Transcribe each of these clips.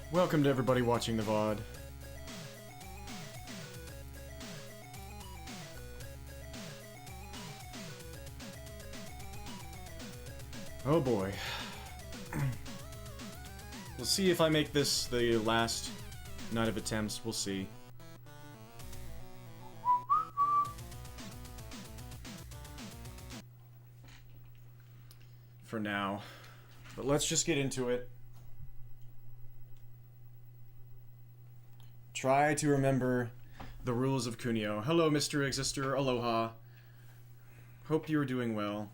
Welcome to everybody watching the VOD. Oh boy. We'll see if I make this the last night of attempts. We'll see. For now. But let's just get into it. Try to remember the rules of Kunio. Hello, Mr. Exister. Aloha. Hope you are doing well.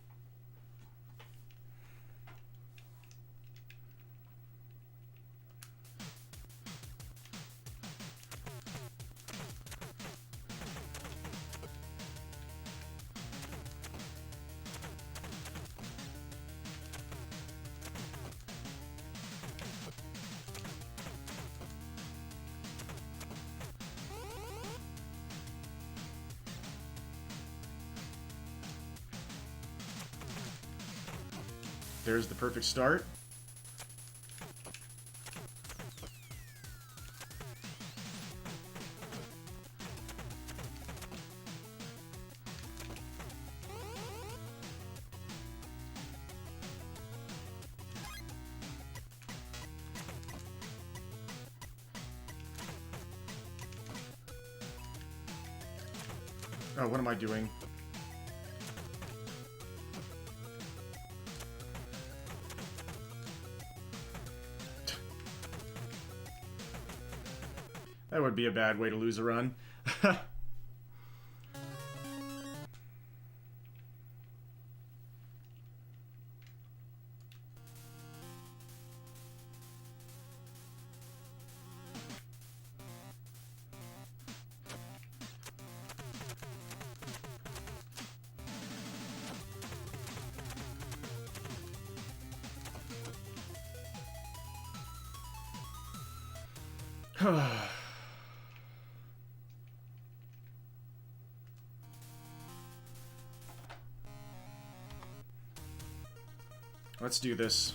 There's the perfect start. Oh, what am I doing? That would be a bad way to lose a run. Let's do this.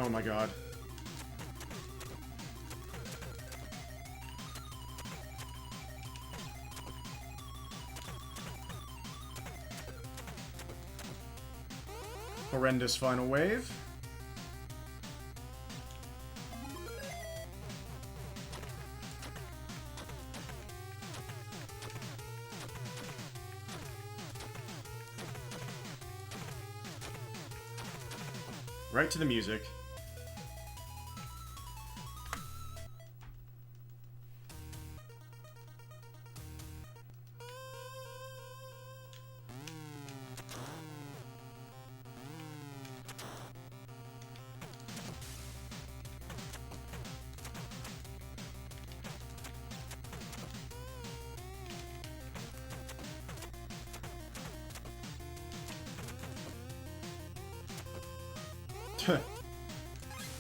Oh my god. Horrendous final wave. Right to the music.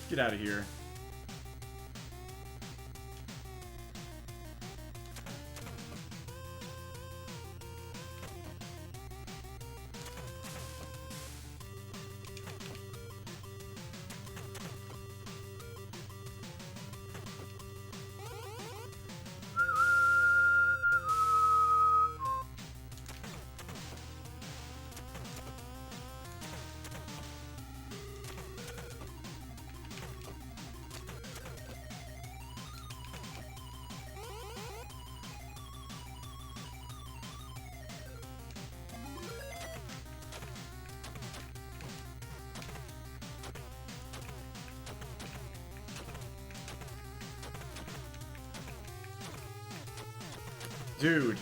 Get out of here. Dude.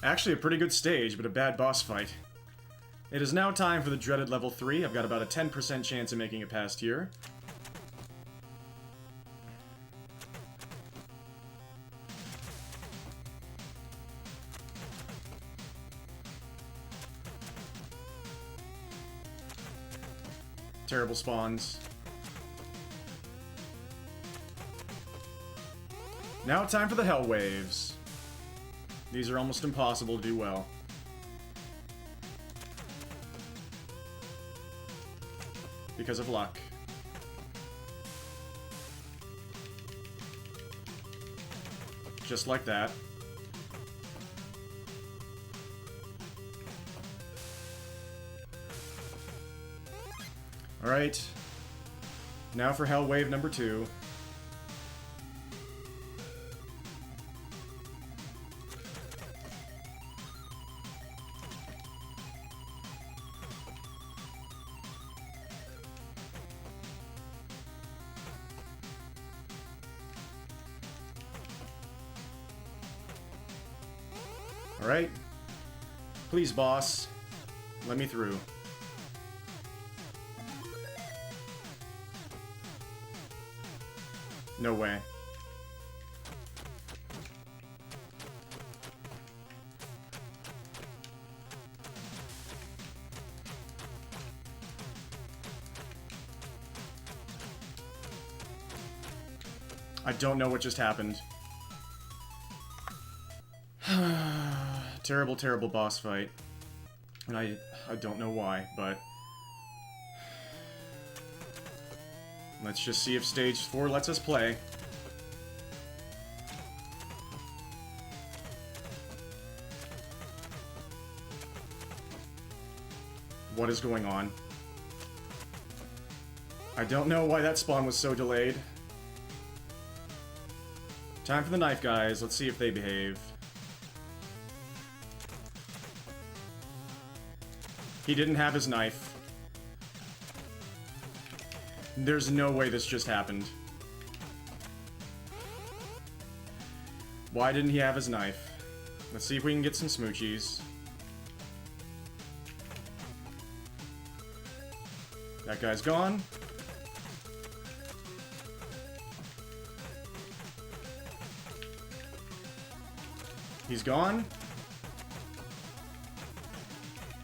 Actually a pretty good stage, but a bad boss fight. It is now time for the dreaded level 3. I've got about a 10% chance of making it past here. Terrible spawns. Now time for the Hell Waves. These are almost impossible to do well. Because of luck. Just like that. Alright. Now for Hell Wave number 2. Alright. Please, boss. Let me through. No way. I don't know what just happened. Terrible, terrible boss fight. And I don't know why, but... Let's just see if stage 4 lets us play. What is going on? I don't know why that spawn was so delayed. Time for the knife guys. Let's see if they behave. He didn't have his knife. There's no way this just happened. Why didn't he have his knife? Let's see if we can get some smoochies. That guy's gone. He's gone.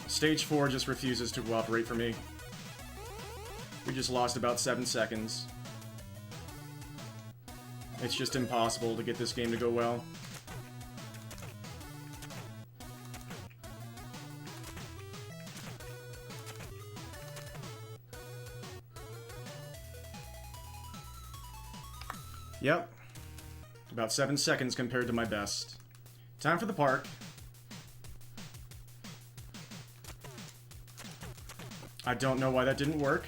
Stage 4 just refuses to cooperate for me. We just lost about 7 seconds. It's just impossible to get this game to go well. Yep. About 7 seconds compared to my best. Time for the park. I don't know why that didn't work.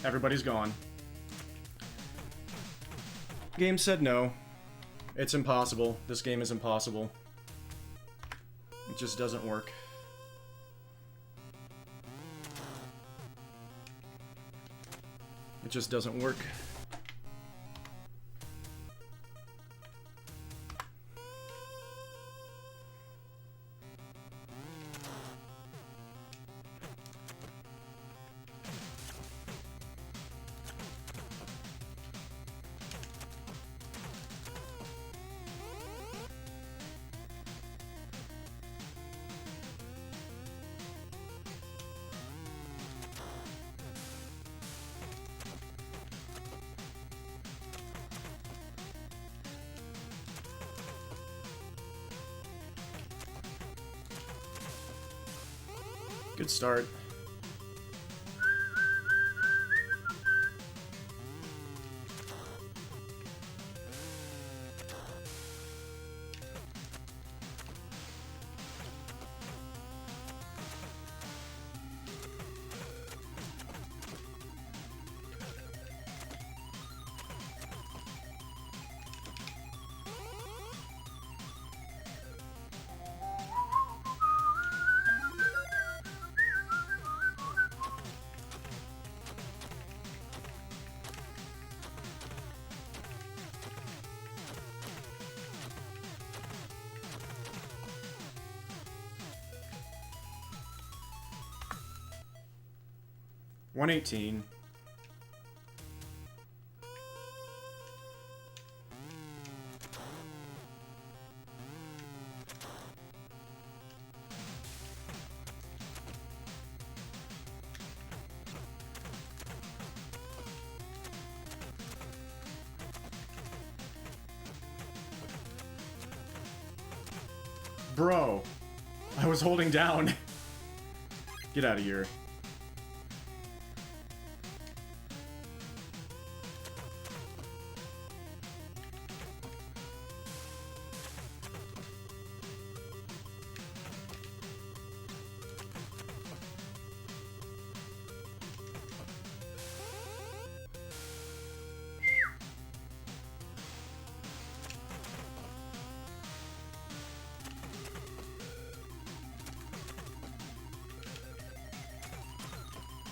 Everybody's gone. Game said no. It's impossible. This game is impossible. It just doesn't work. It just doesn't work. Good start. 118. Bro, I was holding down. Get out of here.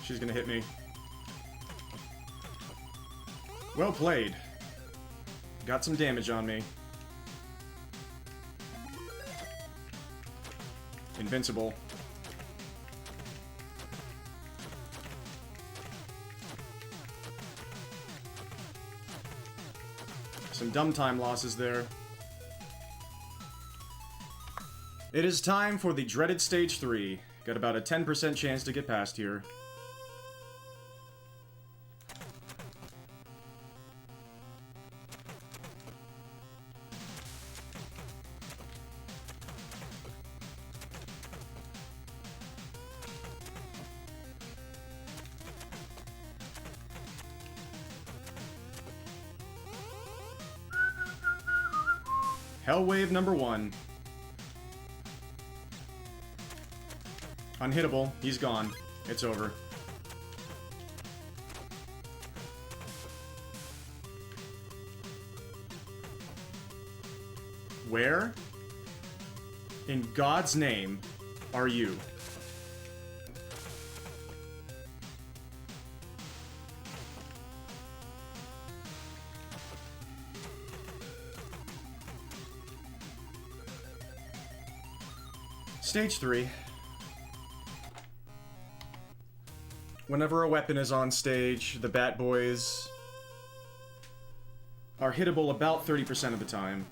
She's gonna hit me. Well played. Got some damage on me. Invincible. Some dumb time losses there. It is time for the dreaded stage 3. Got about a 10% chance to get past here. Hell wave number 1. Unhittable. He's gone. It's over. Where in God's name are you? Stage 3. Whenever a weapon is on stage, the Bat Boys are hittable about 30% of the time.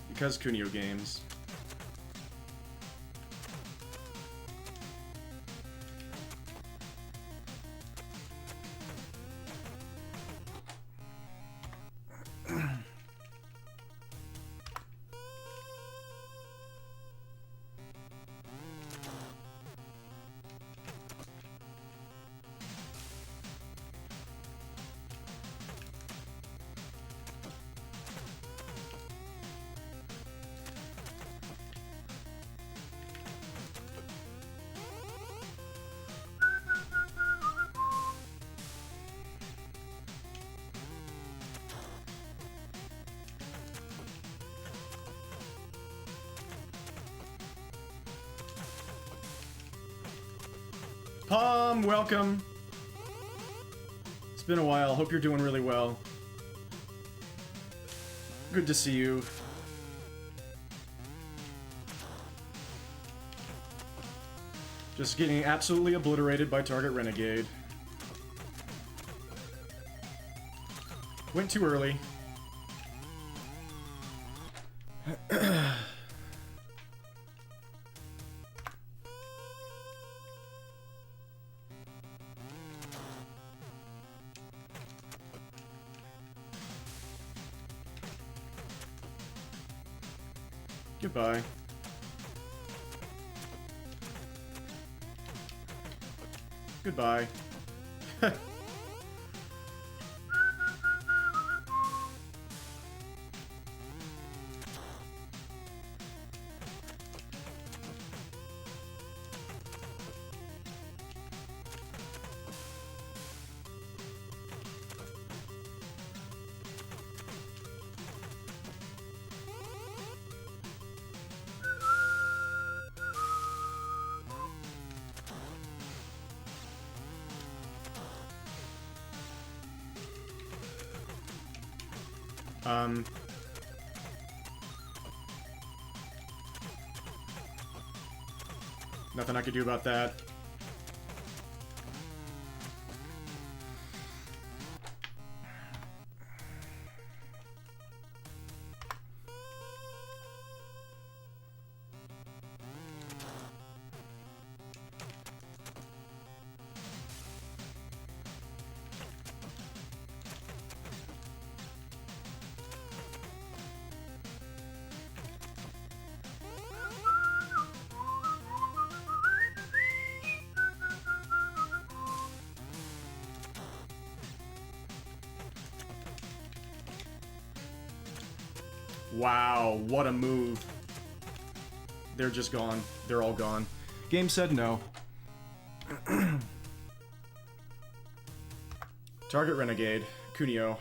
Because Kunio games. Palm, welcome. It's been a while. Hope you're doing really well. Good to see you. Just getting absolutely obliterated by target Renegade. Went too early. Goodbye. Goodbye. Nothing I could do about that. Wow, what a move. They're just gone. They're all gone. Game said no. Target Renegade. Kunio.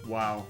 Wow.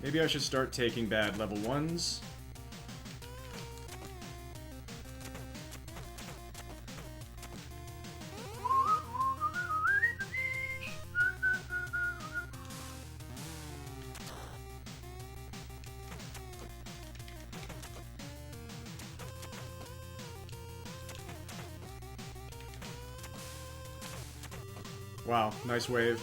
Maybe I should start taking bad level 1s. Wow, nice wave.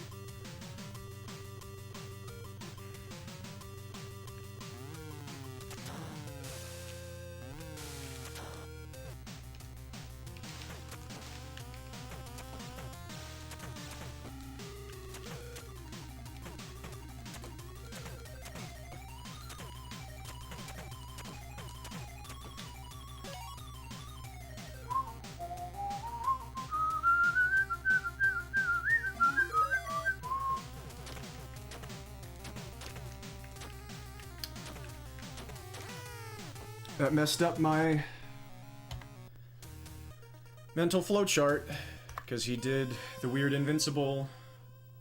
That messed up my mental flowchart, because he did the weird invincible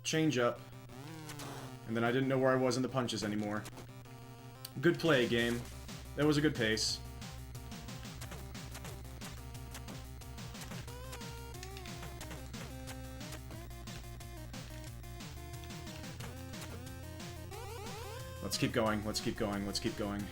change-up, and then I didn't know where I was in the punches anymore. Good play, game. That was a good pace. Let's keep going, let's keep going, let's keep going.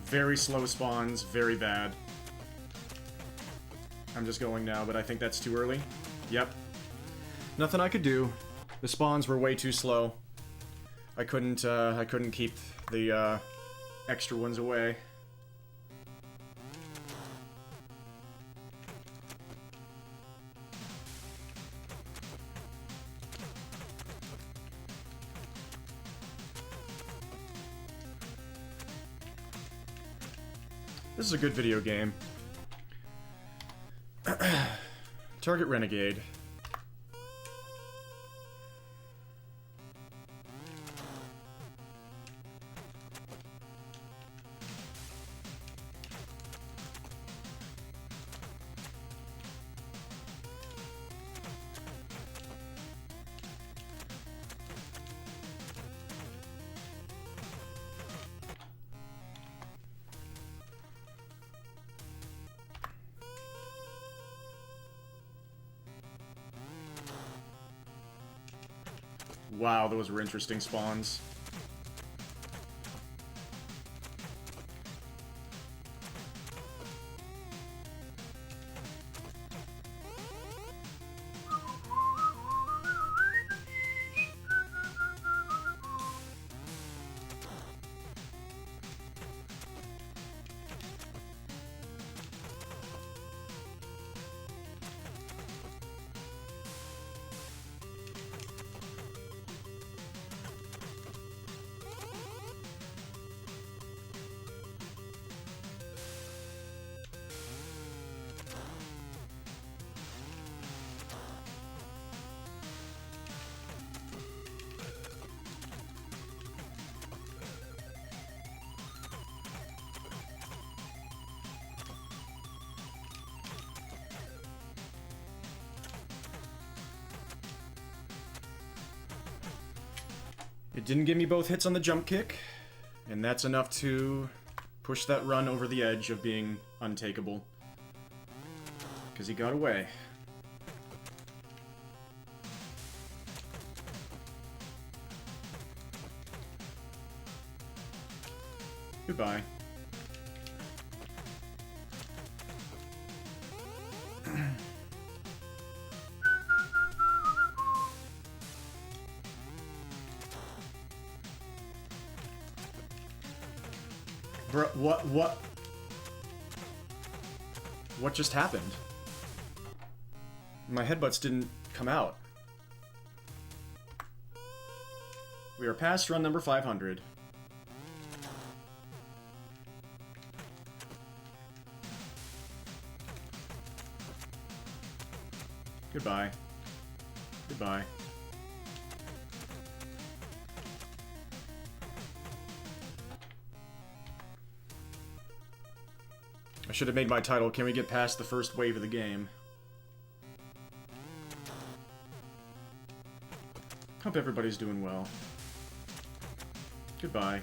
Very slow spawns, very bad. I'm just going now, but I think that's too early. Yep. Nothing I could do. The spawns were way too slow. I couldn't keep the, extra ones away. This is a good video game. Target Renegade. Wow, those were interesting spawns. It didn't give me both hits on the jump kick, and that's enough to push that run over the edge of being untakeable. Because he got away. Goodbye. Bro, what just happened? My headbutts didn't come out. We are past run number 500. Goodbye. Goodbye. I should have made my title, "Can we get past the first wave of the game?" Hope everybody's doing well. Goodbye.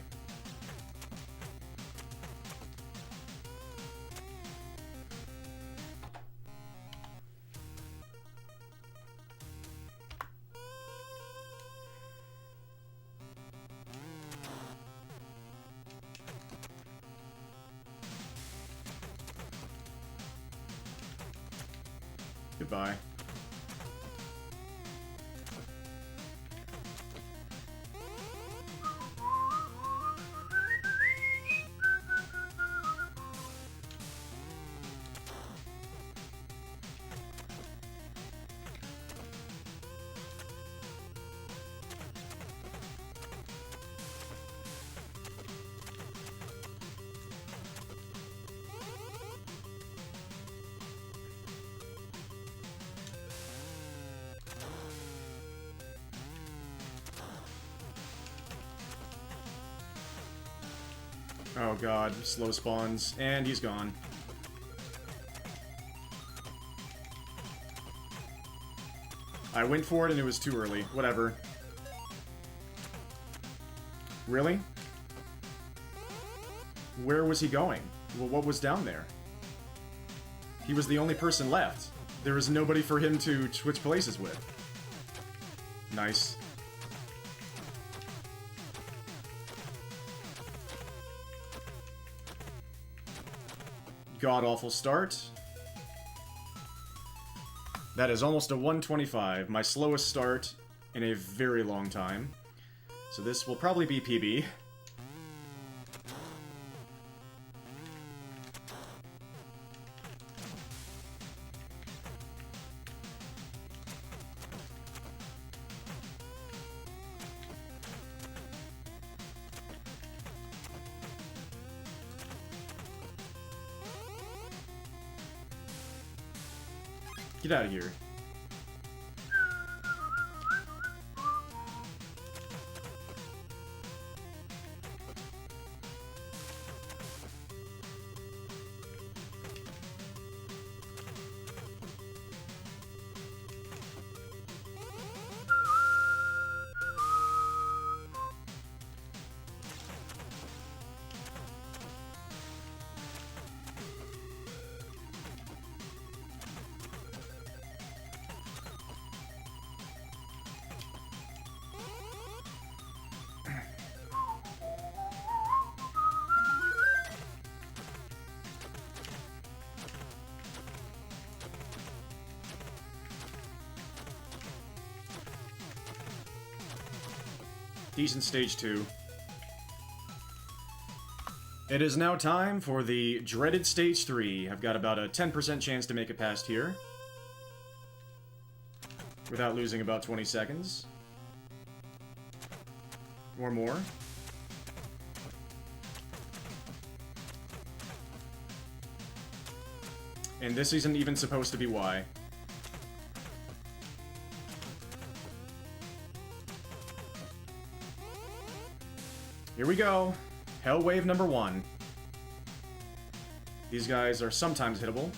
Goodbye. Oh god, slow spawns, and he's gone. I went for it and it was too early. Whatever. Really? Where was he going? Well, what was down there? He was the only person left. There was nobody for him to switch places with. Nice. god-awful start. That is almost a 125, my slowest start in a very long time. So this will probably be PB. Get out of here. Decent stage 2. It is now time for the dreaded stage 3. I've got about a 10% chance to make it past here. Without losing about 20 seconds. Or more. And this isn't even supposed to be why. Here we go. Hell Wave number 1. These guys are sometimes hittable.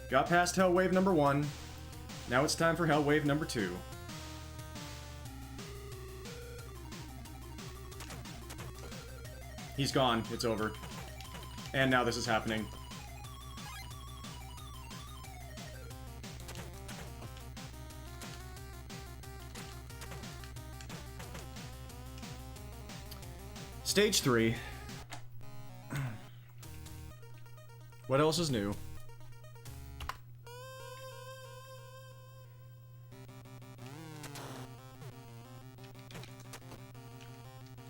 Got past Hell Wave number 1. Now it's time for Hell Wave number 2. He's gone. It's over. And now this is happening. Stage 3. What else is new?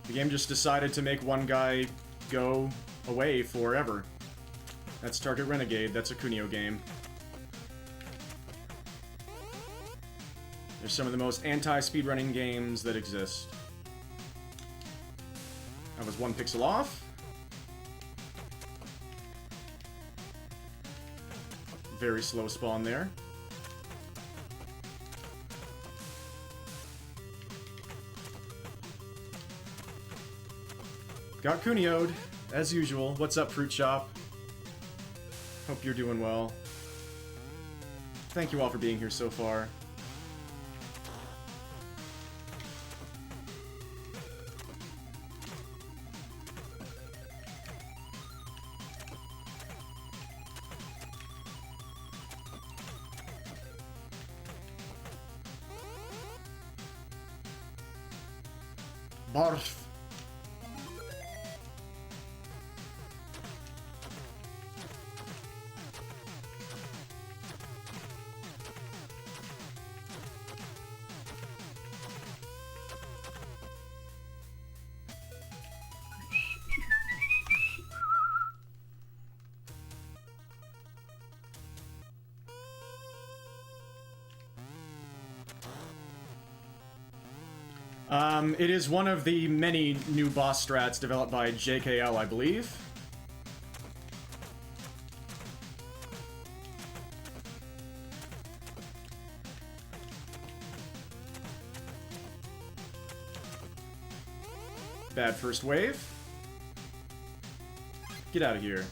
The game just decided to make one guy go away forever. That's Target Renegade. That's a Kunio game. They're some of the most anti-speedrunning games that exist. I was 1 pixel off. Very slow spawn there. Got Kunio'd, as usual. What's up, Fruit Shop? Hope you're doing well. Thank you all for being here so far. Barf. It is one of the many new boss strats developed by JKL, I believe. Bad first wave. Get out of here.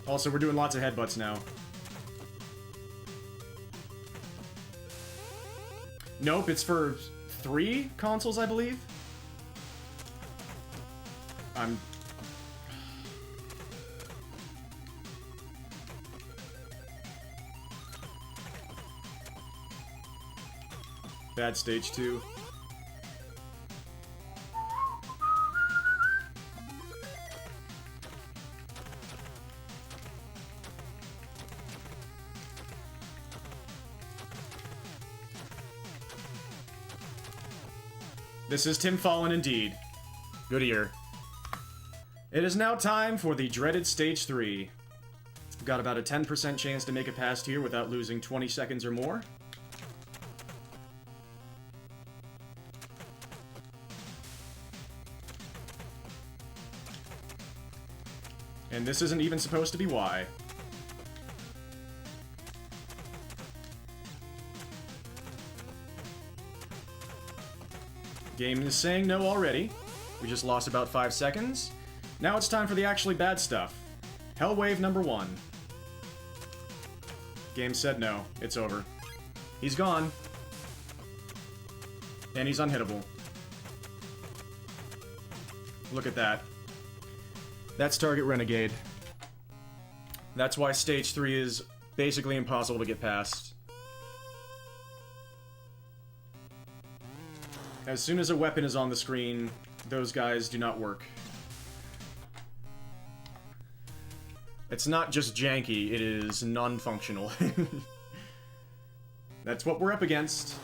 Also, we're doing lots of headbutts now. Nope, it's for 3 consoles, I believe. I'm... Bad stage 2. This is Tim Fallen indeed. Good ear. It is now time for the dreaded Stage 3. We've got about a 10% chance to make it past here without losing 20 seconds or more. And this isn't even supposed to be why. Game is saying no already. We just lost about 5 seconds. Now it's time for the actually bad stuff. Hellwave number 1. Game said no. It's over. He's gone. And he's unhittable. Look at that. That's target Renegade. That's why Stage 3 is basically impossible to get past. As soon as a weapon is on the screen, those guys do not work. It's not just janky, it is non-functional. That's what we're up against.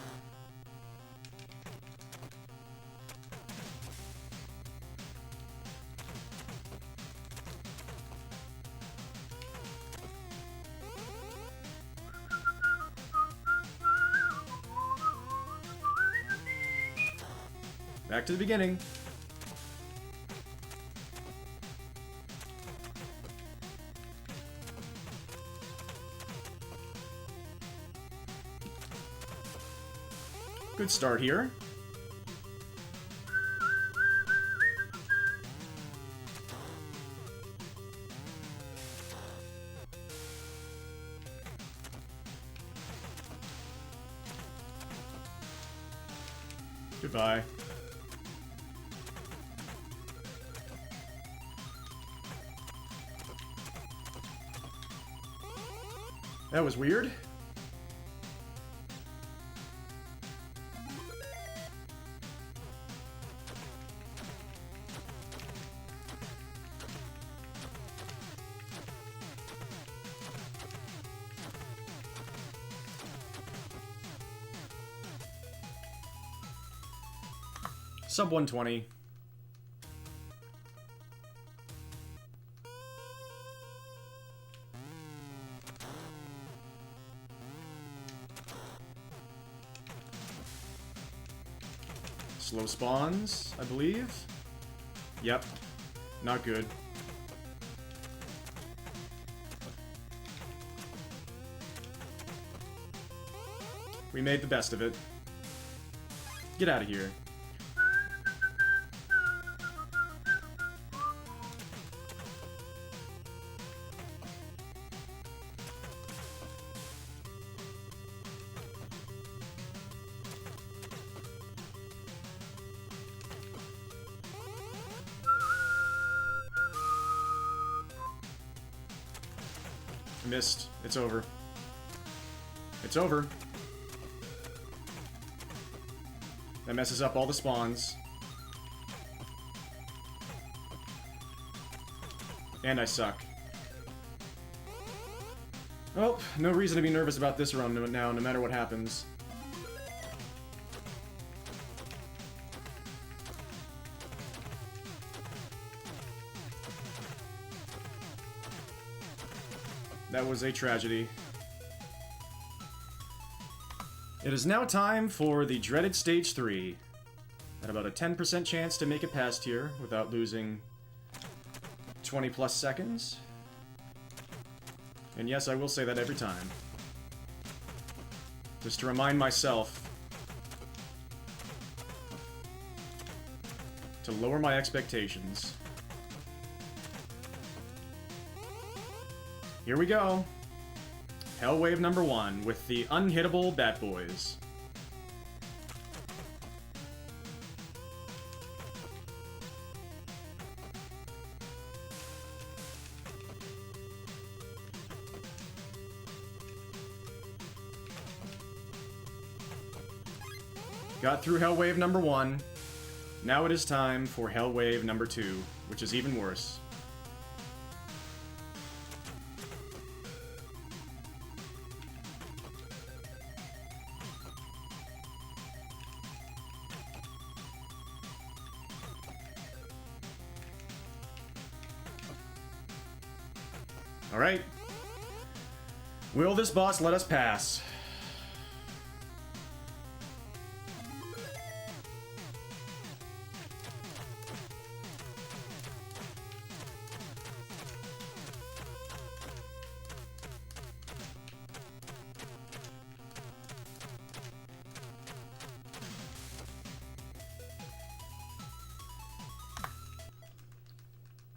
Back to the beginning. Good start here. Goodbye. That was weird. Sub 120. Slow spawns, I believe. Yep. Not good. We made the best of it. Get out of here. Missed. It's over. It's over. That messes up all the spawns. And I suck. Well, no reason to be nervous about this run now, no matter what happens. That was a tragedy. It is now time for the dreaded Stage 3. At about a 10% chance to make it past here without losing 20 plus seconds. And yes, I will say that every time. Just to remind myself to lower my expectations. Here we go. Hellwave number 1 with the unhittable Bat Boys. Got through Hell Wave number 1. Now it is time for Hell Wave number 2, which is even worse. Alright. Will this boss let us pass?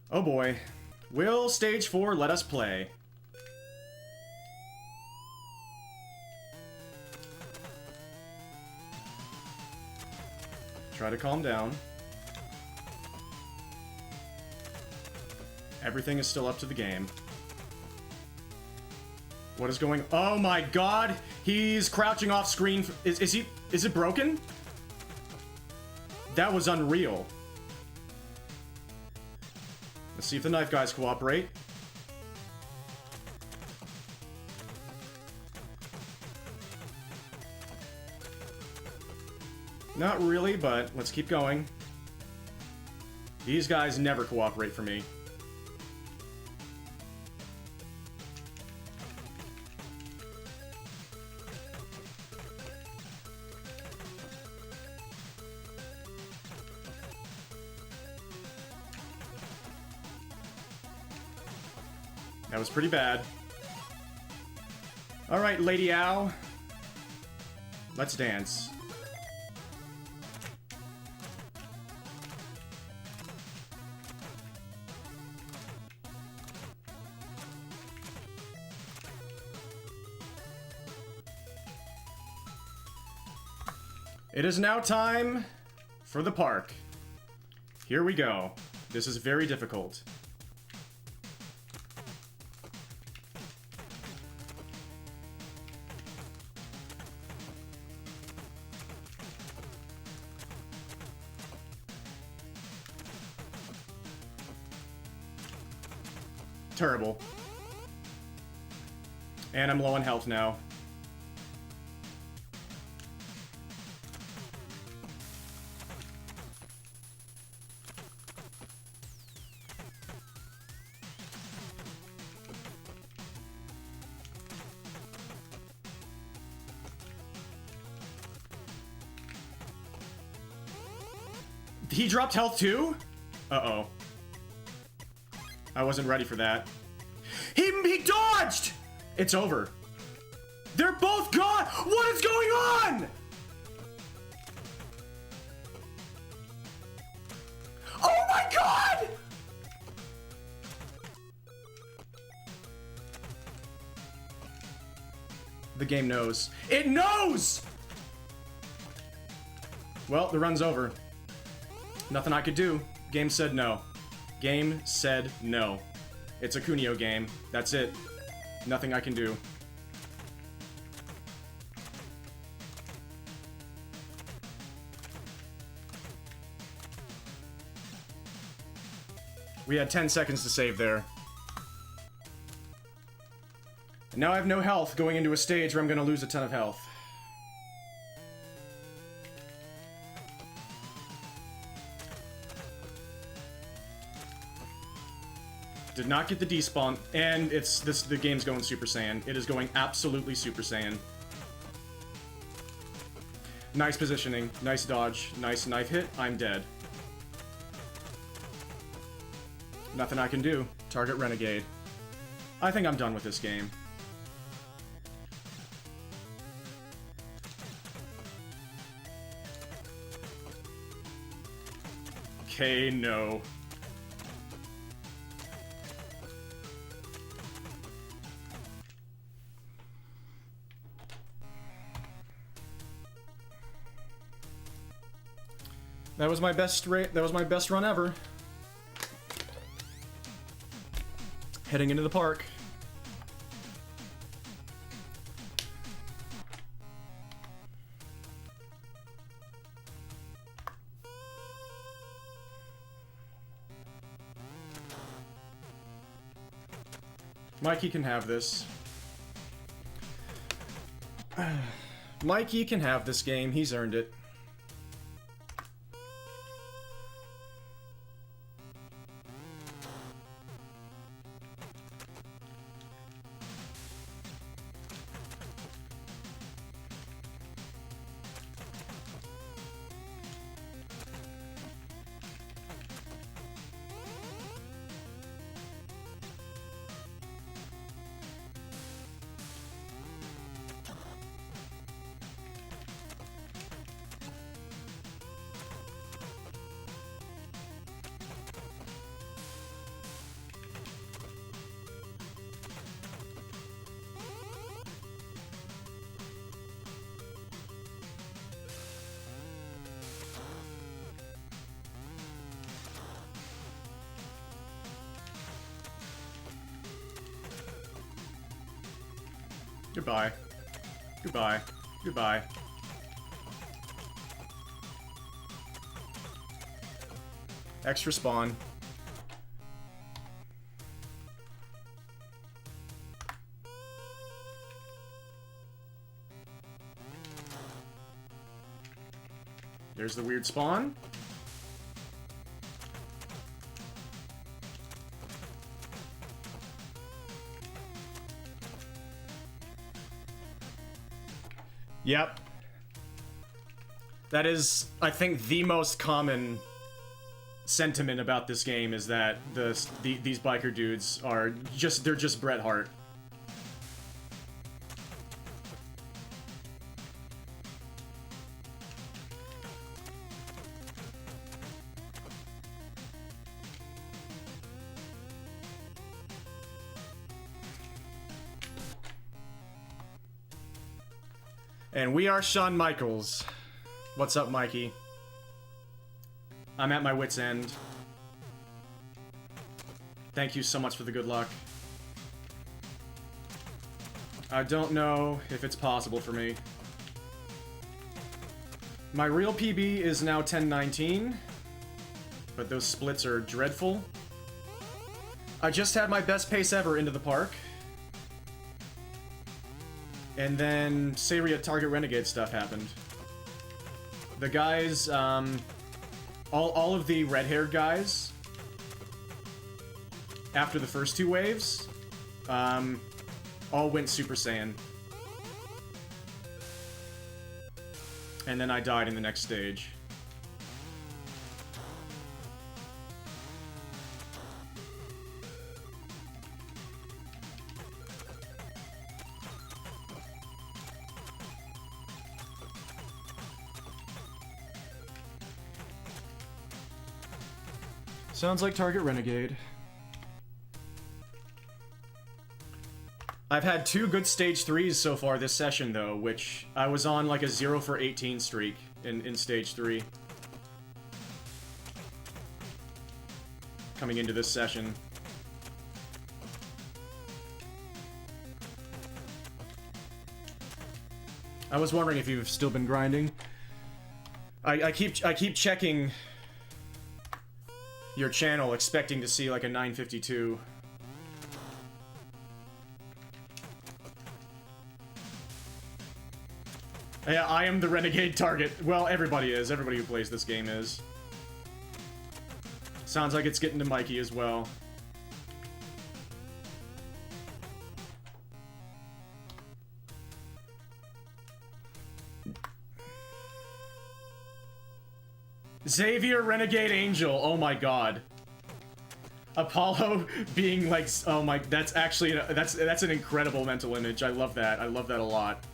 Oh boy. Will stage 4 let us play? Try to calm down. Everything is still up to the game. What is going... Oh my god! He's crouching off screen. Is he... Is it broken? That was unreal. Let's see if the knife guys cooperate. Not really, but let's keep going. These guys never cooperate for me. That was pretty bad. Alright, Lady Ow. Let's dance. It is now time for the park. Here we go. This is very difficult. Terrible. And I'm low on health now. He dropped health too? Uh-oh. I wasn't ready for that. He dodged! It's over. They're both gone! What is going on? Oh my god! The game knows. It knows! Well, the run's over. Nothing I could do. Game said no. Game said no. It's a Kunio game. That's it. Nothing I can do. We had 10 seconds to save there. And now I have no health going into a stage where I'm going to lose a ton of health. Did not get the despawn, and the game's going Super Saiyan. It is going absolutely Super Saiyan. Nice positioning, nice dodge, nice knife hit. I'm dead. Nothing I can do. Target Renegade. I think I'm done with this game. Okay, no. That was my best run ever. Heading into the park. Mikey can have this. Mikey can have this game. He's earned it. Goodbye. Goodbye. Goodbye. Extra spawn. There's the weird spawn. Yep. That is, I think, the most common sentiment about this game is that these biker dudes are just, they're just Bret Hart. And we are Shawn Michaels. What's up, Mikey? I'm at my wit's end. Thank you so much for the good luck. I don't know if it's possible for me. My real PB is now 10:19, but those splits are dreadful. I just had my best pace ever into the park. And then Saria Target Renegade stuff happened. The guys, all of the red-haired guys, after the first two waves, all went Super Saiyan. And then I died in the next stage. Sounds like Target Renegade. I've had 2 good stage 3s so far this session, though, which I was on like a 0 for 18 streak in stage 3. Coming into this session. I was wondering if you've still been grinding. I keep checking your channel, expecting to see like a 952. Yeah, I am the Renegade target. Well, everybody is. Everybody who plays this game is. Sounds like it's getting to Mikey as well. Xavier Renegade Angel, oh my god. Apollo being like, oh my, that's actually, that's an incredible mental image. I love that. I love that a lot.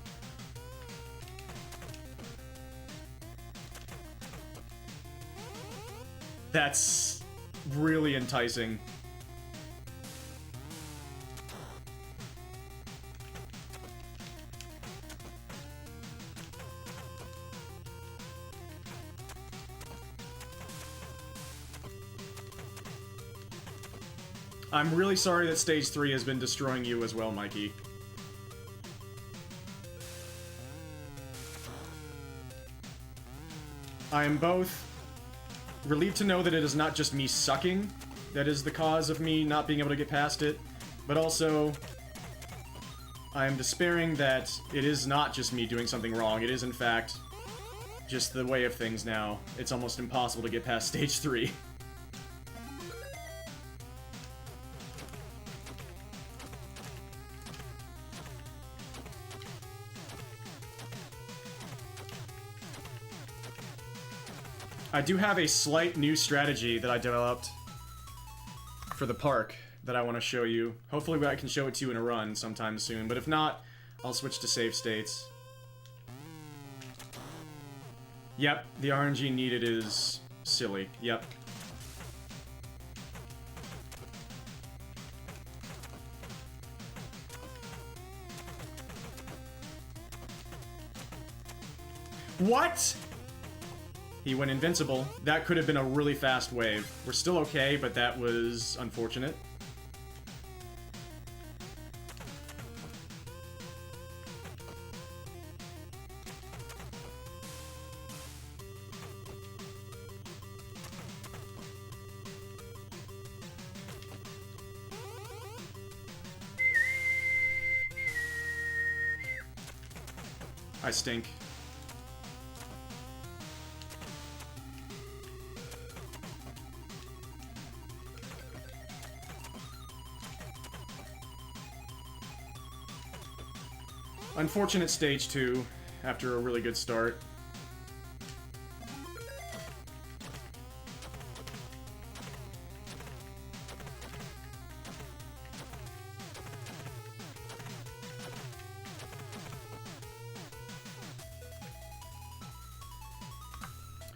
That's really enticing. I'm really sorry that Stage 3 has been destroying you as well, Mikey. I am both relieved to know that it is not just me sucking that is the cause of me not being able to get past it, But also, I am despairing that it is not just me doing something wrong. It is, in fact, just the way of things now. It's almost impossible to get past stage 3. I do have a slight new strategy that I developed for the park that I want to show you. Hopefully I can show it to you in a run sometime soon, but if not, I'll switch to save states. Yep, the RNG needed is silly. Yep. What? He went invincible. That could have been a really fast wave. We're still okay, but that was unfortunate. I stink. Unfortunate stage 2 after a really good start.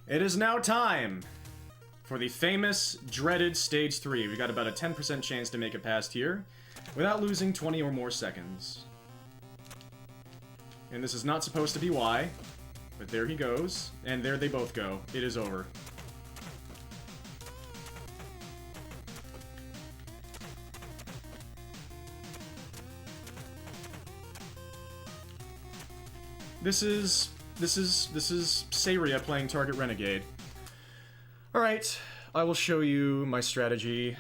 It is now time for the famous, dreaded Stage 3. We got about a 10% chance to make it past here without losing 20 or more seconds. And this is not supposed to be why, but there he goes, and there they both go. It is over. This is Saria playing Target Renegade. Alright, I will show you my strategy.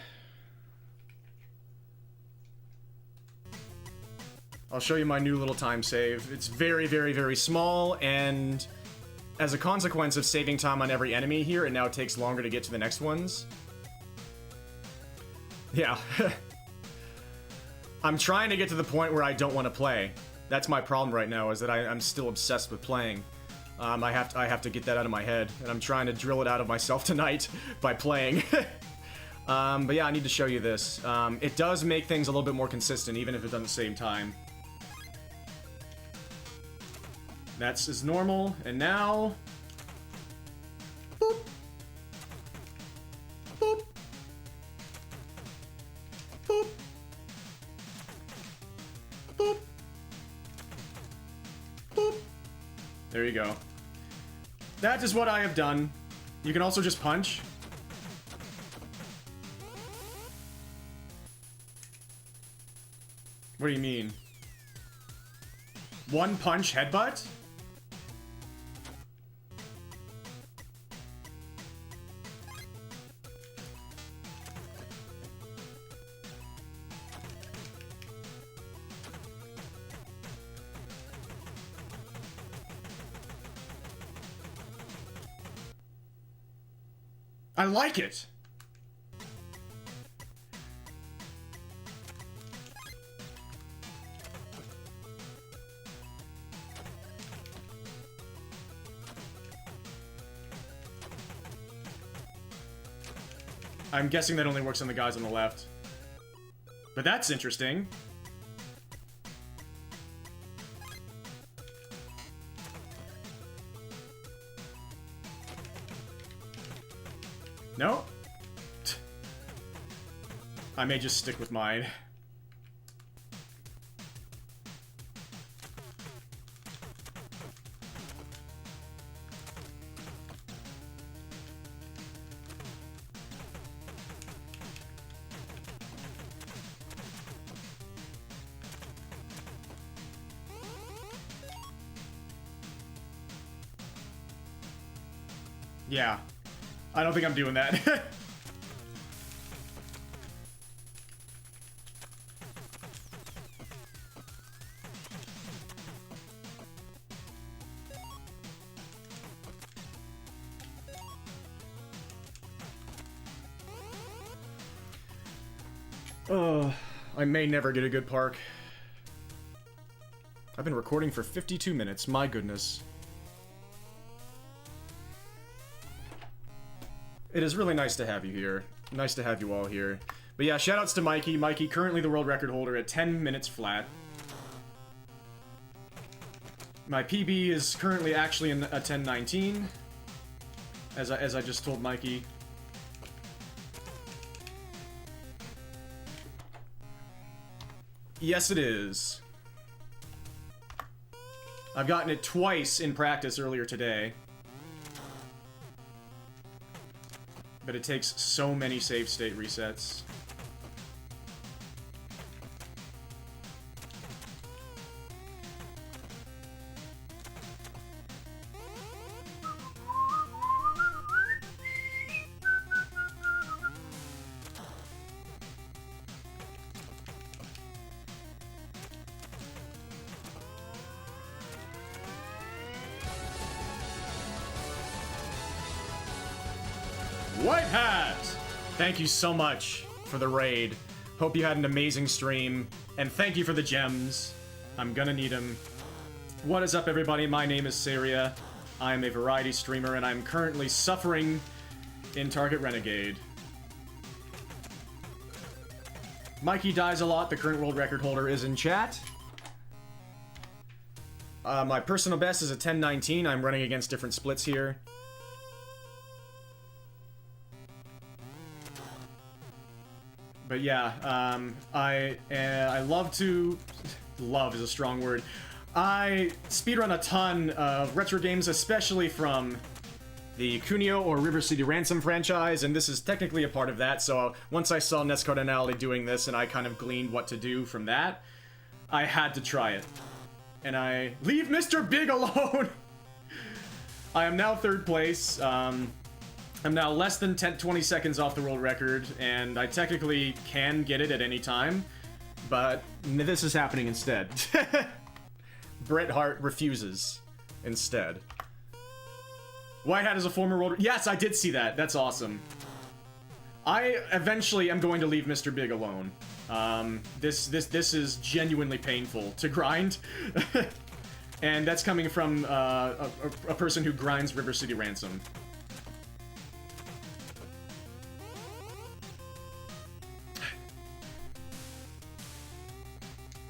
I'll show you my new little time save. It's very, very, very small, and as a consequence of saving time on every enemy here, it now takes longer to get to the next ones. Yeah. I'm trying to get to the point where I don't want to play. That's my problem right now, is that I'm still obsessed with playing. I have to get that out of my head, and I'm trying to drill it out of myself tonight by playing. But yeah, I need to show you this. It does make things a little bit more consistent, even if it's done at the same time. That's as normal, and now... Boop. Boop. Boop. Boop. Boop. There you go. That is what I have done. You can also just punch. What do you mean? One punch headbutt? I like it! I'm guessing that only works on the guys on the left. But that's interesting. No? I may just stick with mine. Yeah. I don't think I'm doing that. I may never get a good park. I've been recording for 52 minutes, my goodness. It is really nice to have you here. Nice to have you all here. But yeah, shoutouts to Mikey. Mikey, currently the world record holder at 10 minutes flat. My PB is currently actually in a 10:19, as I just told Mikey. Yes, it is. I've gotten it twice in practice earlier today. But it takes so many save state resets. White Hat! Thank you so much for the raid. Hope you had an amazing stream. And thank you for the gems. I'm gonna need them. What is up, everybody? My name is Saria. I am a variety streamer, and I'm currently suffering in Target Renegade. Mikey dies a lot. The current world record holder is in chat. My personal best is a 10:19. I'm running against different splits here. But yeah, I love to... Love is a strong word. I speedrun a ton of retro games, especially from the Kunio or River City Ransom franchise, and this is technically a part of that, so once I saw Nes Cardinale doing this and I kind of gleaned what to do from that, I had to try it. And I... Leave Mr. Big alone! I am now third place. I'm now less than 20 seconds off the world record, and I technically can get it at any time, but this is happening instead. Bret Hart refuses instead. White Hat is a former world... Yes, I did see that. That's awesome. I eventually am going to leave Mr. Big alone. This is genuinely painful to grind. And that's coming from a person who grinds River City Ransom.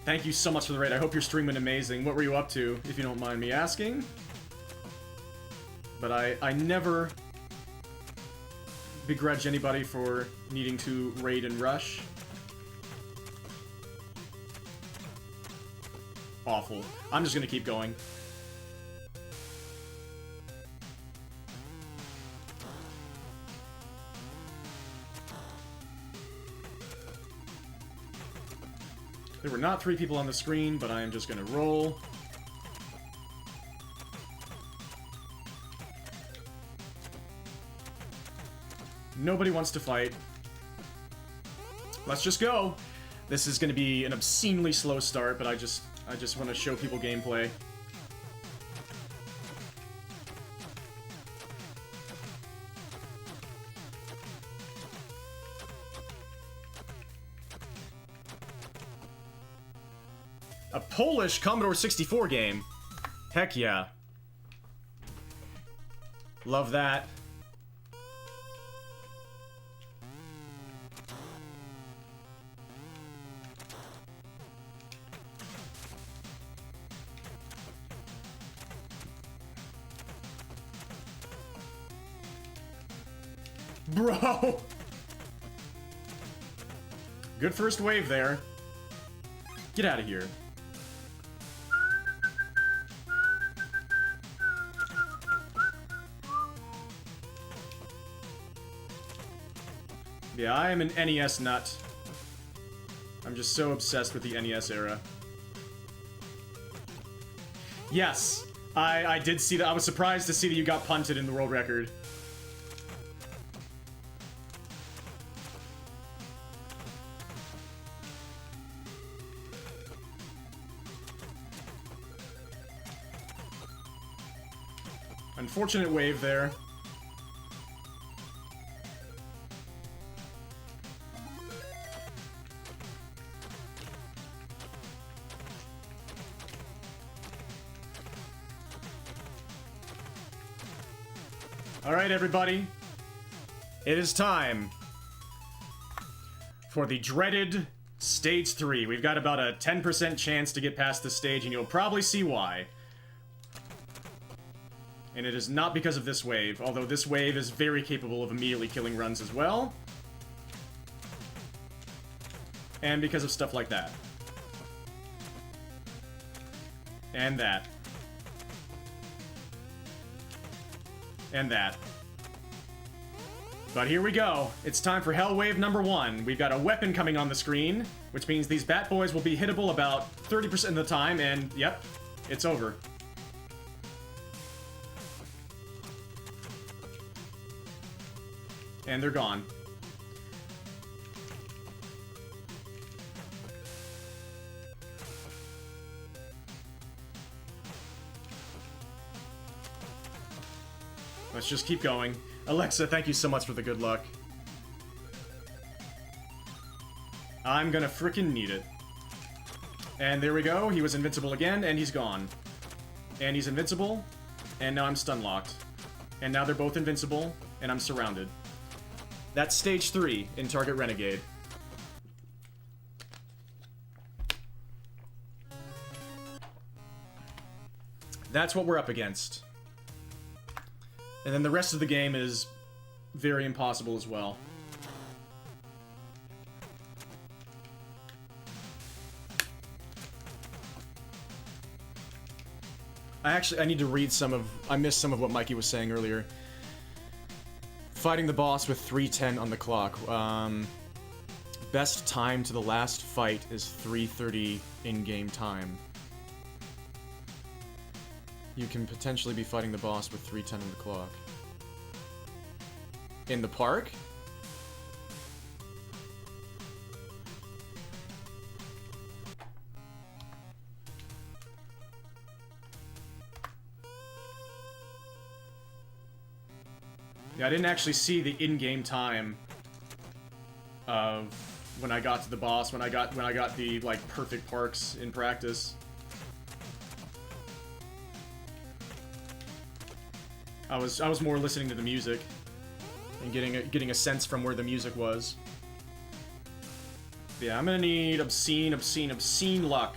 Thank you so much for the raid. I hope you're streaming amazing. What were you up to, if you don't mind me asking? But I never begrudge anybody for needing to raid and rush. Awful. I'm just gonna keep going. There were not 3 people on the screen, but I am just gonna roll. Nobody wants to fight. Let's just go. This is gonna be an obscenely slow start, but I just want to show people gameplay. A Polish Commodore 64 game. Heck yeah. Love that. Bro! Good first wave there. Get out of here. Yeah, I am an NES nut. I'm just so obsessed with the NES era. Yes, I did see that. I was surprised to see that you got punted in the world record. Unfortunate wave there. Alright, everybody. It is time for the dreaded Stage 3. We've got about a 10% chance to get past this stage, and you'll probably see why. And it is not because of this wave, although this wave is very capable of immediately killing runs as well. And because of stuff like that. And that. And that. But here we go. It's time for Hell Wave number 1. We've got a weapon coming on the screen, which means these Bat Boys will be hittable about 30% of the time, and yep, it's over. And they're gone. Let's just keep going. Alexa, thank you so much for the good luck. I'm gonna frickin' need it. And there we go. He was invincible again, and he's gone. And he's invincible, and now I'm stun locked. And now they're both invincible, and I'm surrounded. That's stage 3 in Target Renegade. That's what we're up against. And then the rest of the game is very impossible as well. I need to read I missed some of what Mikey was saying earlier. Fighting the boss with 3:10 on the clock. Best time to the last fight is 3:30 in-game time. You can potentially be fighting the boss with 3:10 on the clock. In the park? Yeah, I didn't actually see the in-game time of when I got to the boss, when I got the like perfect parks in practice. I was more listening to the music and getting a sense from where the music was. Yeah, I'm gonna need obscene luck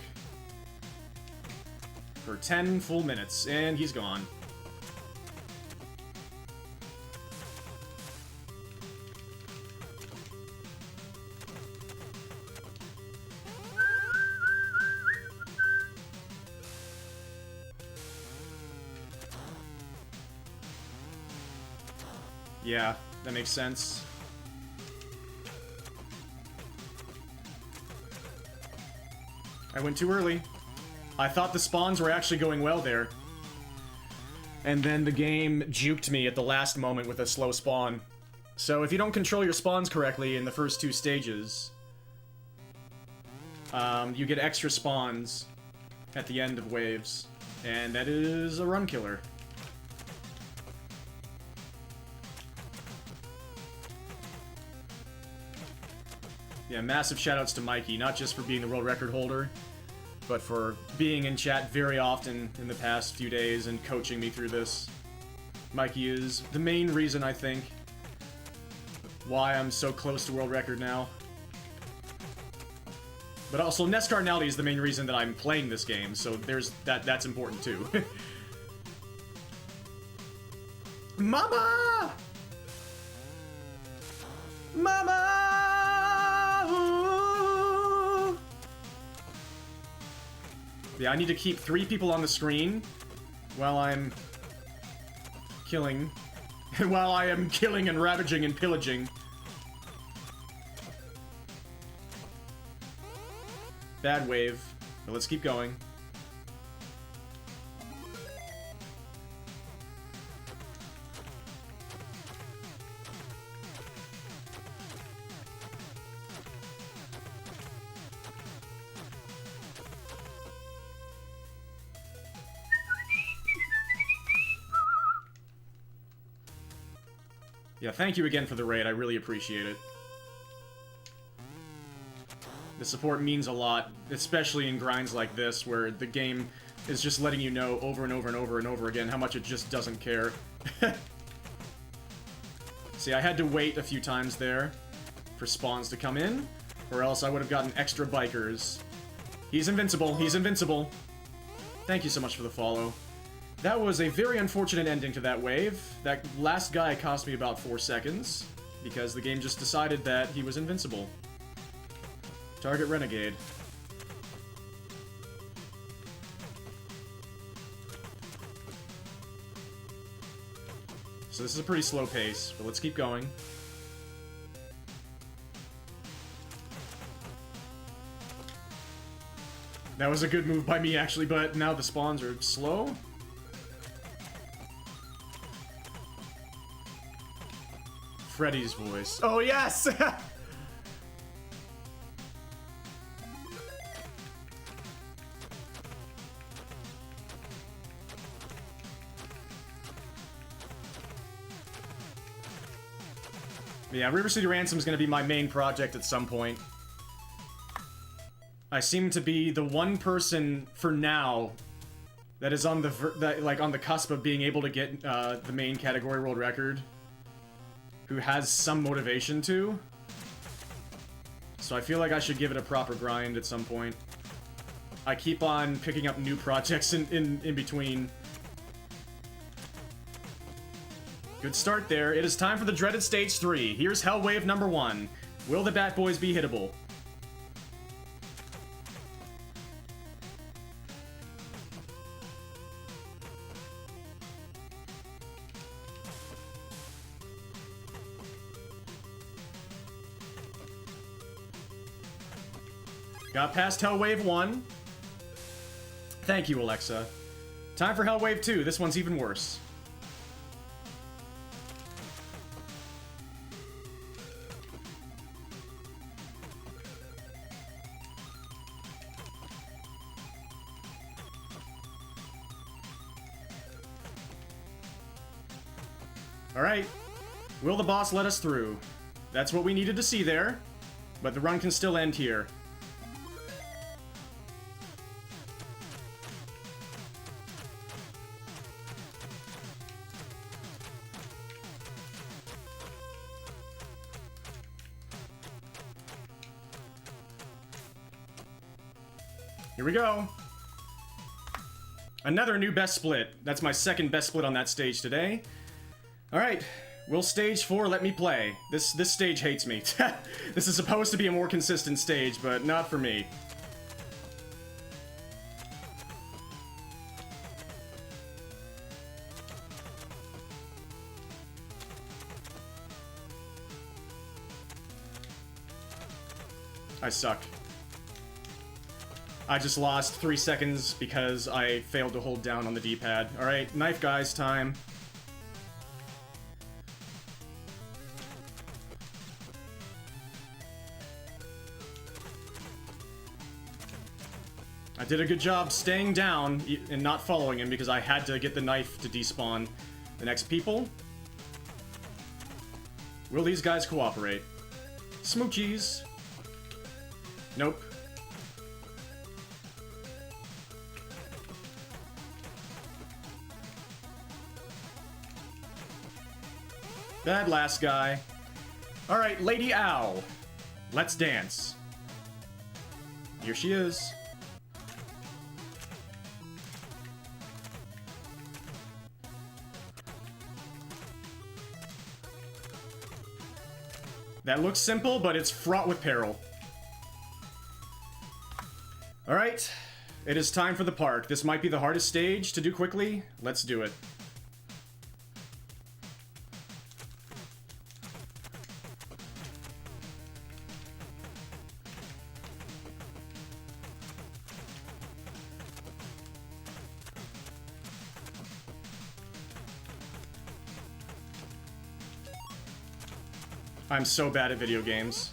for 10 full minutes, and he's gone. Yeah, that makes sense. I went too early. I thought the spawns were actually going well there. And then the game juked me at the last moment with a slow spawn. So if you don't control your spawns correctly in the first 2 stages, you get extra spawns at the end of waves. And that is a run killer. Yeah, massive shoutouts to Mikey, not just for being the world record holder, but for being in chat very often in the past few days and coaching me through this. Mikey is the main reason, I think, why I'm so close to world record now. But also, Nest Cardinality is the main reason that I'm playing this game, so there's that's important too. Mama! Mama! Yeah, I need to keep 3 people on the screen while I'm killing. While I am killing and ravaging and pillaging. Bad wave. But let's keep going. Yeah, thank you again for the raid. I really appreciate it. The support means a lot, especially in grinds like this, where the game is just letting you know over and over and over and over again how much it just doesn't care. See, I had to wait a few times there for spawns to come in, or else I would have gotten extra bikers. He's invincible. He's invincible. Thank you so much for the follow. That was a very unfortunate ending to that wave. That last guy cost me about 4 seconds, because the game just decided that he was invincible. Target Renegade. So this is a pretty slow pace, but let's keep going. That was a good move by me, actually, but now the spawns are slow. Freddy's voice. Oh, yes! Yeah, River City Ransom is going to be my main project at some point. I seem to be the one person, for now, that is on the on the cusp of being able to get the main category world record, who has some motivation to. So I feel like I should give it a proper grind at some point. I keep on picking up new projects in between. Good start there. It is time for the dreaded Stage 3. Here's Hell Wave number 1. Will the Bat Boys be hittable? Got past Hell Wave 1. Thank you, Alexa. Time for Hell Wave 2. This one's even worse. Alright. Will the boss let us through? That's what we needed to see there. But the run can still end here. Here we go. Another new best split. That's my second best split on that stage today. Alright, will stage 4 let me play? This stage hates me. This is supposed to be a more consistent stage, but not for me. I suck. I just lost 3 seconds because I failed to hold down on the D-pad. Alright, knife guys time. I did a good job staying down and not following him because I had to get the knife to despawn the next people. Will these guys cooperate? Smoochies. Nope. Bad last guy. Alright, Lady Owl. Let's dance. Here she is. That looks simple, but it's fraught with peril. Alright, it is time for the park. This might be the hardest stage to do quickly. Let's do it. I'm so bad at video games.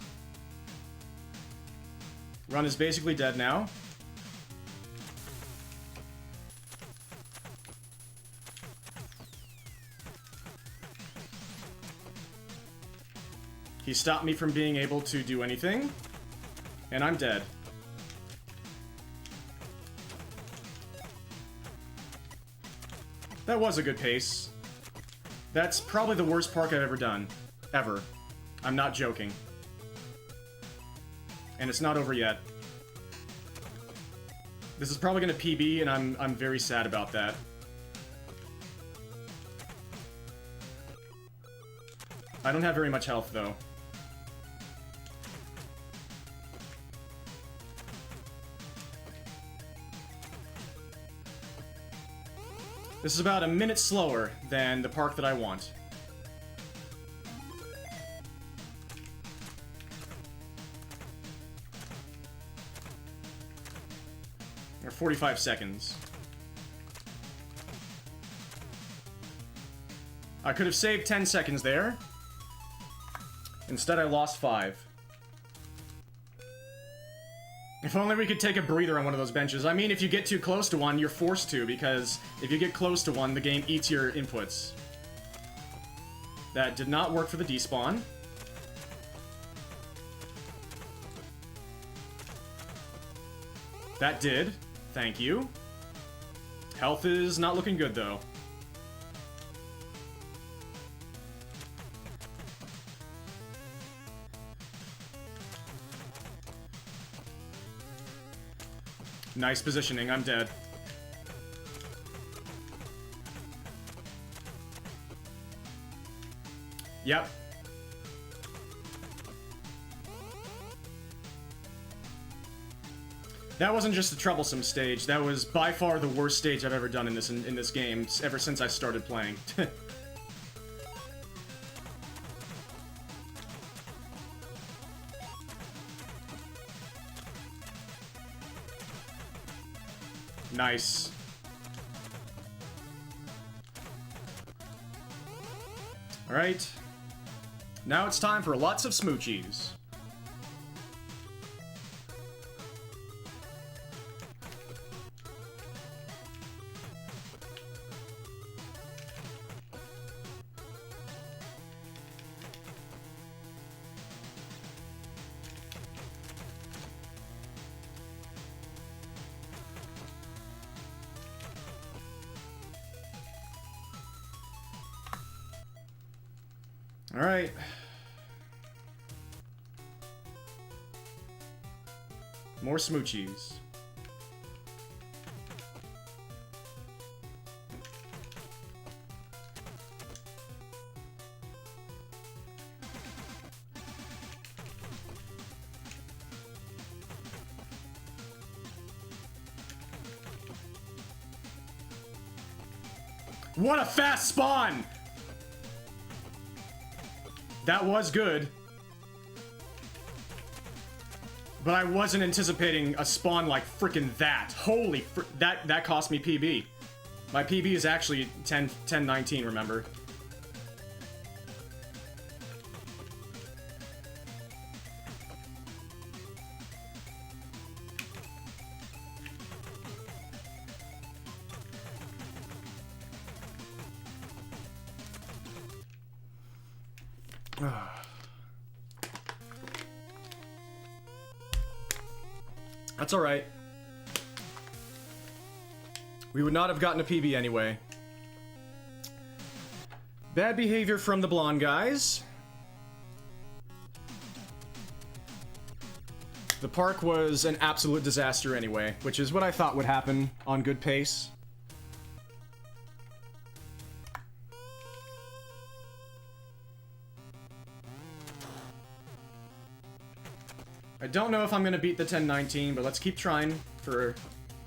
Run is basically dead now. He stopped me from being able to do anything, and I'm dead. That was a good pace. That's probably the worst park I've ever done. Ever. I'm not joking. And it's not over yet. This is probably gonna PB, and I'm very sad about that. I don't have very much health, though. This is about a minute slower than the park that I want. Or 45 seconds. I could have saved 10 seconds there. Instead, I lost 5. If only we could take a breather on one of those benches. I mean, if you get too close to one, you're forced to, because if you get close to one, the game eats your inputs. That did not work for the despawn. That did. Thank you. Health is not looking good, though. Nice positioning, I'm dead. Yep. That wasn't just a troublesome stage, that was by far the worst stage I've ever done in this game, ever since I started playing. Nice. Alright. Now it's time for lots of smoochies. Alright. More smoochies. What a fast spawn! That was good. But I wasn't anticipating a spawn like frickin' that. Holy that cost me PB. My PB is actually 10-19, remember? That's alright. We would not have gotten a PB anyway. Bad behavior from the blonde guys. The park was an absolute disaster anyway, which is what I thought would happen on good pace. I don't know if I'm gonna beat the 10-19, but let's keep trying for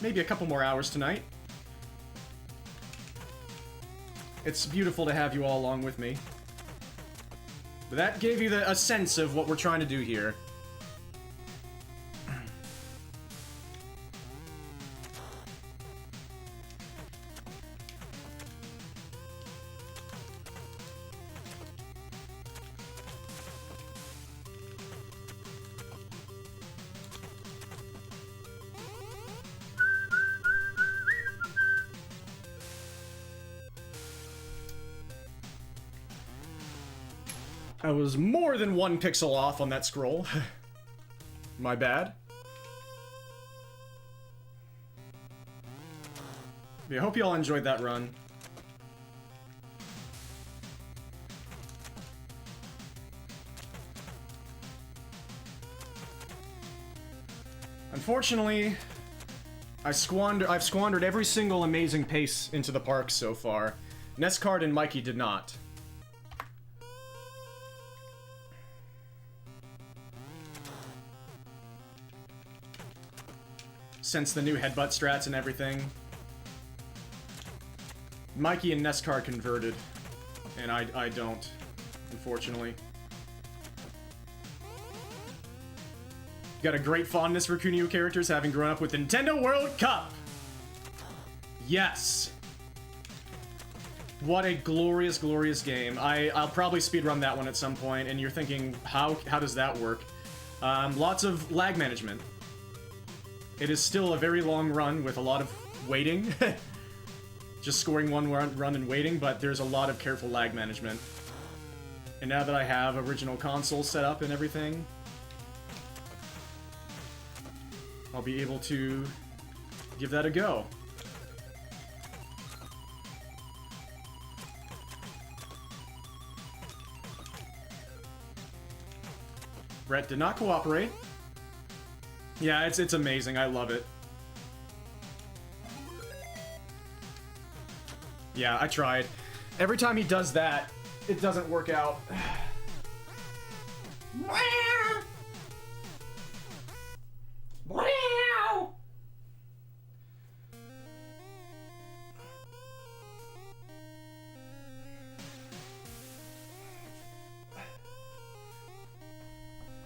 maybe a couple more hours tonight. It's beautiful to have you all along with me. But that gave you a sense of what we're trying to do here. I was more than 1 pixel off on that scroll. My bad. Yeah, I hope you all enjoyed that run. Unfortunately, I've squandered every single amazing pace into the park so far. Nescard and Mikey did not. Since the new headbutt strats and everything. Mikey and Nescar converted, and I don't, unfortunately. Got a great fondness for Kunio characters, having grown up with Nintendo World Cup! Yes! What a glorious, glorious game. I'll probably speedrun that one at some point, and you're thinking, how does that work? Lots of lag management. It is still a very long run with a lot of waiting. Just scoring one run and waiting, but there's a lot of careful lag management. And now that I have original console set up and everything, I'll be able to give that a go. Brett did not cooperate. Yeah, it's amazing. I love it. Yeah, I tried. Every time he does that, it doesn't work out.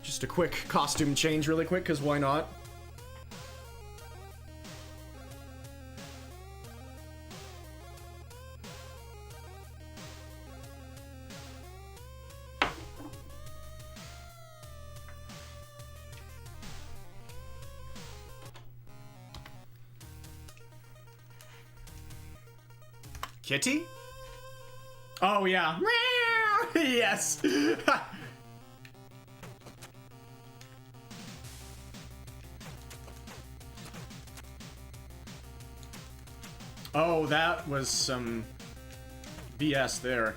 Just a quick costume change really quick, because why not? Kitty? Oh, yeah. Yes. Oh, that was some BS there.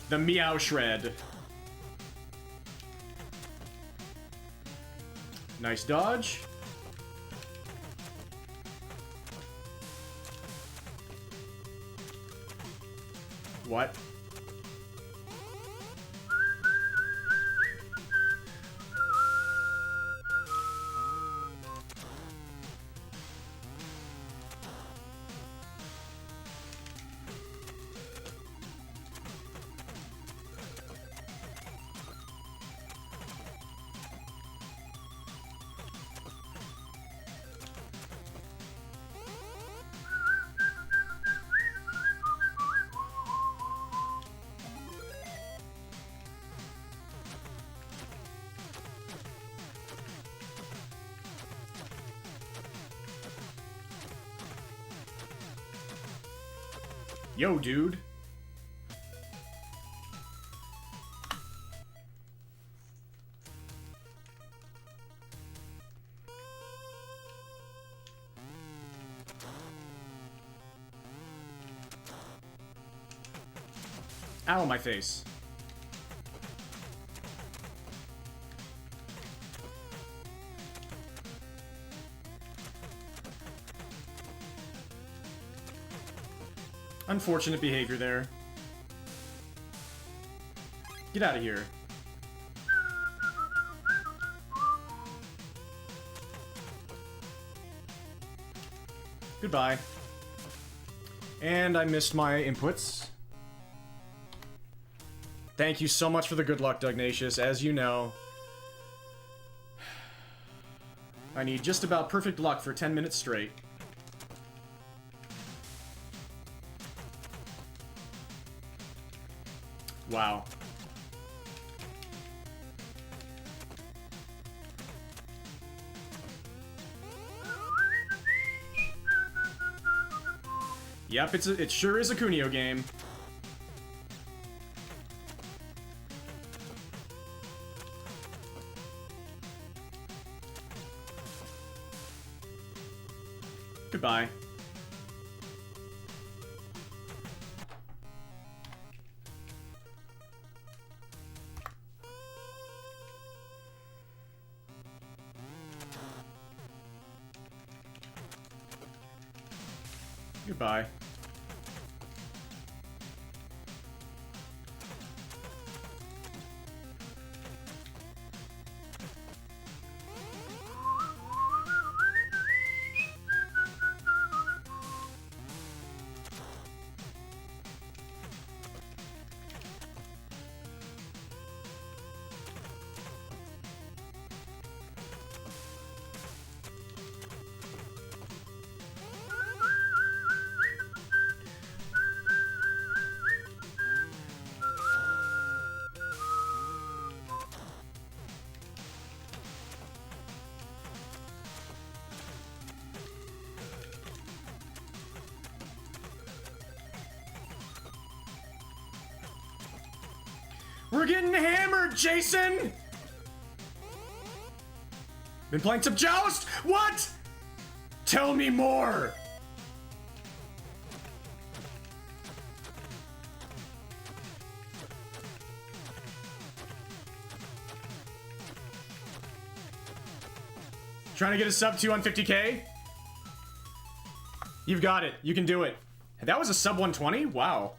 The Meow Shred. Nice dodge. What? Yo, dude. Ow, my face. Unfortunate behavior there. Get out of here. Goodbye. And I missed my inputs. Thank you so much for the good luck, Dugnacious. As you know, I need just about perfect luck for 10 minutes straight. Wow. Yep, it sure is a Kunio game. Goodbye. Goodbye. We're getting hammered, Jason! Been playing some Joust? What? Tell me more! Trying to get a sub 2 on 50k? You've got it. You can do it. That was a sub 120? Wow.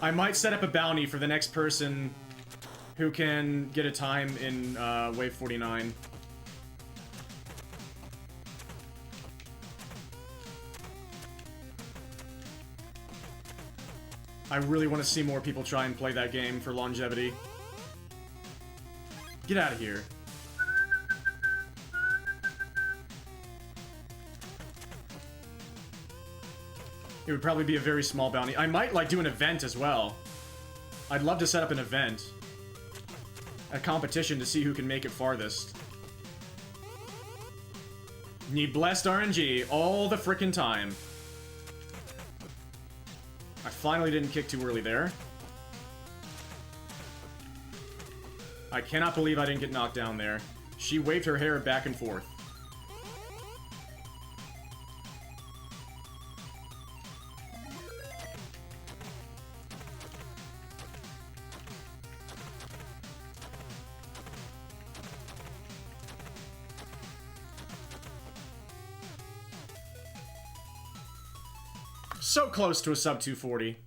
I might set up a bounty for the next person who can get a time in wave 49. I really want to see more people try and play that game for longevity. Get out of here. It would probably be a very small bounty. I might, like, do an event as well. I'd love to set up an event. A competition to see who can make it farthest. Need blessed RNG all the frickin' time. I finally didn't kick too early there. I cannot believe I didn't get knocked down there. She waved her hair back and forth. So close to a sub 240.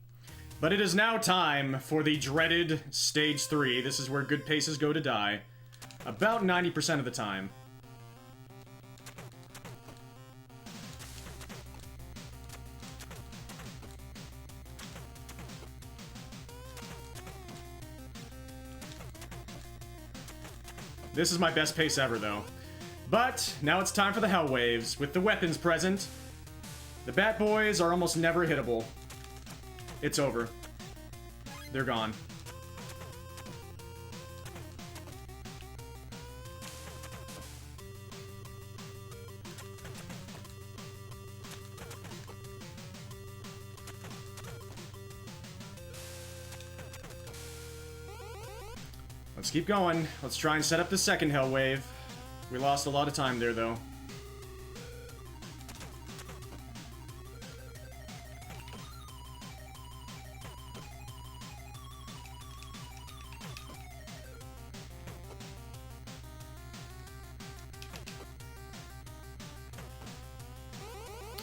But it is now time for the dreaded Stage 3. This is where good paces go to die. About 90% of the time. This is my best pace ever, though. But now it's time for the Hell Waves. With the weapons present, the Bat Boys are almost never hittable. It's over. They're gone. Let's keep going. Let's try and set up the second Hell Wave. We lost a lot of time there, though.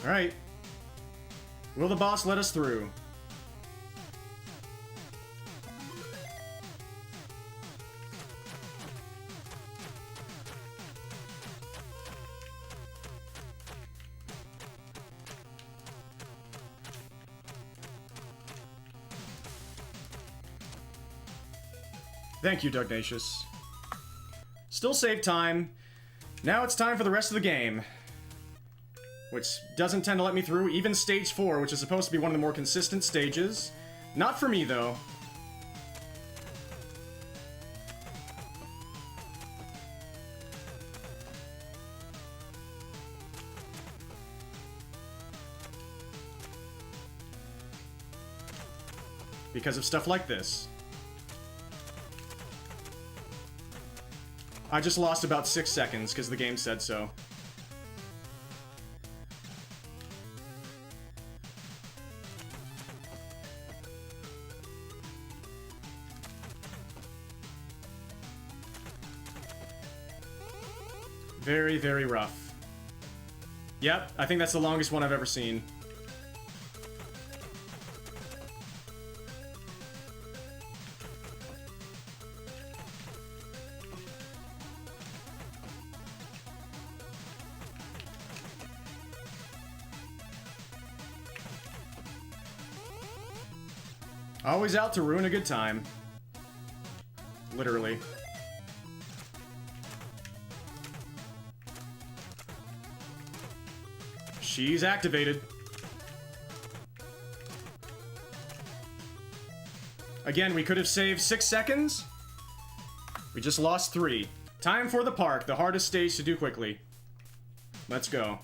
Alright. Will the boss let us through? Thank you, Dugnacious. Still save time. Now it's time for the rest of the game. Which doesn't tend to let me through, even Stage 4, which is supposed to be one of the more consistent stages. Not for me, though. Because of stuff like this. I just lost about 6 seconds, because the game said so. Very, very rough. Yep, I think that's the longest one I've ever seen. Always out to ruin a good time. Literally. She's activated. Again, we could have saved 6 seconds. We just lost 3. Time for the park, the hardest stage to do quickly. Let's go.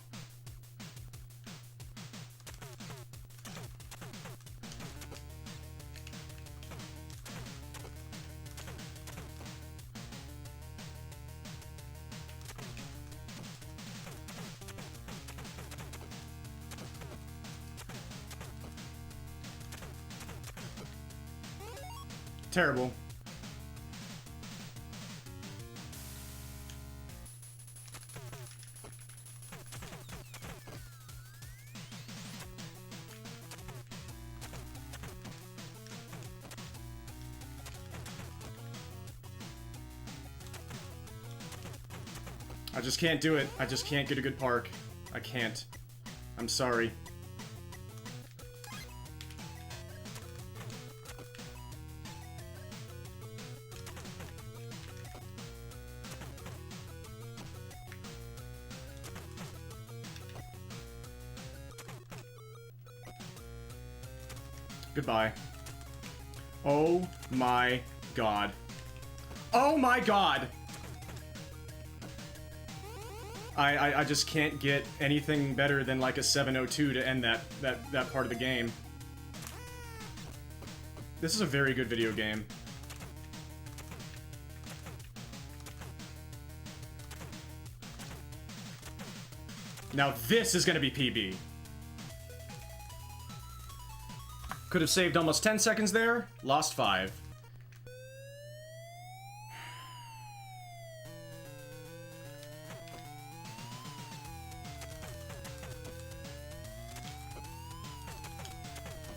Terrible. I just can't do it. I just can't get a good park. I can't. I'm sorry. Goodbye. Oh my god. Oh my god! I just can't get anything better than like a 702 to end that part of the game. This is a very good video game. Now this is gonna be PB. Could have saved almost 10 seconds there, lost 5.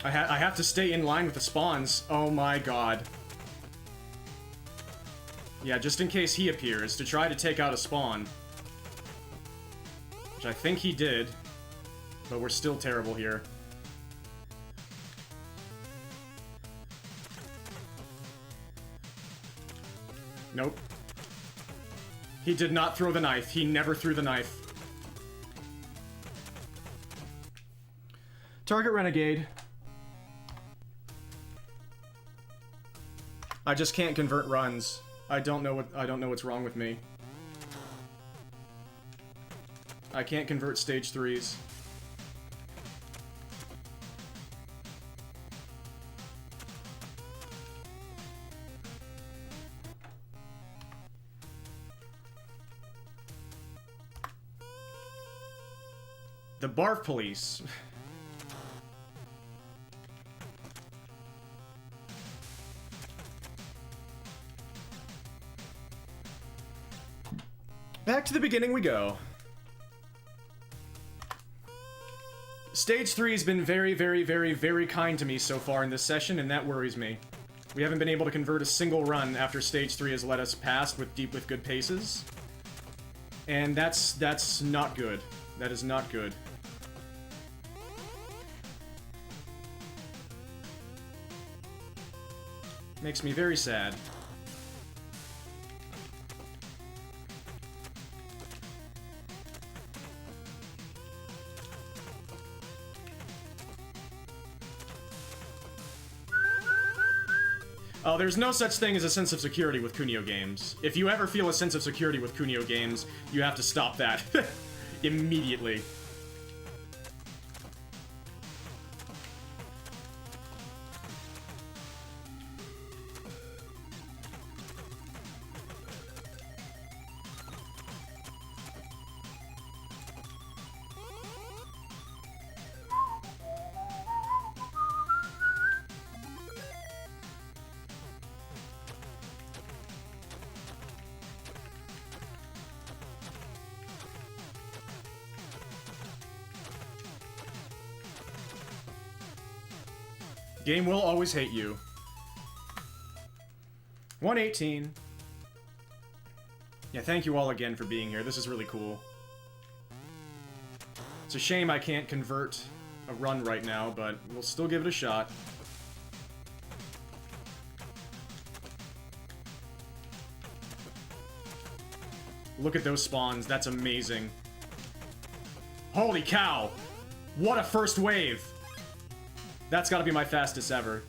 I have to stay in line with the spawns. Oh my god. Yeah, just in case he appears, to try to take out a spawn. Which I think he did, but we're still terrible here. Nope. He did not throw the knife. He never threw the knife. Target Renegade. I just can't convert runs. I don't know what's wrong with me. I can't convert stage 3s. The Barf Police. Back to the beginning we go. Stage 3 has been very, very, very, very kind to me so far in this session, and that worries me. We haven't been able to convert a single run after Stage 3 has let us pass with good paces. And that's not good. That is not good. Makes me very sad. Oh, there's no such thing as a sense of security with Kunio games. If you ever feel a sense of security with Kunio games, you have to stop that. Immediately. Game will always hate you. 118. Yeah, thank you all again for being here. This is really cool. It's a shame I can't convert a run right now, but we'll still give it a shot. Look at those spawns. That's amazing. Holy cow! What a first wave! That's gotta be my fastest ever.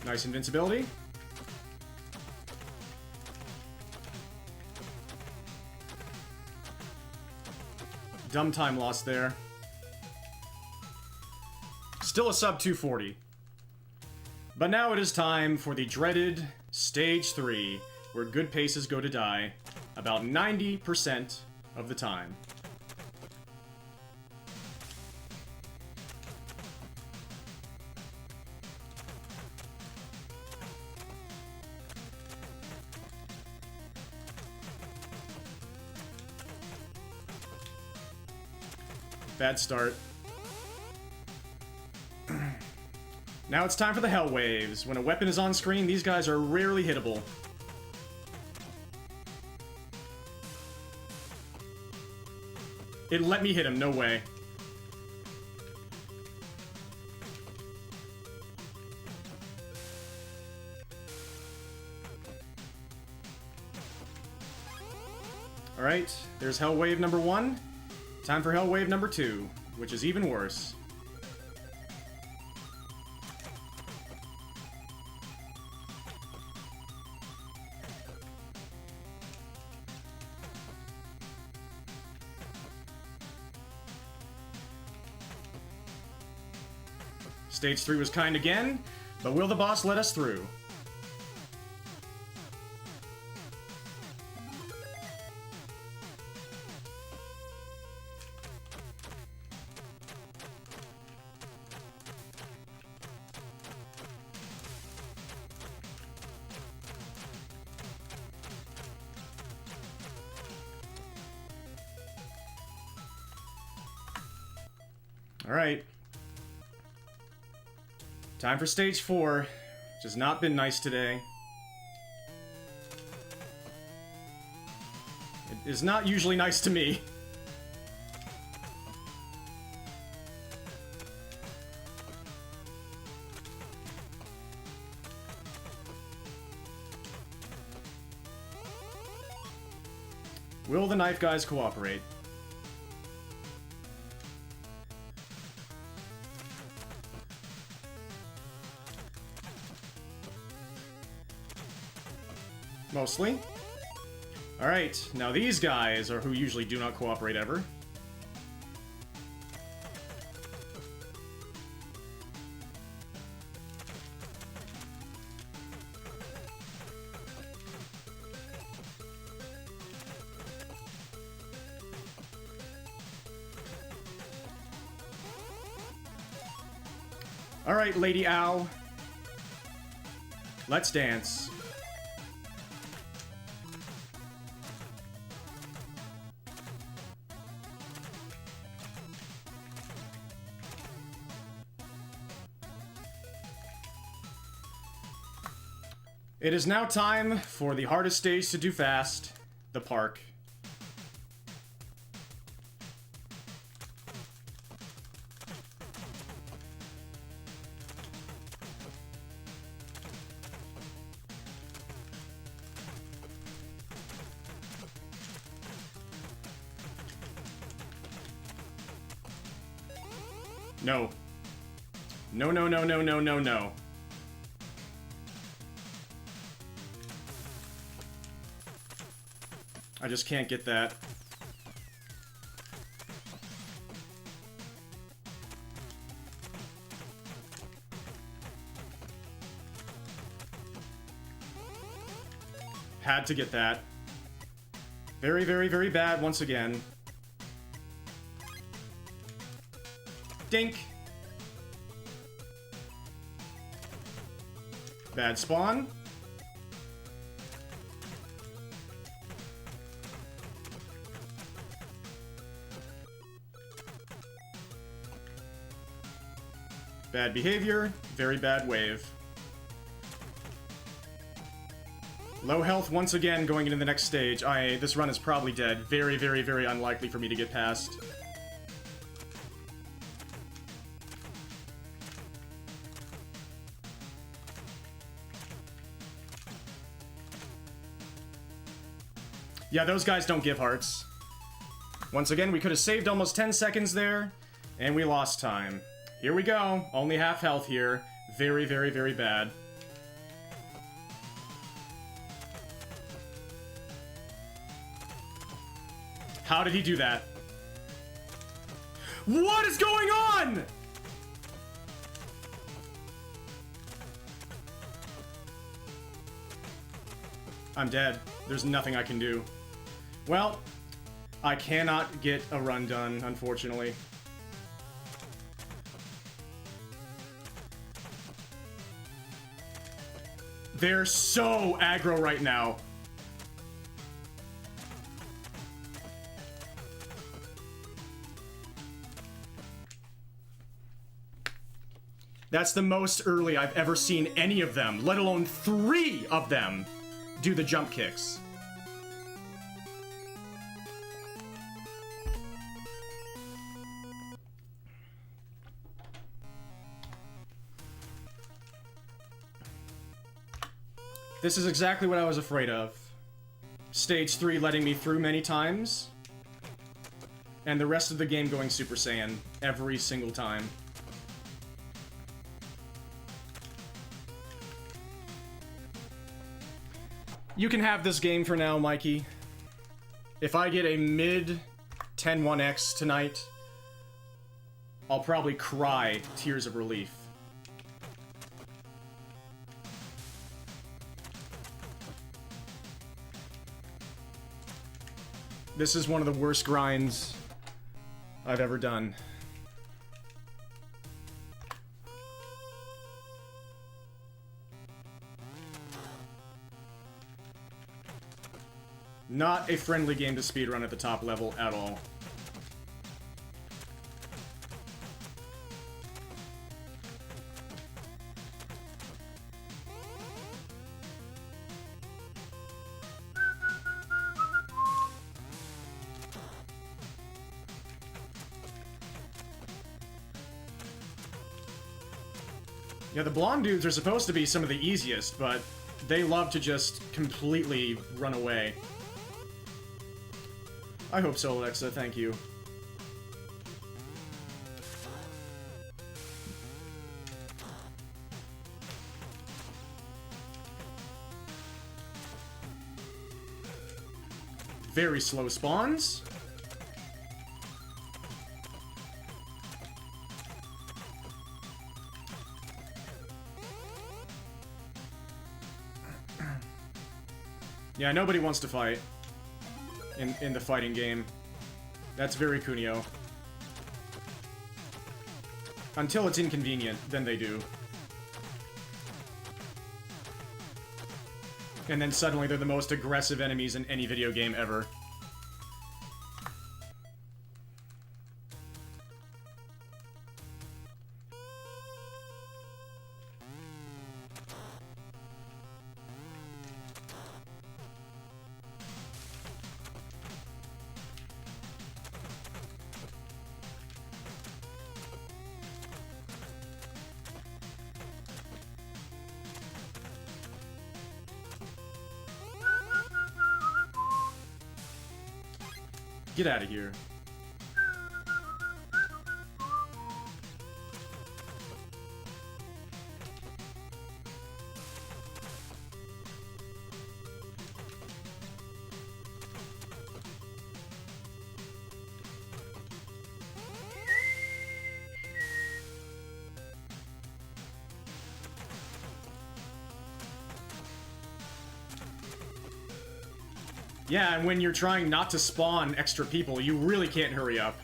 Nice invincibility. Dumb time loss there. Still a sub 240. But now it is time for the dreaded Stage 3, where good paces go to die about 90% of the time. Bad start. Now it's time for the Hell Waves. When a weapon is on screen, these guys are rarely hittable. It let me hit him, no way. Alright, there's Hell Wave number 1. Time for Hell Wave number 2, which is even worse. Stage 3 was kind again, but will the boss let us through? Alright. Time for Stage 4, which has not been nice today. It is not usually nice to me. Will the knife guys cooperate? Mostly. Alright, now these guys are who usually do not cooperate ever. Alright, Lady Ow. Let's dance. It is now time for the hardest stage to do fast, the park. No. No, no, no, no, no, no, no. I just can't get that. Had to get that. Very, very, very bad once again. Dink. Bad spawn. Bad behavior. Very bad wave. Low health once again going into the next stage. This run is probably dead. Very, very, very unlikely for me to get past. Yeah, those guys don't give hearts. Once again, we could have saved almost 10 seconds there, and we lost time. Here we go. Only half health here. Very, very, very bad. How did he do that? What is going on? I'm dead. There's nothing I can do. Well, I cannot get a run done, unfortunately. They're so aggro right now. That's the most early I've ever seen any of them, let alone 3 of them, do the jump kicks. This is exactly what I was afraid of. Stage 3 letting me through many times, and the rest of the game going Super Saiyan every single time. You can have this game for now, Mikey. If I get a mid 10-1X tonight, I'll probably cry tears of relief. This is one of the worst grinds I've ever done. Not a friendly game to speedrun at the top level at all. Yeah, the blonde dudes are supposed to be some of the easiest, but they love to just completely run away. I hope so, Alexa, thank you. Very slow spawns. Yeah, nobody wants to fight in the fighting game. That's very Kunio. Until it's inconvenient, then they do. And then suddenly they're the most aggressive enemies in any video game ever. Get out of here. Yeah, and when you're trying not to spawn extra people, you really can't hurry up.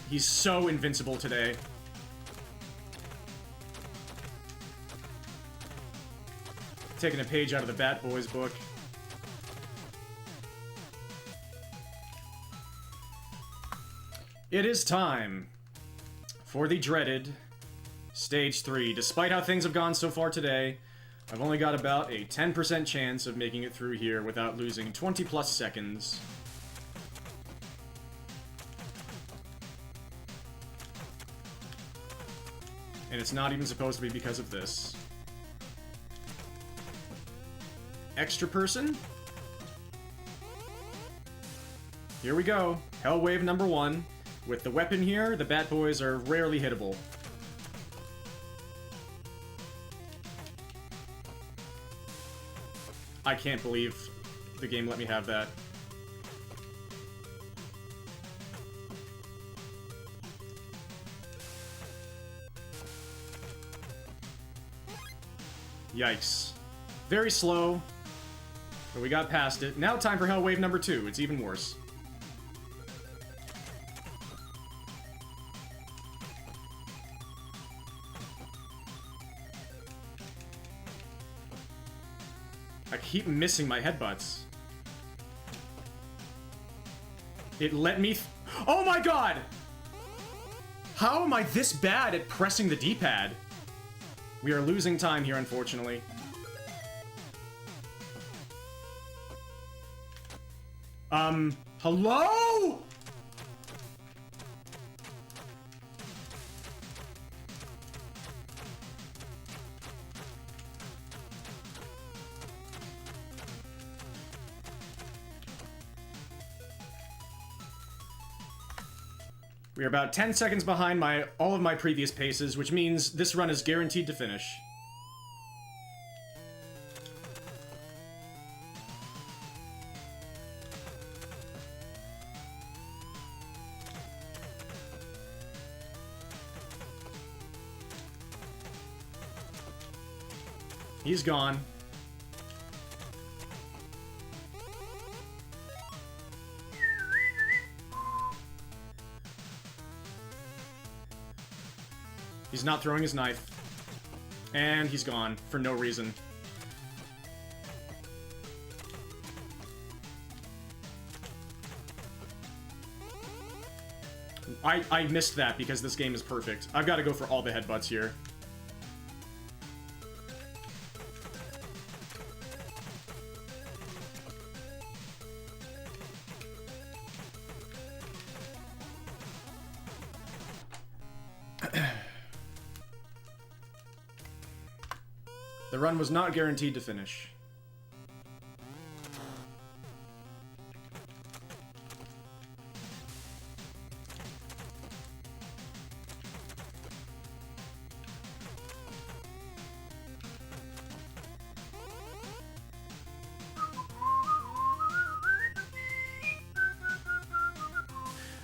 He's so invincible today. Taking a page out of the Bat Boys book. It is time for the dreaded Stage 3. Despite how things have gone so far today, I've only got about a 10% chance of making it through here without losing 20 plus seconds. And it's not even supposed to be because of this. Extra person? Here we go. Hell Wave number 1. With the weapon here, the Bat Boys are rarely hittable. I can't believe the game let me have that. Yikes. Very slow, but we got past it. Now time for Hell Wave number 2. It's even worse. I keep missing my headbutts. It let me... Oh my god! How am I this bad at pressing the D-pad? We are losing time here, unfortunately. Hello?! We are about 10 seconds behind all of my previous paces, which means this run is guaranteed to finish. He's gone. He's not throwing his knife. And he's gone, for no reason. I missed that because this game is perfect. I've got to go for all the headbutts here. The run was not guaranteed to finish.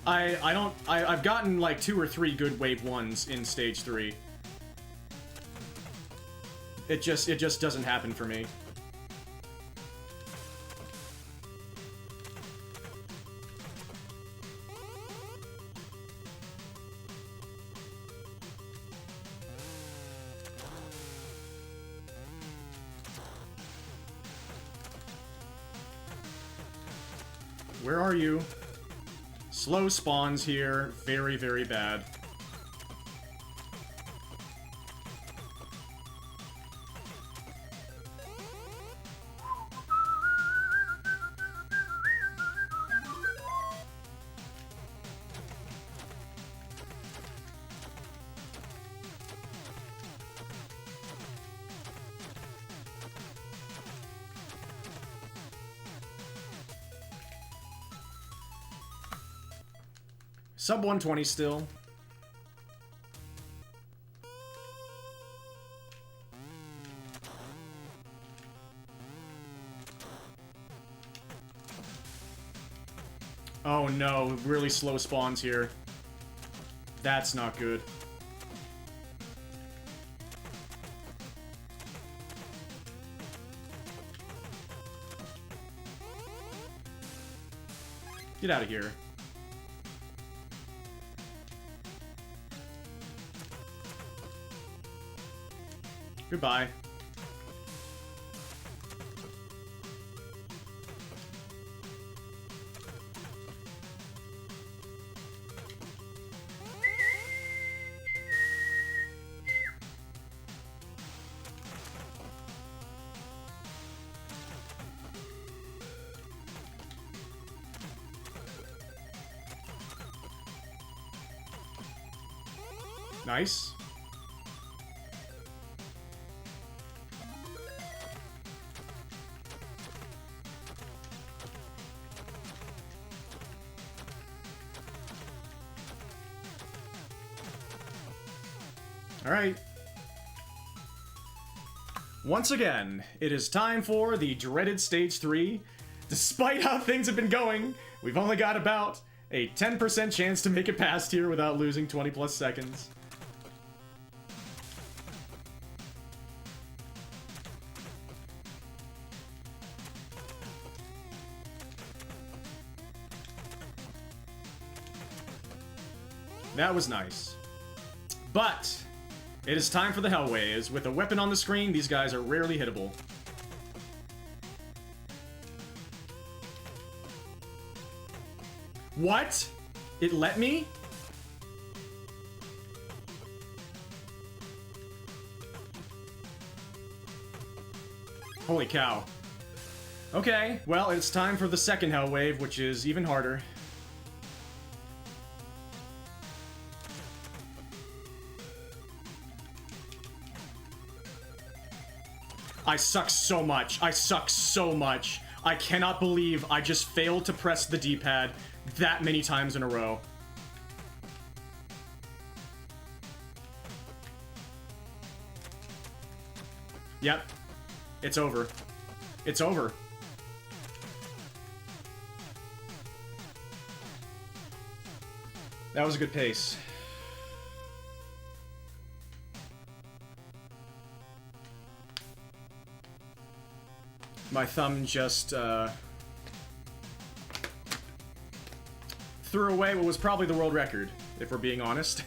I've gotten like 2 or 3 good wave 1s in stage 3. It just doesn't happen for me. Where are you? Slow spawns here. Very, very bad. Sub 120 still. Oh no, really slow spawns here. That's not good. Get out of here. Goodbye. Nice. All right. Once again, it is time for the dreaded Stage 3. Despite how things have been going, we've only got about a 10% chance to make it past here without losing 20 plus seconds. That was nice. But it is time for the Hell Waves. With a weapon on the screen, these guys are rarely hittable. What? It let me? Holy cow. Okay, well, it's time for the second Hell Wave, which is even harder. I suck so much. I suck so much. I cannot believe I just failed to press the D-pad that many times in a row. Yep. It's over. It's over. That was a good pace. My thumb just, threw away what was probably the world record, if we're being honest.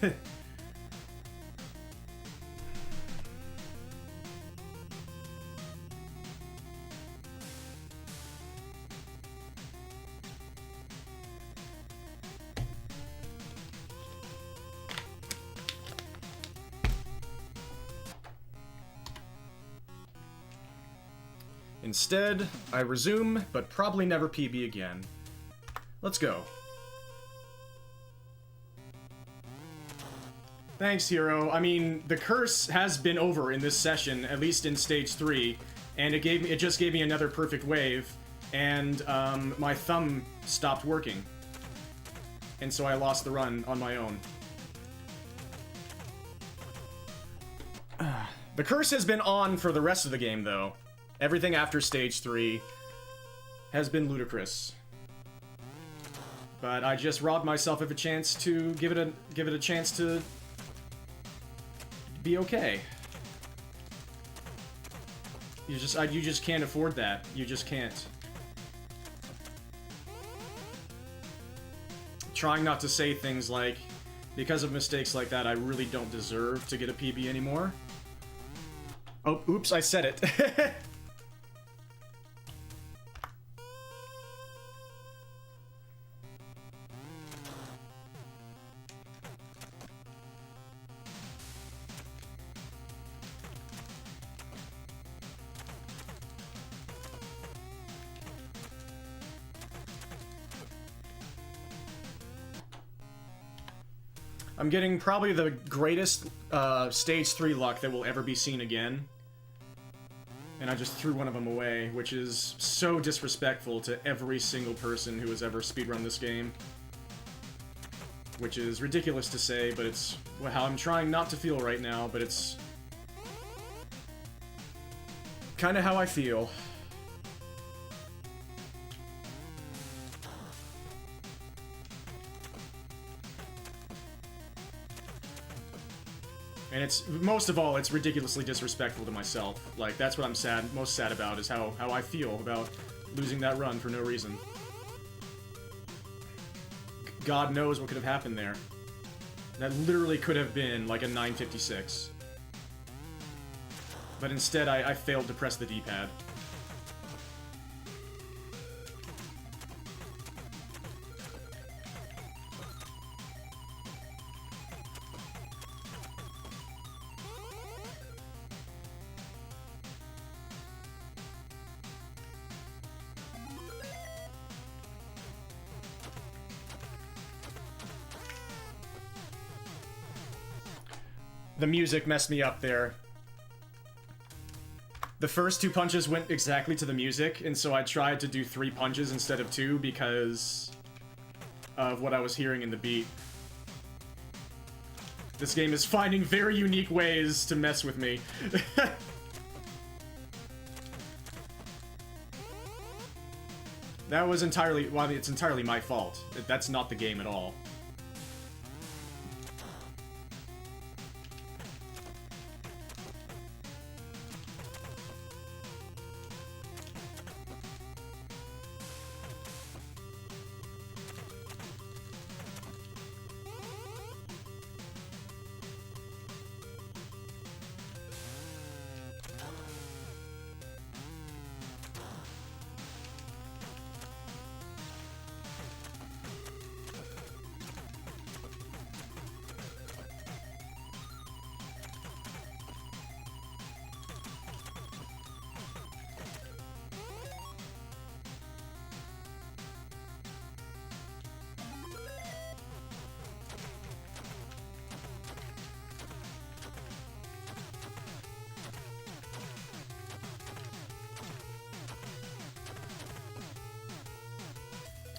Instead, I resume, but probably never PB again. Let's go. Thanks, Hero. I mean, the curse has been over in this session, at least in Stage 3, and it just gave me another perfect wave, and my thumb stopped working. And so I lost the run on my own. The curse has been on for the rest of the game, though. Everything after Stage 3 has been ludicrous. But I just robbed myself of a chance to give it a chance to be okay. You just can't afford that. You just can't. Trying not to say things like, because of mistakes like that, I really don't deserve to get a PB anymore. Oh, oops, I said it. I'm getting probably the greatest Stage 3 luck that will ever be seen again. And I just threw one of them away, which is so disrespectful to every single person who has ever speedrun this game. Which is ridiculous to say, but it's how I'm trying not to feel right now, but it's kind of how I feel. And it's, most of all, it's ridiculously disrespectful to myself. Like, that's what I'm most sad about, is how I feel about losing that run for no reason. God knows what could have happened there. That literally could have been like a 956. But instead, I failed to press the D-pad. The music messed me up there. The first 2 punches went exactly to the music, and so I tried to do 3 punches instead of 2 because of what I was hearing in the beat. This game is finding very unique ways to mess with me. That was entirely... well, it's entirely my fault. That's not the game at all.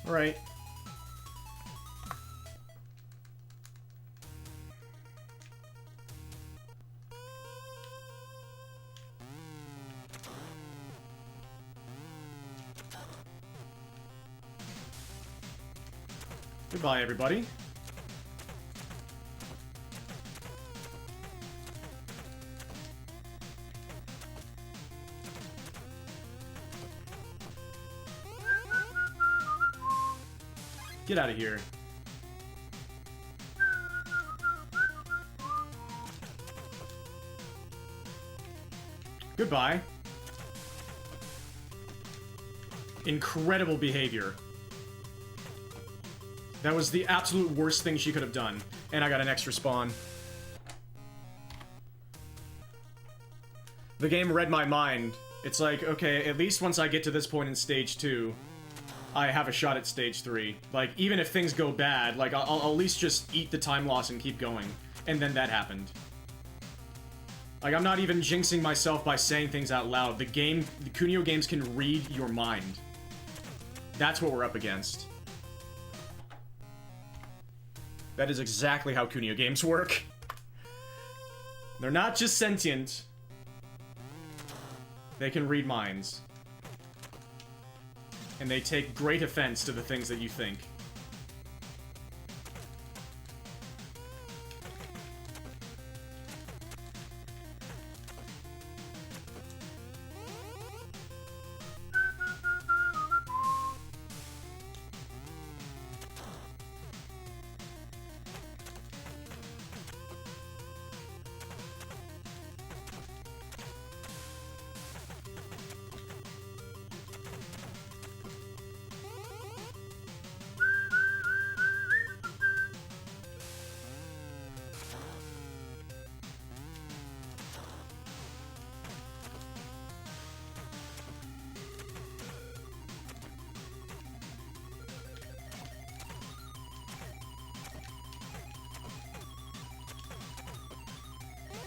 Right. Goodbye, everybody. Get out of here. Goodbye. Incredible behavior. That was the absolute worst thing she could have done. And I got an extra spawn. The game read my mind. It's like, okay, at least once I get to this point in stage 2, I have a shot at stage 3. Like, even if things go bad, like, I'll at least just eat the time loss and keep going. And then that happened. Like, I'm not even jinxing myself by saying things out loud. The Kunio games can read your mind. That's what we're up against. That is exactly how Kunio games work. They're not just sentient. They can read minds. And they take great offense to the things that you think.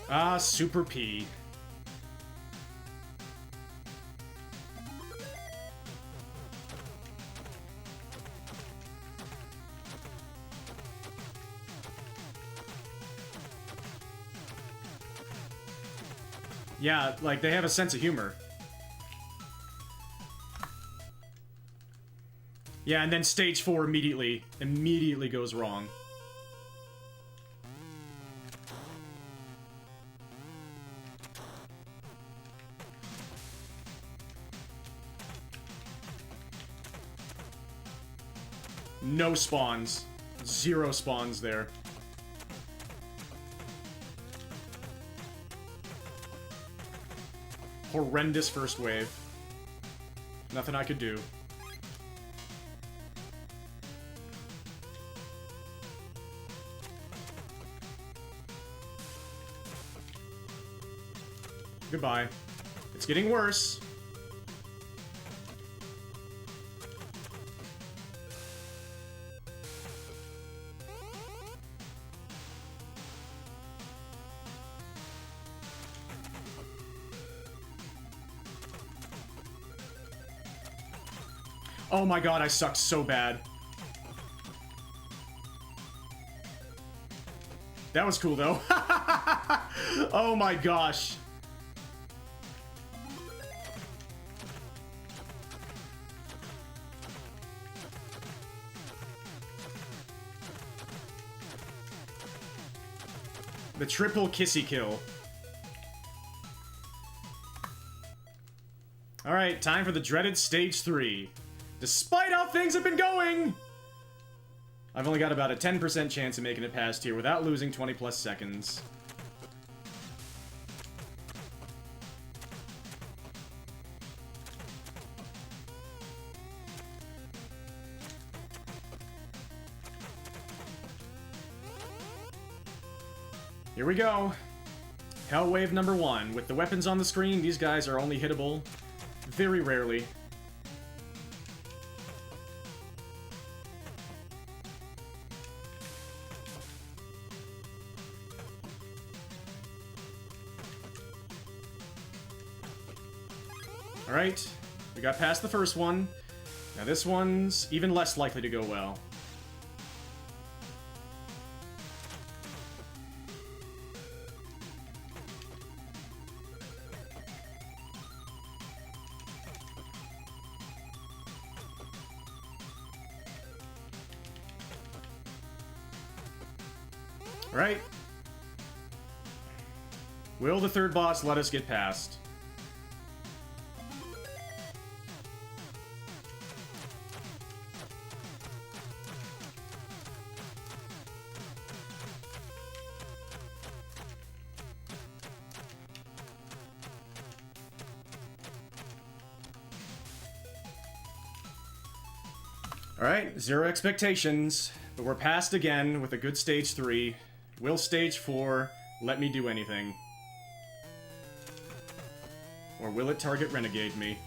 Ah, Super P. Yeah, like, they have a sense of humor. Yeah, and then stage 4 immediately goes wrong. No spawns. Zero spawns there. Horrendous first wave. Nothing I could do. Goodbye. It's getting worse. Oh my god, I sucked so bad. That was cool, though. Oh my gosh. The triple kissy kill. Alright, time for the dreaded Stage 3. Despite how things have been going! I've only got about a 10% chance of making it past here without losing 20 plus seconds. Here we go. Hell Wave number 1. With the weapons on the screen, these guys are only hittable very rarely. Alright, we got past the first one. Now this one's even less likely to go well. Alright. Will the third boss let us get past? Alright, zero expectations, but we're past again with a good Stage 3. Will Stage 4 let me do anything? Or will it target Renegade me?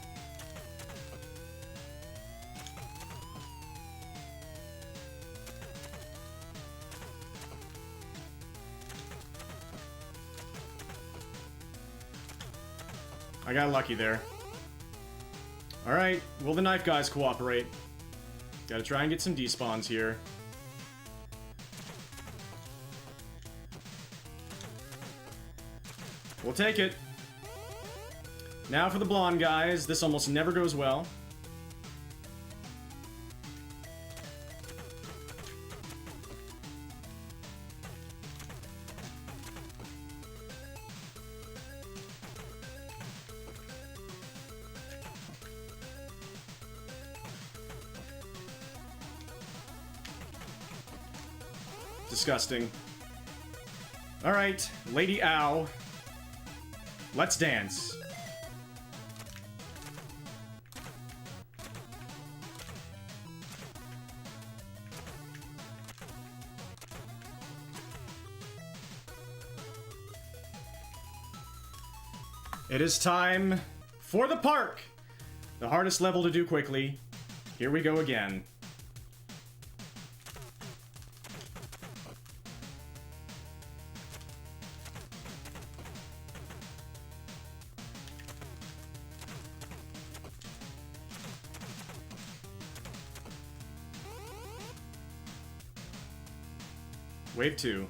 I got lucky there. Alright, will the knife guys cooperate? Gotta try and get some despawns here. We'll take it. Now for the blonde guys. This almost never goes well. Disgusting. Alright, Lady Ow. Let's dance. It is time for the park! The hardest level to do quickly. Here we go again. Wave 2.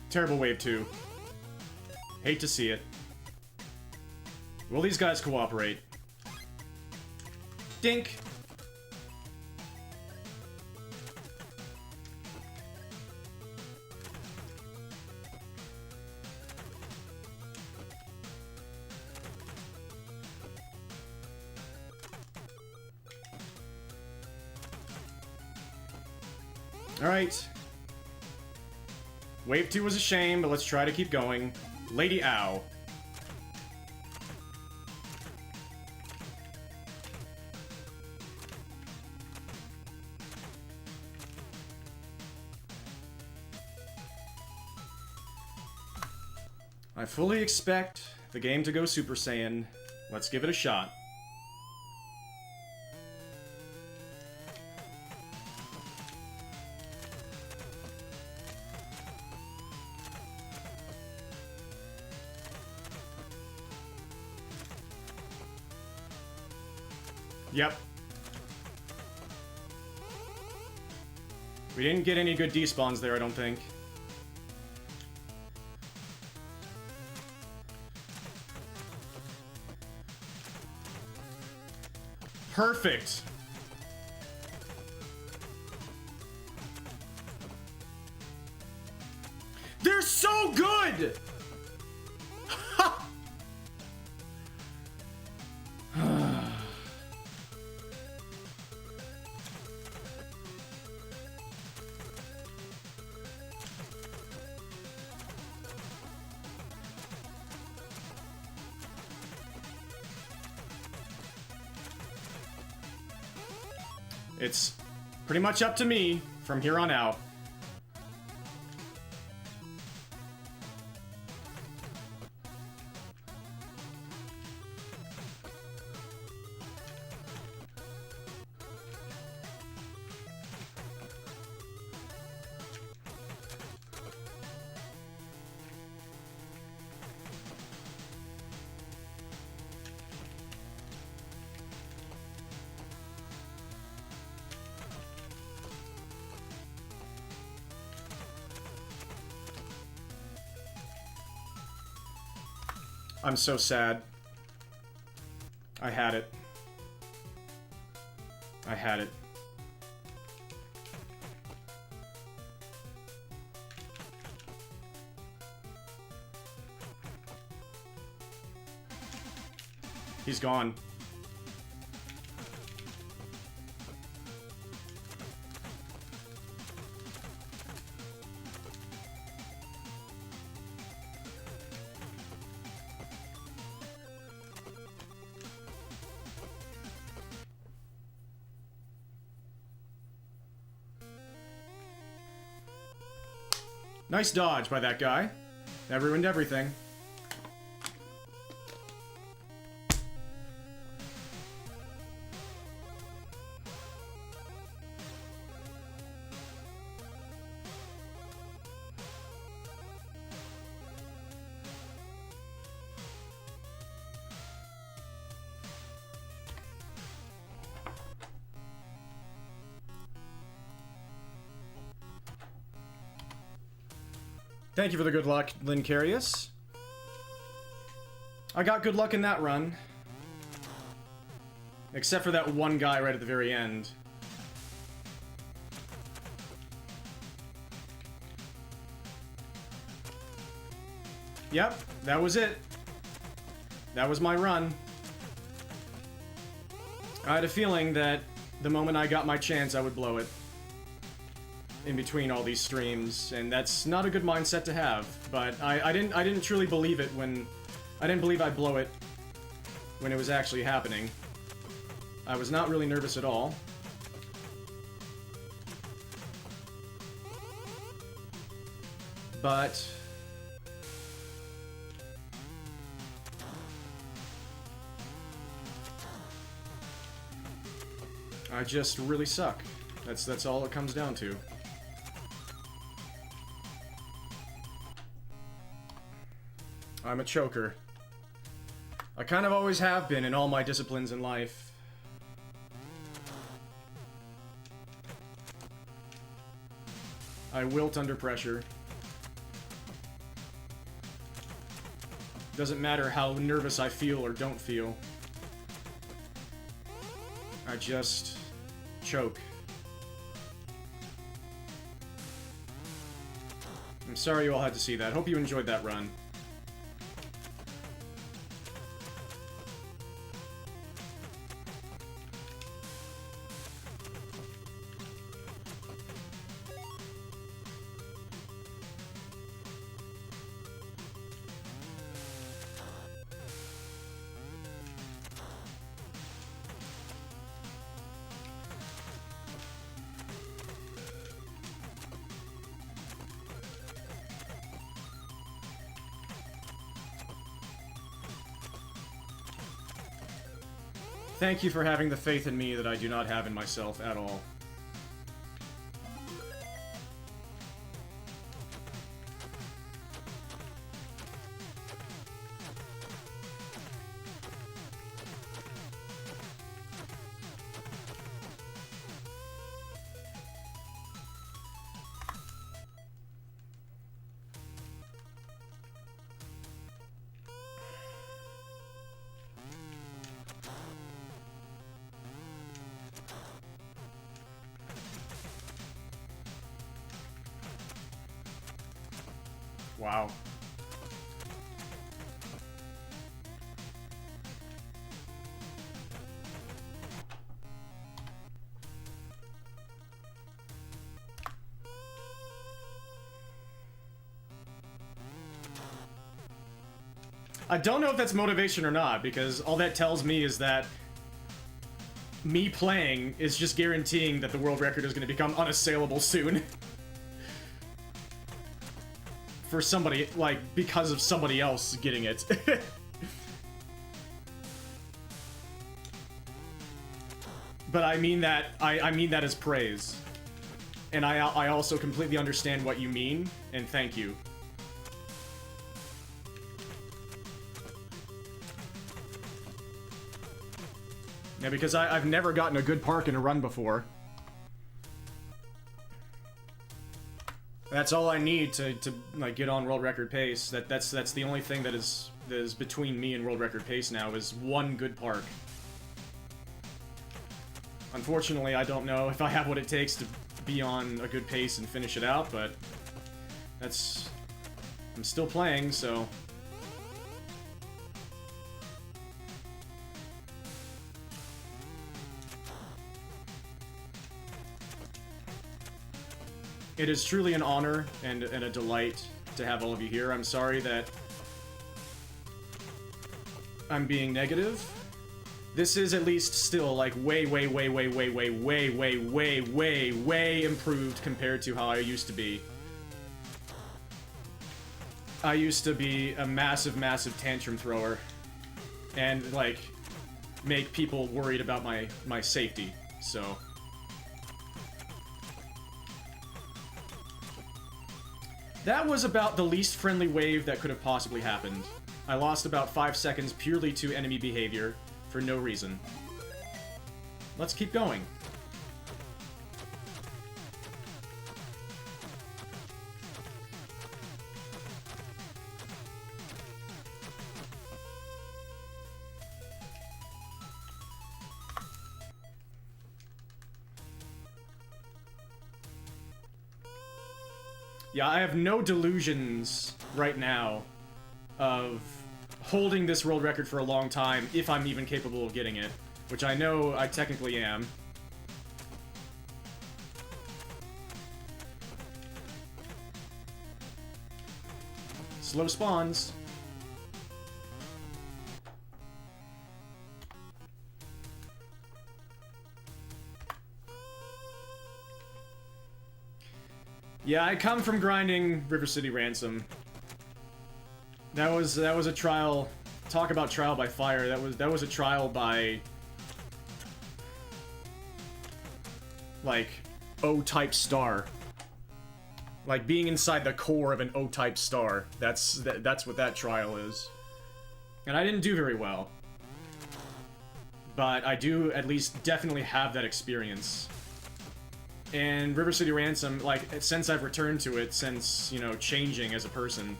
Terrible Wave 2. Hate to see it. Will these guys cooperate? Dink! Alright. Wave 2 was a shame, but let's try to keep going. Lady Ow. I fully expect the game to go Super Saiyan. Let's give it a shot. Yep. We didn't get any good despawns there, I don't think. Perfect. They're so good! It's pretty much up to me from here on out. I'm so sad. I had it. I had it. He's gone. Nice dodge by that guy. That ruined everything. Thank you for the good luck, Lincarius. I got good luck in that run. Except for that one guy right at the very end. Yep, that was it. That was my run. I had a feeling that the moment I got my chance, I would blow it. In between all these streams, and that's not a good mindset to have. But I didn't truly believe it when I didn't believe I'd blow it when it was actually happening. I was not really nervous at all. But I just really suck. That's all it comes down to. I'm a choker. I kind of always have been in all my disciplines in life. I wilt under pressure. Doesn't matter how nervous I feel or don't feel. I just choke. I'm sorry you all had to see that. Hope you enjoyed that run. Thank you for having the faith in me that I do not have in myself at all. Wow. I don't know if that's motivation or not, because all that tells me is that me playing is just guaranteeing that the world record is going to become unassailable soon. For somebody, like, because of somebody else getting it. But I mean that, I mean that as praise. And I also completely understand what you mean, and thank you. Yeah, because I've never gotten a good park in a run before. That's all I need to like get on world record pace. That's the only thing that is between me and world record pace now is one good park. Unfortunately, I don't know if I have what it takes to be on a good pace and finish it out, but that's... I'm still playing, so... It is truly an honor and a delight to have all of you here. I'm sorry that I'm being negative. This is at least still like way improved compared to how I used to be. I used to be a massive tantrum thrower and like make people worried about my safety, so... That was about the least friendly wave that could have possibly happened. I lost about 5 seconds purely to enemy behavior, for no reason. Let's keep going. Yeah, I have no delusions right now of holding this world record for a long time if I'm even capable of getting it, which I know I technically am. Slow spawns. Yeah, I come from grinding River City Ransom. That was a trial. Talk about trial by fire. That was a trial by like O-type star. Like being inside the core of an O-type star. That's what that trial is. And I didn't do very well. But I do at least definitely have that experience. And River City Ransom, like, since I've returned to it, since, you know, changing as a person,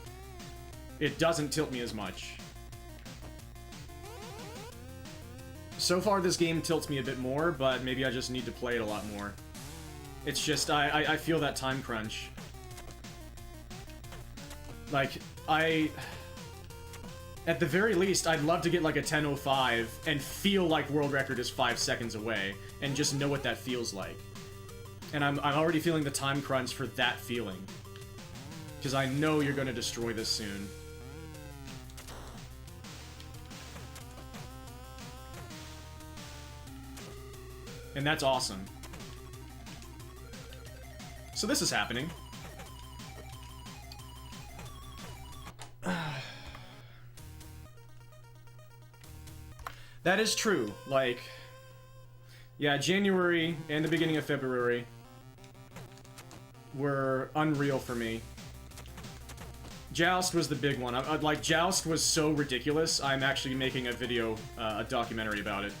it doesn't tilt me as much. So far, this game tilts me a bit more, but maybe I just need to play it a lot more. It's just, I feel that time crunch. Like, at the very least, I'd love to get, like, a 10:05 and feel like world record is 5 seconds away, and just know what that feels like. And I'm already feeling the time crunch for that feeling. Because I know you're going to destroy this soon. And that's awesome. So this is happening. That is true. Like, yeah, January and the beginning of February were unreal for me. Joust was the big one. Like, Joust was so ridiculous, I'm actually making a video, a documentary about it.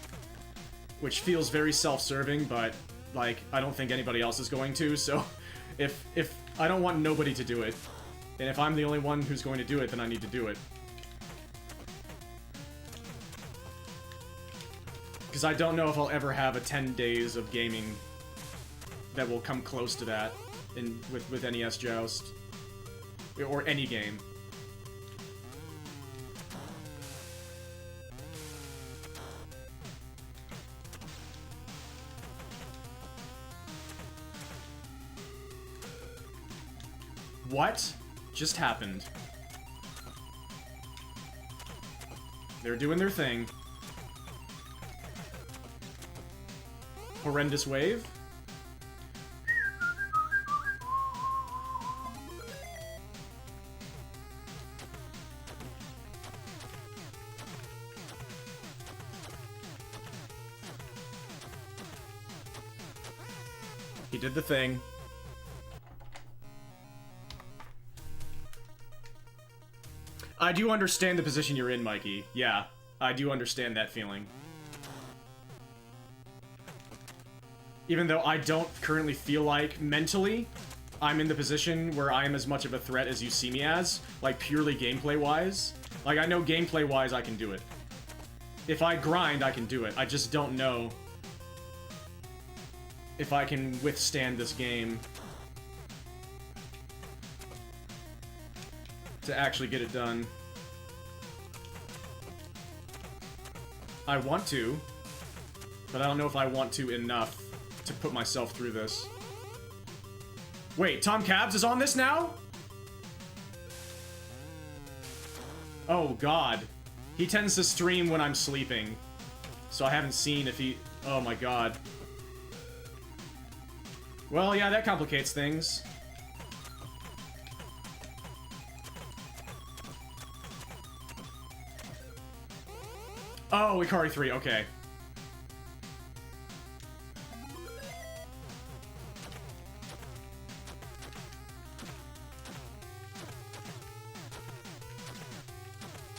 Which feels very self-serving, but, like, I don't think anybody else is going to, so if I don't want nobody to do it, and if I'm the only one who's going to do it, then I need to do it. Because I don't know if I'll ever have a 10 days of gaming that will come close to that with NES Joust. Or any game. What just happened? They're doing their thing. Horrendous wave? He did the thing. I do understand the position you're in, Mikey. Yeah, I do understand that feeling. Even though I don't currently feel like, mentally, I'm in the position where I am as much of a threat as you see me as, like, purely gameplay-wise. Like, I know gameplay-wise I can do it. If I grind, I can do it. I just don't know if I can withstand this game to actually get it done. I want to, but I don't know if I want to enough to put myself through this. Wait, Tom Cabs is on this now? Oh god. He tends to stream when I'm sleeping, so I haven't seen if he... Oh my god. Well, yeah, that complicates things. Oh, Ikari 3, okay.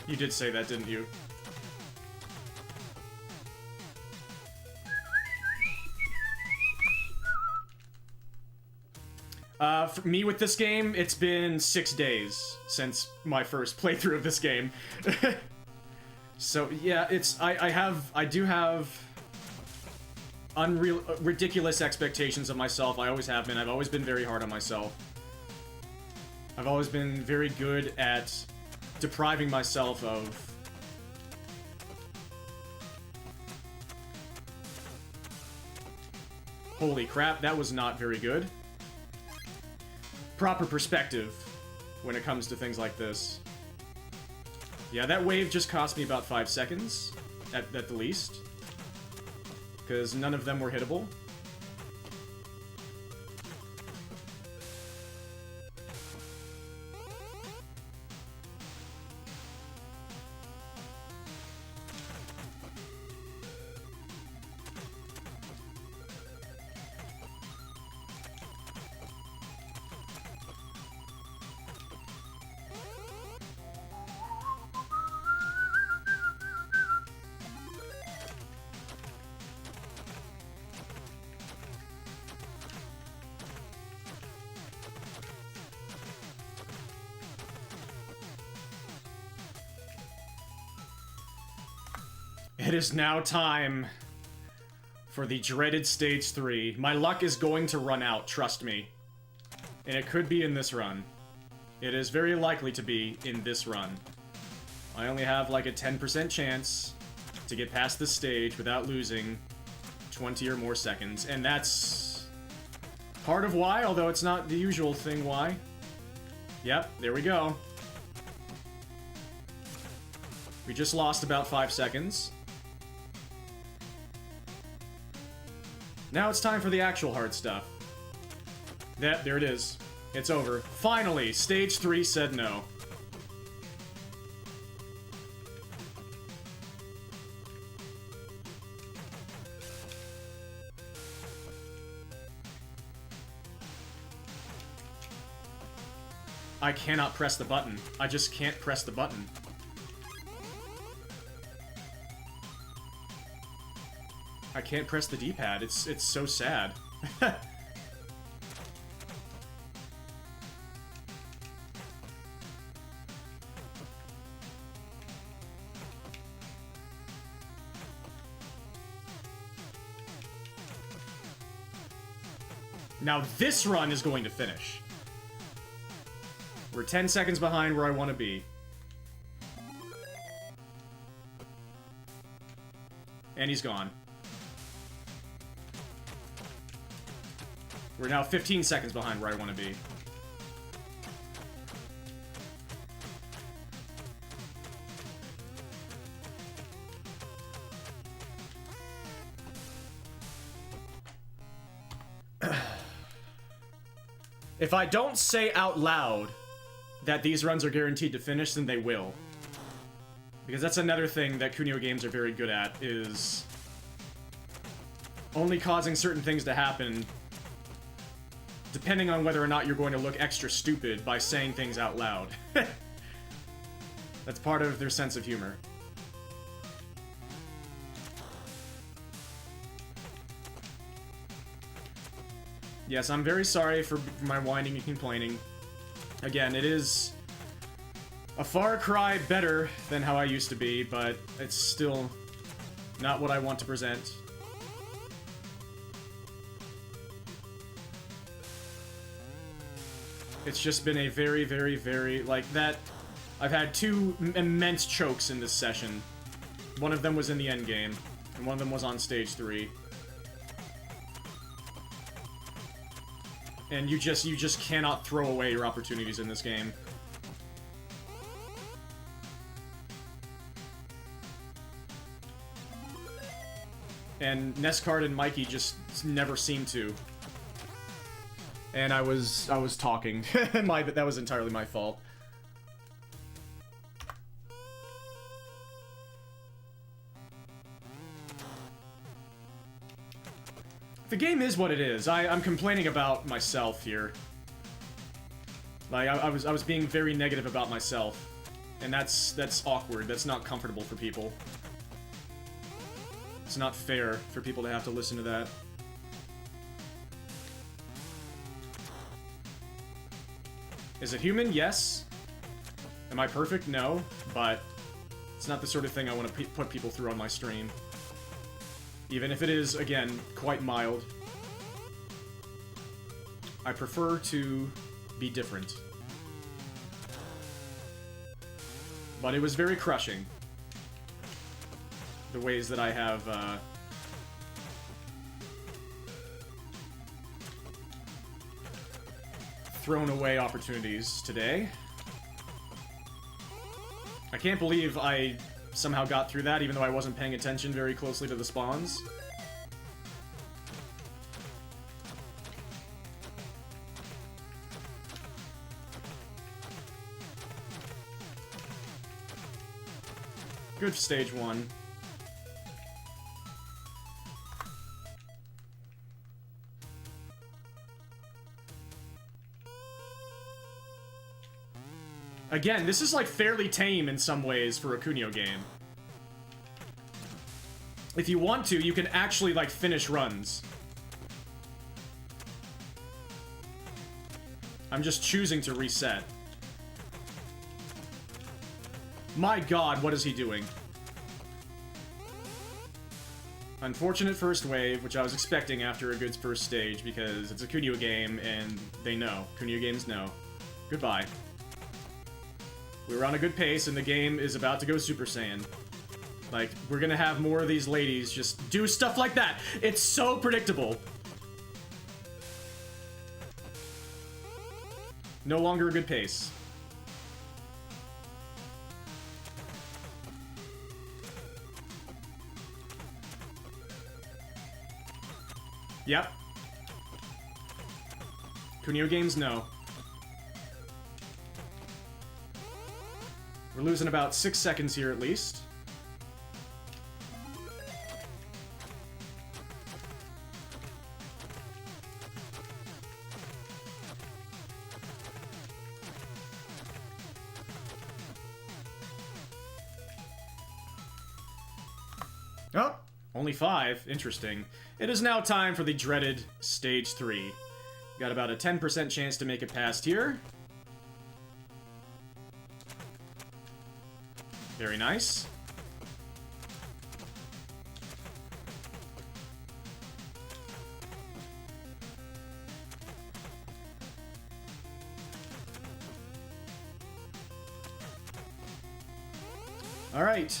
You did say that, didn't you? For me with this game, it's been 6 days since my first playthrough of this game. So, yeah, I do have ridiculous expectations of myself. I always have been. I've always been very hard on myself. I've always been very good at depriving myself of holy crap, that was not very good. Proper perspective when it comes to things like this. Yeah, that wave just cost me about 5 seconds, at the least. Because none of them were hittable. It is now time for the dreaded Stage 3. My luck is going to run out, trust me. And it could be in this run. It is very likely to be in this run. I only have like a 10% chance to get past this stage without losing 20 or more seconds. And that's part of why, although it's not the usual thing why. Yep, there we go. We just lost about 5 seconds. Now it's time for the actual hard stuff. Yep, there it is. It's over. Finally, Stage 3 said no. I cannot press the button. I just can't press the button. I can't press the D-pad. It's so sad. Now this run is going to finish. We're 10 seconds behind where I want to be. And he's gone. We're now 15 seconds behind where I want to be. If I don't say out loud that these runs are guaranteed to finish, then they will. Because that's another thing that Kunio games are very good at, is only causing certain things to happen depending on whether or not you're going to look extra stupid by saying things out loud. That's part of their sense of humor. Yes, I'm very sorry for my whining and complaining. Again, it is a far cry better than how I used to be, but it's still not what I want to present. It's just been a very, very, very, like, that... I've had two immense chokes in this session. One of them was in the endgame, and one of them was on stage 3. And you just cannot throw away your opportunities in this game. And Nescard and Mikey just never seem to. And I was talking. That was entirely my fault. The game is what it is. I'm complaining about myself here. Like, I was being very negative about myself. And that's awkward. That's not comfortable for people. It's not fair for people to have to listen to that. Is it human? Yes. Am I perfect? No. But it's not the sort of thing I want to put people through on my stream. Even if it is, again, quite mild. I prefer to be different. But it was very crushing. The ways that I have, thrown away opportunities today. I can't believe I somehow got through that, even though I wasn't paying attention very closely to the spawns. Good stage 1. Again, this is like fairly tame in some ways for a Kunio game. If you want to, you can actually like finish runs. I'm just choosing to reset. My god, what is he doing? Unfortunate first wave, which I was expecting after a good first stage, because it's a Kunio game, and they know. Kunio games know. Goodbye. We were on a good pace, and the game is about to go Super Saiyan. Like, we're gonna have more of these ladies just do stuff like that! It's so predictable! No longer a good pace. Yep. Kunio games, no. We're losing about 6 seconds here at least. Oh, only 5. Interesting. It is now time for the dreaded Stage 3. Got about a 10% chance to make it past here. Very nice. Alright.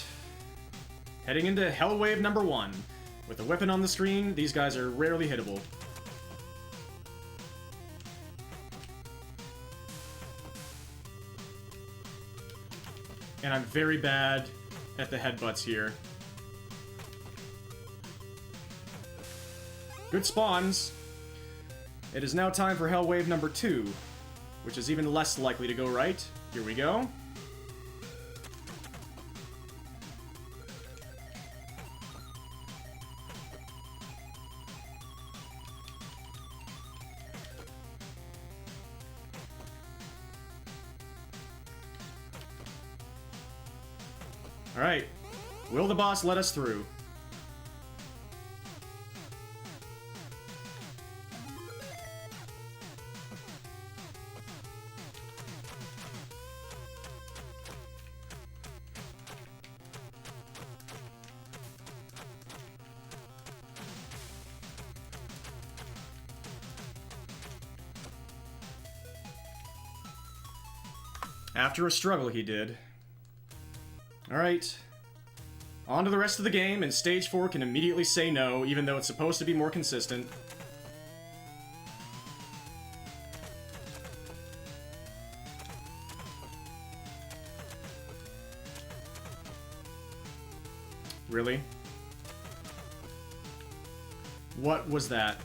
Heading into Hell Wave number 1. With a weapon on the screen, these guys are rarely hittable. And I'm very bad at the headbutts here. Good spawns. It is now time for Hell Wave number 2, which is even less likely to go right. Here we go. Alright. Will the boss let us through? After a struggle, he did. Alright. On to the rest of the game, and Stage 4 can immediately say no, even though it's supposed to be more consistent. Really? What was that?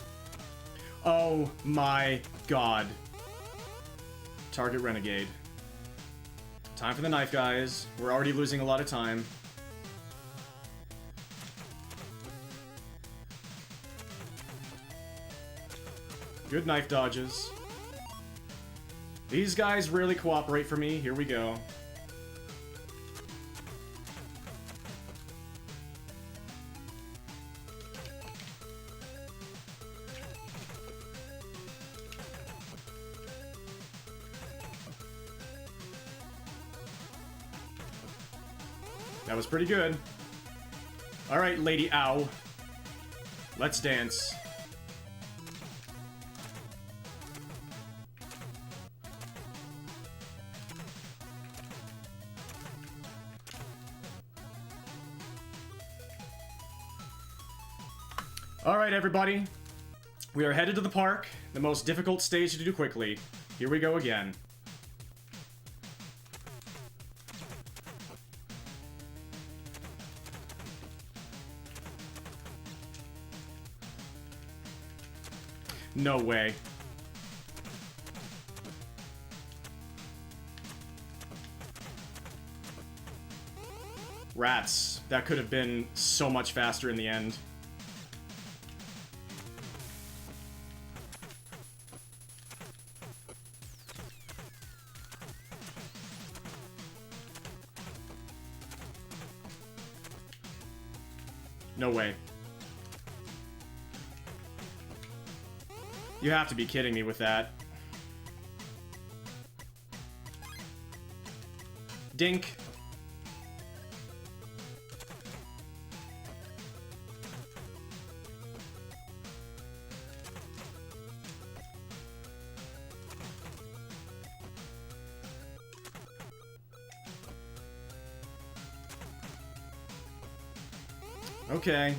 Oh my god. Target Renegade. Time for the knife, guys. We're already losing a lot of time. Good knife dodges. These guys rarely cooperate for me. Here we go. That was pretty good. Alright, Lady Ow. Let's dance. Alright, everybody. We are headed to the park, the most difficult stage to do quickly. Here we go again. No way. Rats. That could have been so much faster in the end. No way. You have to be kidding me with that. Dink. Okay.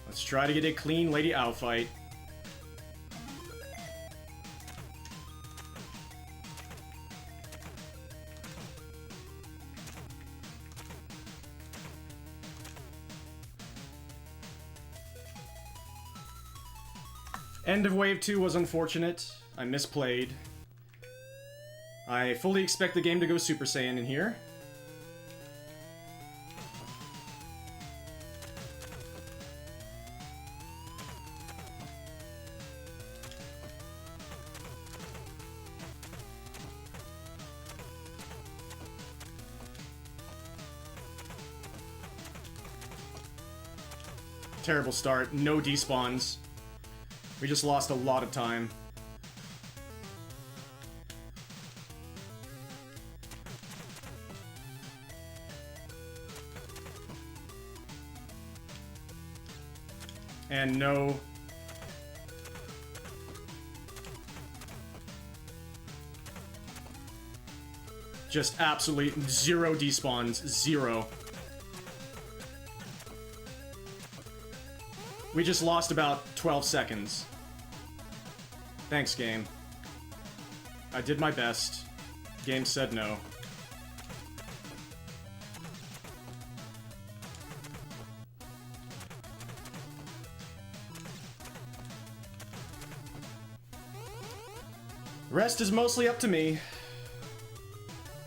Let's try to get a clean Lady Ow fight. End of Wave 2 was unfortunate. I misplayed. I fully expect the game to go Super Saiyan in here. terrible start. No despawns. We just lost a lot of time. And no... Just absolutely zero despawns. Zero. We just lost about 12 seconds. Thanks, game. I did my best. Game said no. Rest is mostly up to me.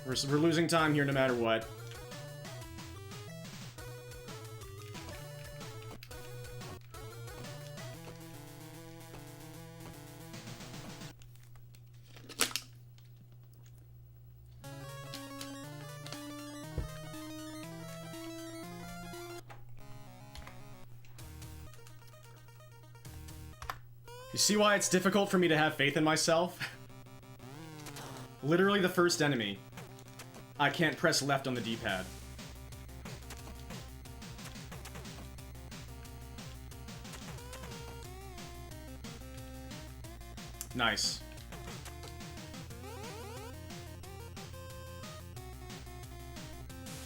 We're losing time here no matter what. You see why it's difficult for me to have faith in myself? Literally the first enemy. I can't press left on the D-pad. Nice.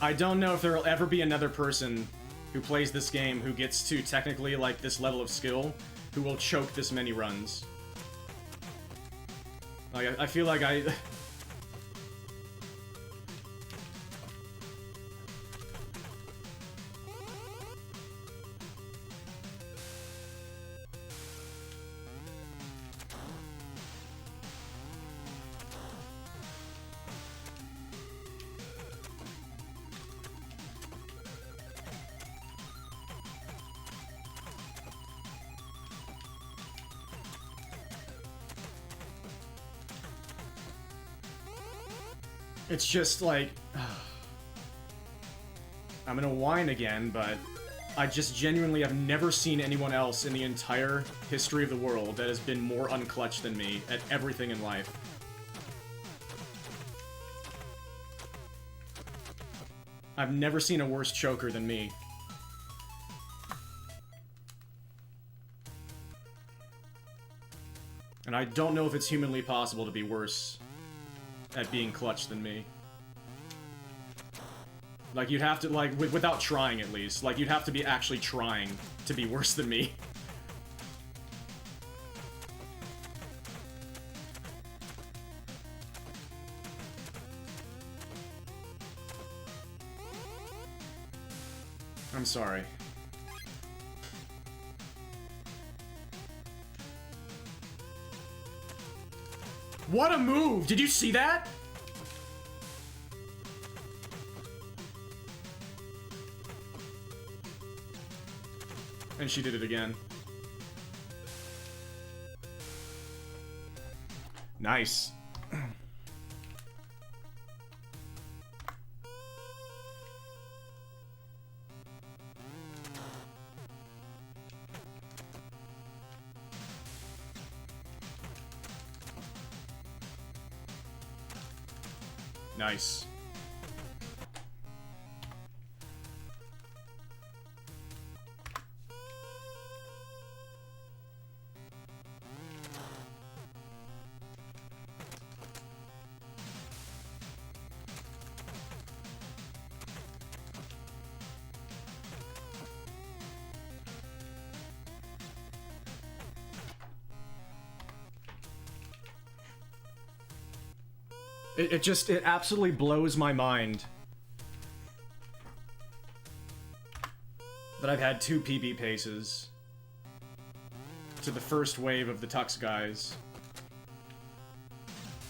I don't know if there will ever be another person who plays this game who gets to technically, like, this level of skill who will choke this many runs. Like, I feel like I... It's just like... I'm gonna whine again, but I just genuinely have never seen anyone else in the entire history of the world that has been more unclutched than me at everything in life. I've never seen a worse choker than me. And I don't know if it's humanly possible to be worse at being clutch than me. Like, you'd have to, like, without trying at least. Like, you'd have to be actually trying to be worse than me. I'm sorry. What a move! Did you see that? And she did it again. Nice. Nice. It absolutely blows my mind that I've had 2 PB paces to the first wave of the Tux guys,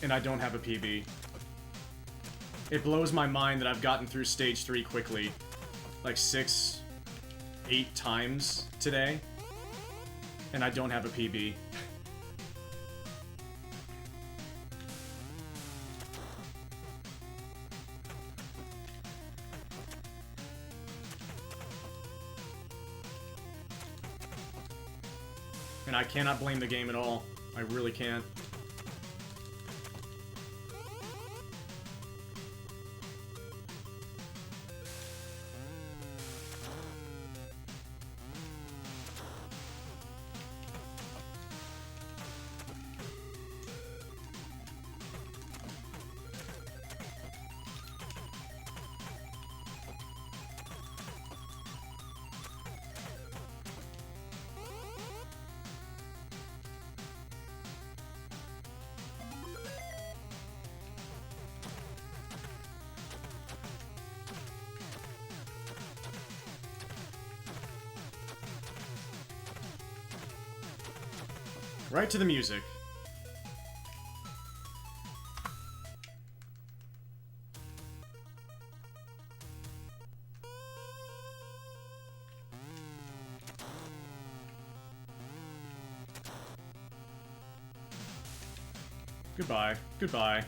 and I don't have a PB. It blows my mind that I've gotten through stage 3 quickly, like 6, 8 times today, and I don't have a PB. And I cannot blame the game at all. I really can't. Right to the music. Goodbye. Goodbye.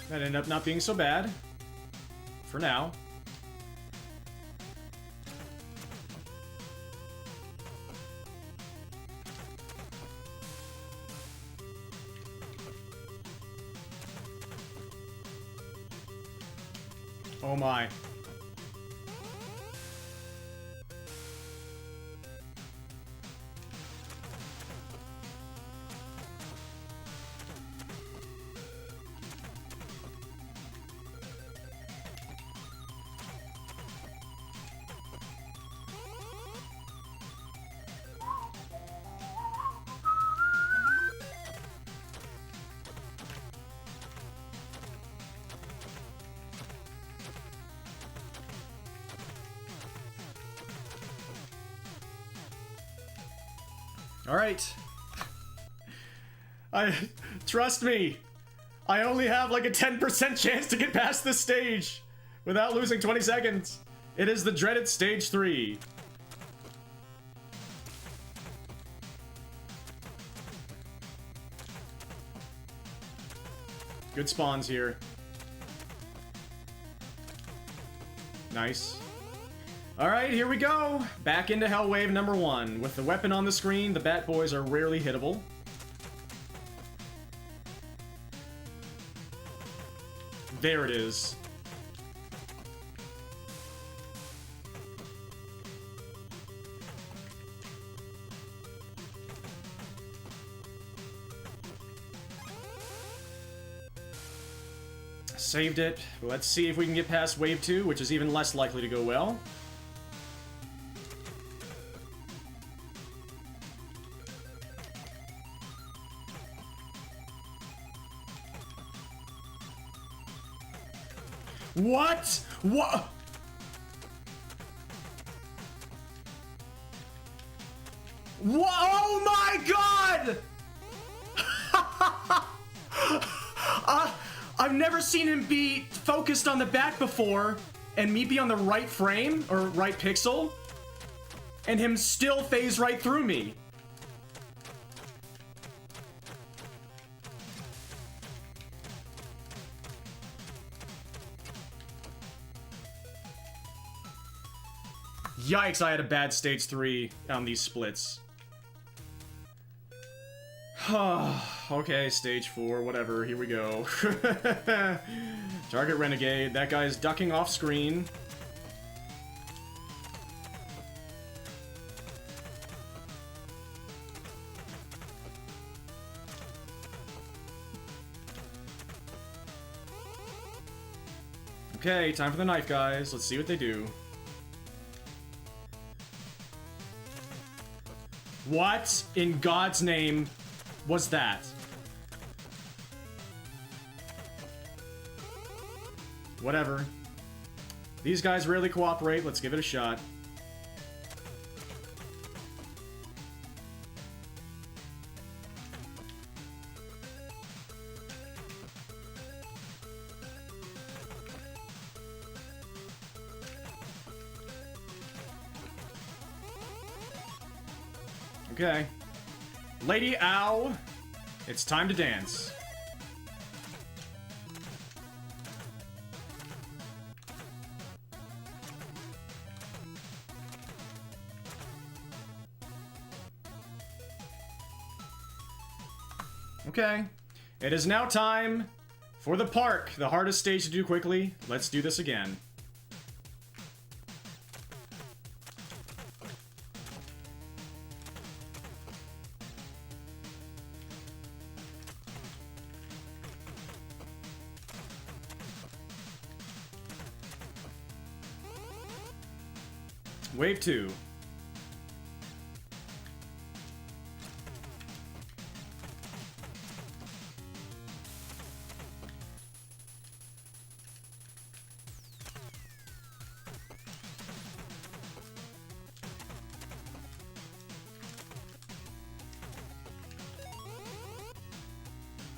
That ended up not being so bad. For now. Oh my. Alright. Trust me. I only have like a 10% chance to get past this stage without losing 20 seconds. It is the dreaded stage 3. Good spawns here. Nice. Alright, here we go! Back into Hell Wave number 1. With the weapon on the screen, the Bat Boys are rarely hittable. There it is. Saved it. Let's see if we can get past Wave 2, which is even less likely to go well. What? What? Oh my god! I've never seen him be focused on the back before, and me be on the right frame, or right pixel, and him still phase right through me. Yikes, I had a bad stage 3 on these splits. Okay, stage 4, whatever, here we go. Target Renegade, that guy's ducking off screen. Okay, time for the knife, guys. Let's see what they do. What in God's name was that? Whatever. These guys rarely cooperate. Let's give it a shot. Okay. Lady Ow. It's time to dance. Okay. It is now time for the park. The hardest stage to do quickly. Let's do this again. Wave 2.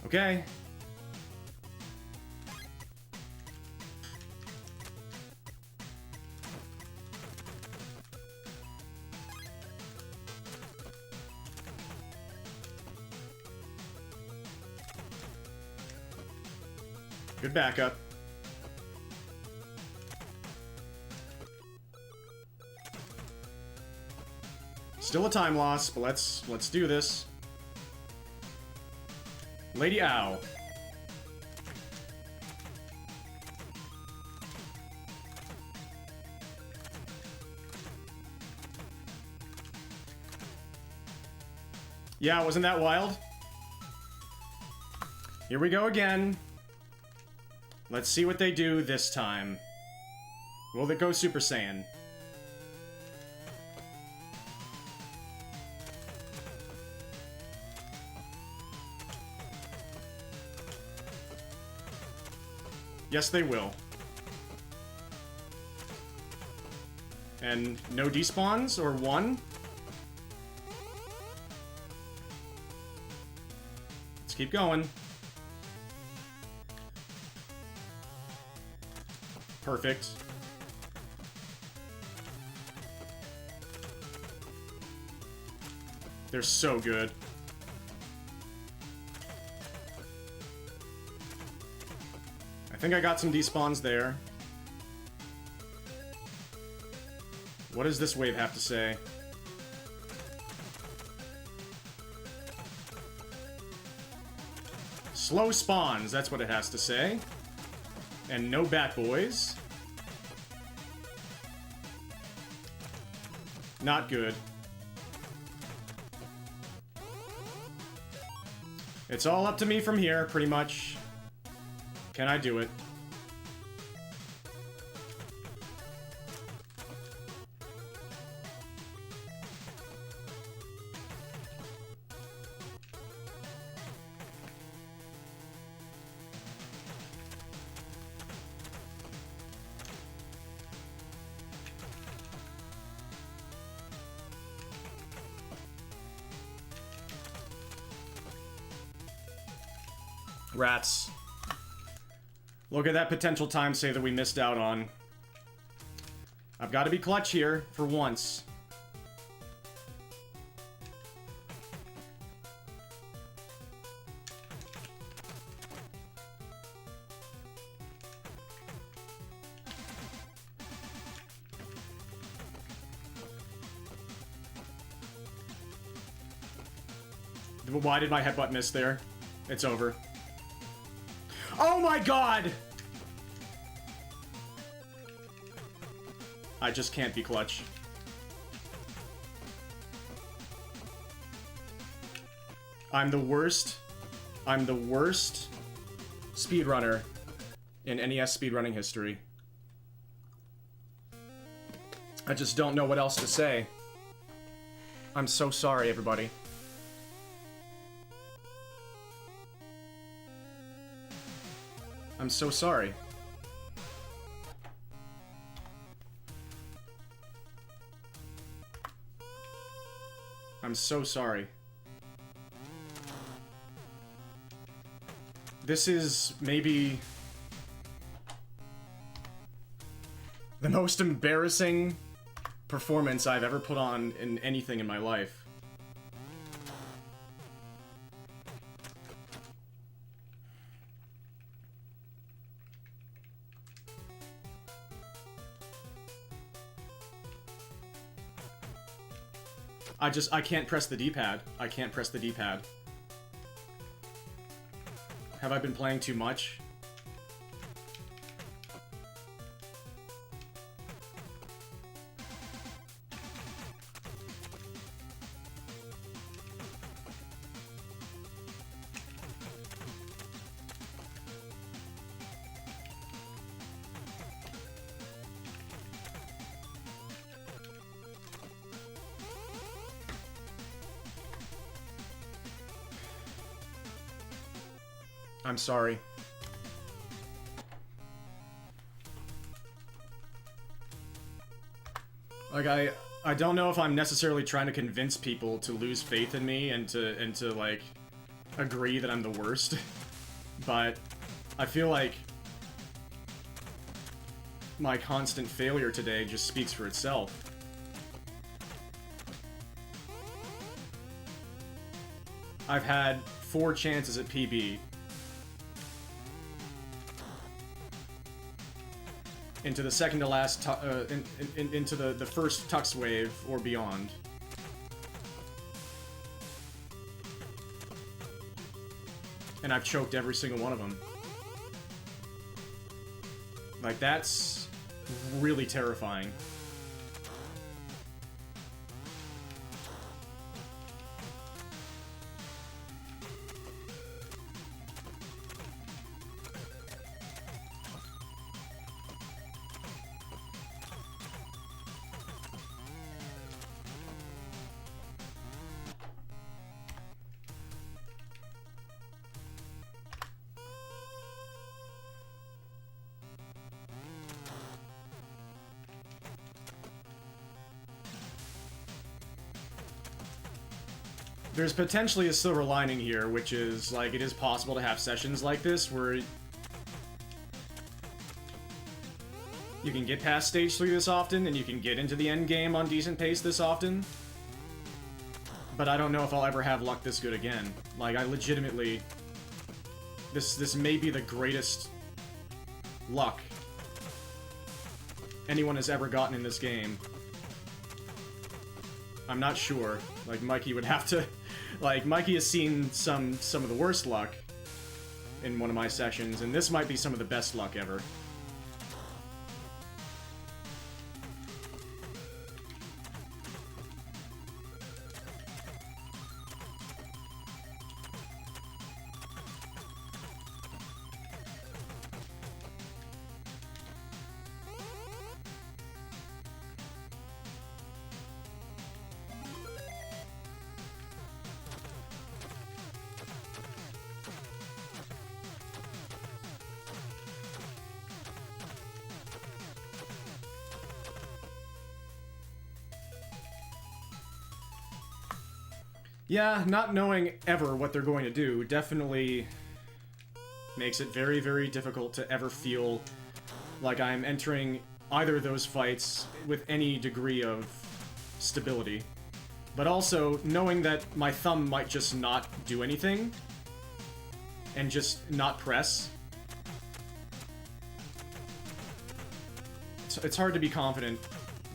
Okay. Good backup. Still a time loss, but let's do this. Lady Ow. Yeah, wasn't that wild? Here we go again. Let's see what they do this time. Will they go Super Saiyan? Yes, they will. And no despawns, or one? Let's keep going. Perfect. They're so good. I think I got some despawns there. What does this wave have to say? Slow spawns, that's what it has to say. And no bat boys. Not good. It's all up to me from here, pretty much. Can I do it? Rats. Look at that potential time save that we missed out on. I've got to be clutch here, for once. Why did my headbutt miss there? It's over. Oh my god! I just can't be clutch. I'm the worst. I'm the worst speedrunner in NES speedrunning history. I just don't know what else to say. I'm so sorry, everybody. I'm so sorry. I'm so sorry. This is maybe the most embarrassing performance I've ever put on in anything in my life. I can't press the D-pad. I can't press the D-pad. Have I been playing too much? I'm sorry. Like, I don't know if I'm necessarily trying to convince people to lose faith in me and to like, agree that I'm the worst. But I feel like my constant failure today just speaks for itself. I've had 4 chances at PB. Into the second to last, into the first Tux wave or beyond. And I've choked every single one of them. Like, that's really terrifying. There's potentially a silver lining here, which is, like, it is possible to have sessions like this where you can get past stage 3 this often, and you can get into the end game on decent pace this often. But I don't know if I'll ever have luck this good again. Like, I legitimately... This may be the greatest luck anyone has ever gotten in this game. I'm not sure. Like, Mikey would have to... Like, Mikey has seen some of the worst luck in one of my sessions, and this might be some of the best luck ever. Yeah, not knowing ever what they're going to do definitely makes it very, very difficult to ever feel like I'm entering either of those fights with any degree of stability. But also, knowing that my thumb might just not do anything and just not press. It's hard to be confident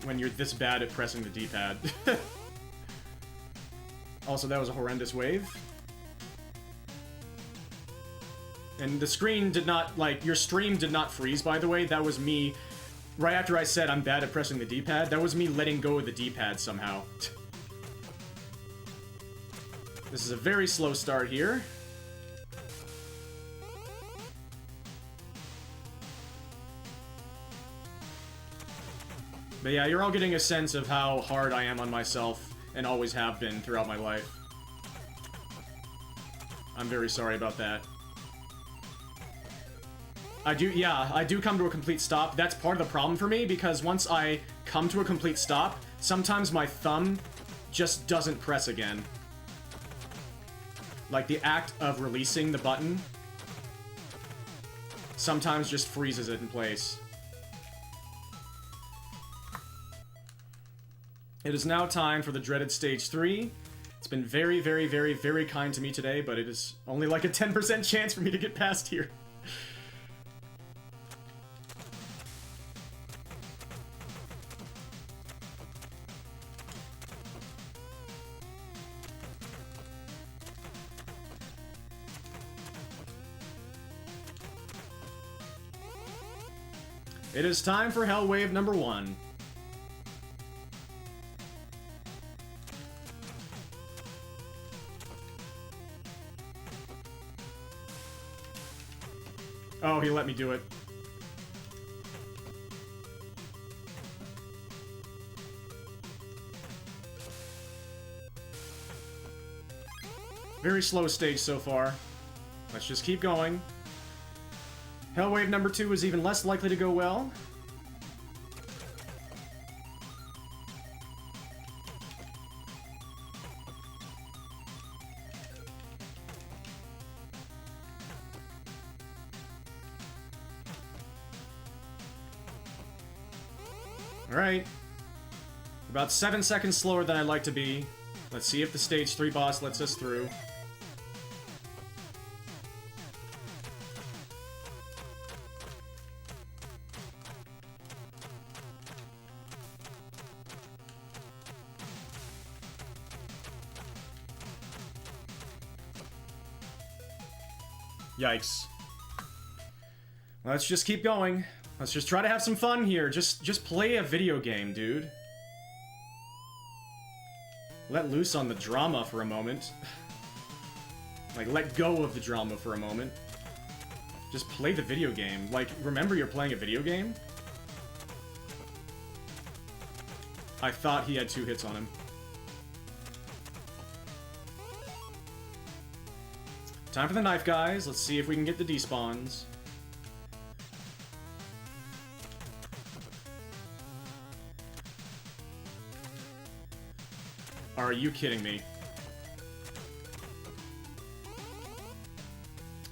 when you're this bad at pressing the D-pad. Also, that was a horrendous wave. And the screen did not, like, your stream did not freeze, by the way. That was me, right after I said I'm bad at pressing the D-pad, that was me letting go of the D-pad somehow. This is a very slow start here. But yeah, you're all getting a sense of how hard I am on myself. And always have been throughout my life. I'm very sorry about that. I do come to a complete stop. That's part of the problem for me, because once I come to a complete stop, sometimes my thumb just doesn't press again. Like, the act of releasing the button sometimes just freezes it in place. It is now time for the dreaded Stage 3. It's been very, very, very, very kind to me today, but it is only like a 10% chance for me to get past here. It is time for Hell Wave number 1. Oh, he let me do it. Very slow stage so far. Let's just keep going. Hell Wave number 2 is even less likely to go well. Alright. About 7 seconds slower than I'd like to be. Let's see if the stage 3 boss lets us through. Yikes. Let's just keep going. Let's just try to have some fun here. Just play a video game, dude. Let loose on the drama for a moment. Like, let go of the drama for a moment. Just play the video game. Like, remember you're playing a video game? I thought he had 2 hits on him. Time for the knife, guys. Let's see if we can get the despawns. Are you kidding me?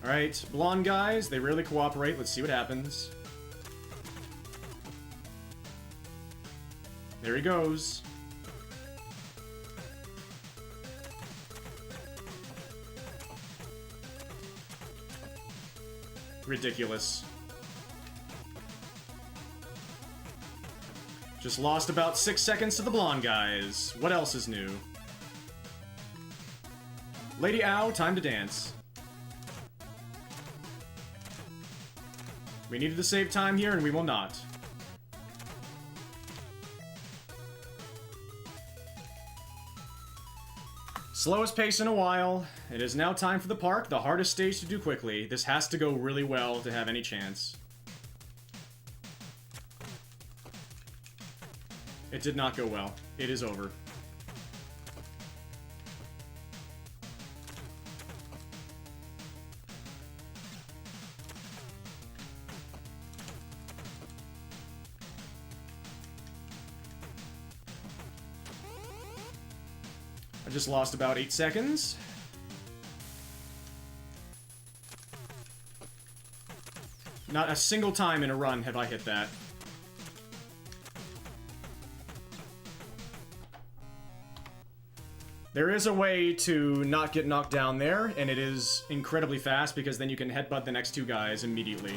Alright, blonde guys, they rarely cooperate. Let's see what happens. There he goes. Ridiculous. Just lost about 6 seconds to the blonde guys. What else is new? Lady Ow, time to dance. We needed to save time here, and we will not. Slowest pace in a while. It is now time for the park, the hardest stage to do quickly. This has to go really well to have any chance. It did not go well. It is over. I just lost about 8 seconds. Not a single time in a run have I hit that. There is a way to not get knocked down there, and it is incredibly fast because then you can headbutt the next 2 guys immediately.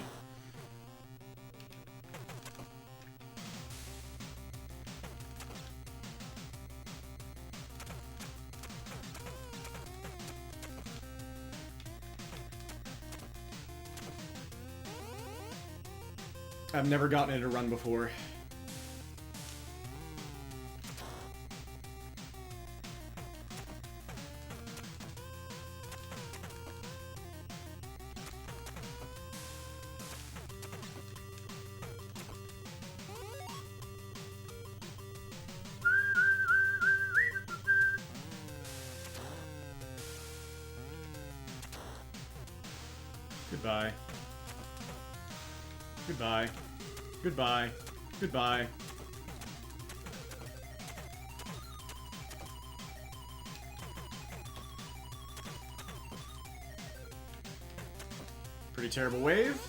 I've never gotten it to run before. Goodbye. Goodbye. Goodbye. Goodbye. Pretty terrible wave.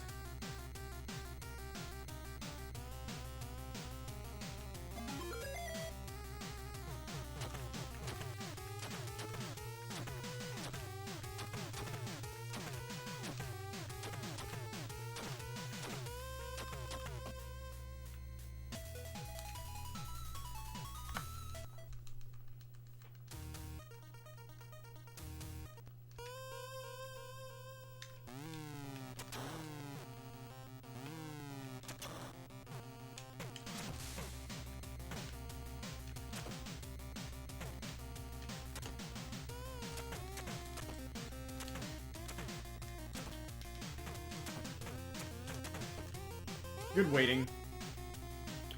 Good waiting.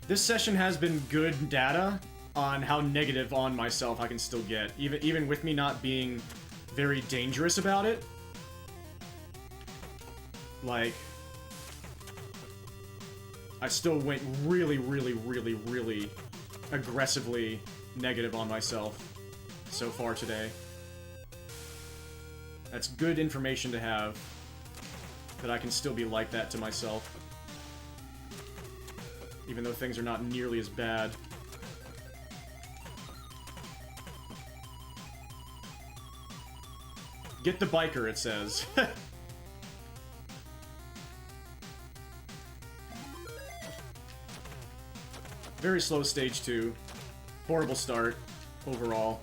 This session has been good data on how negative on myself I can still get, even with me not being very dangerous about it. Like, I still went really, really, really, really aggressively negative on myself so far today. That's good information to have, that I can still be like that to myself, even though things are not nearly as bad. Get the biker, it says. Very slow stage 2. Horrible start, overall.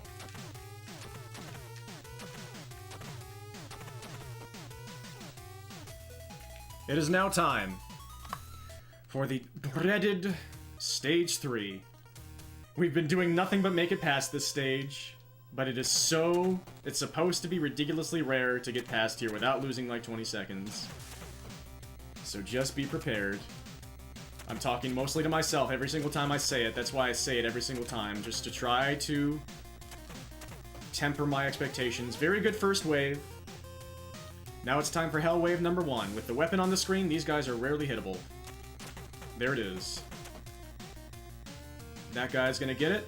It is now time for the dreaded Stage 3. We've been doing nothing but make it past this stage, but it is so... It's supposed to be ridiculously rare to get past here without losing like 20 seconds. So just be prepared. I'm talking mostly to myself every single time I say it. That's why I say it every single time, just to try to temper my expectations. Very good first wave. Now it's time for Hell Wave number 1. With the weapon on the screen, these guys are rarely hittable. There it is. That guy's gonna get it.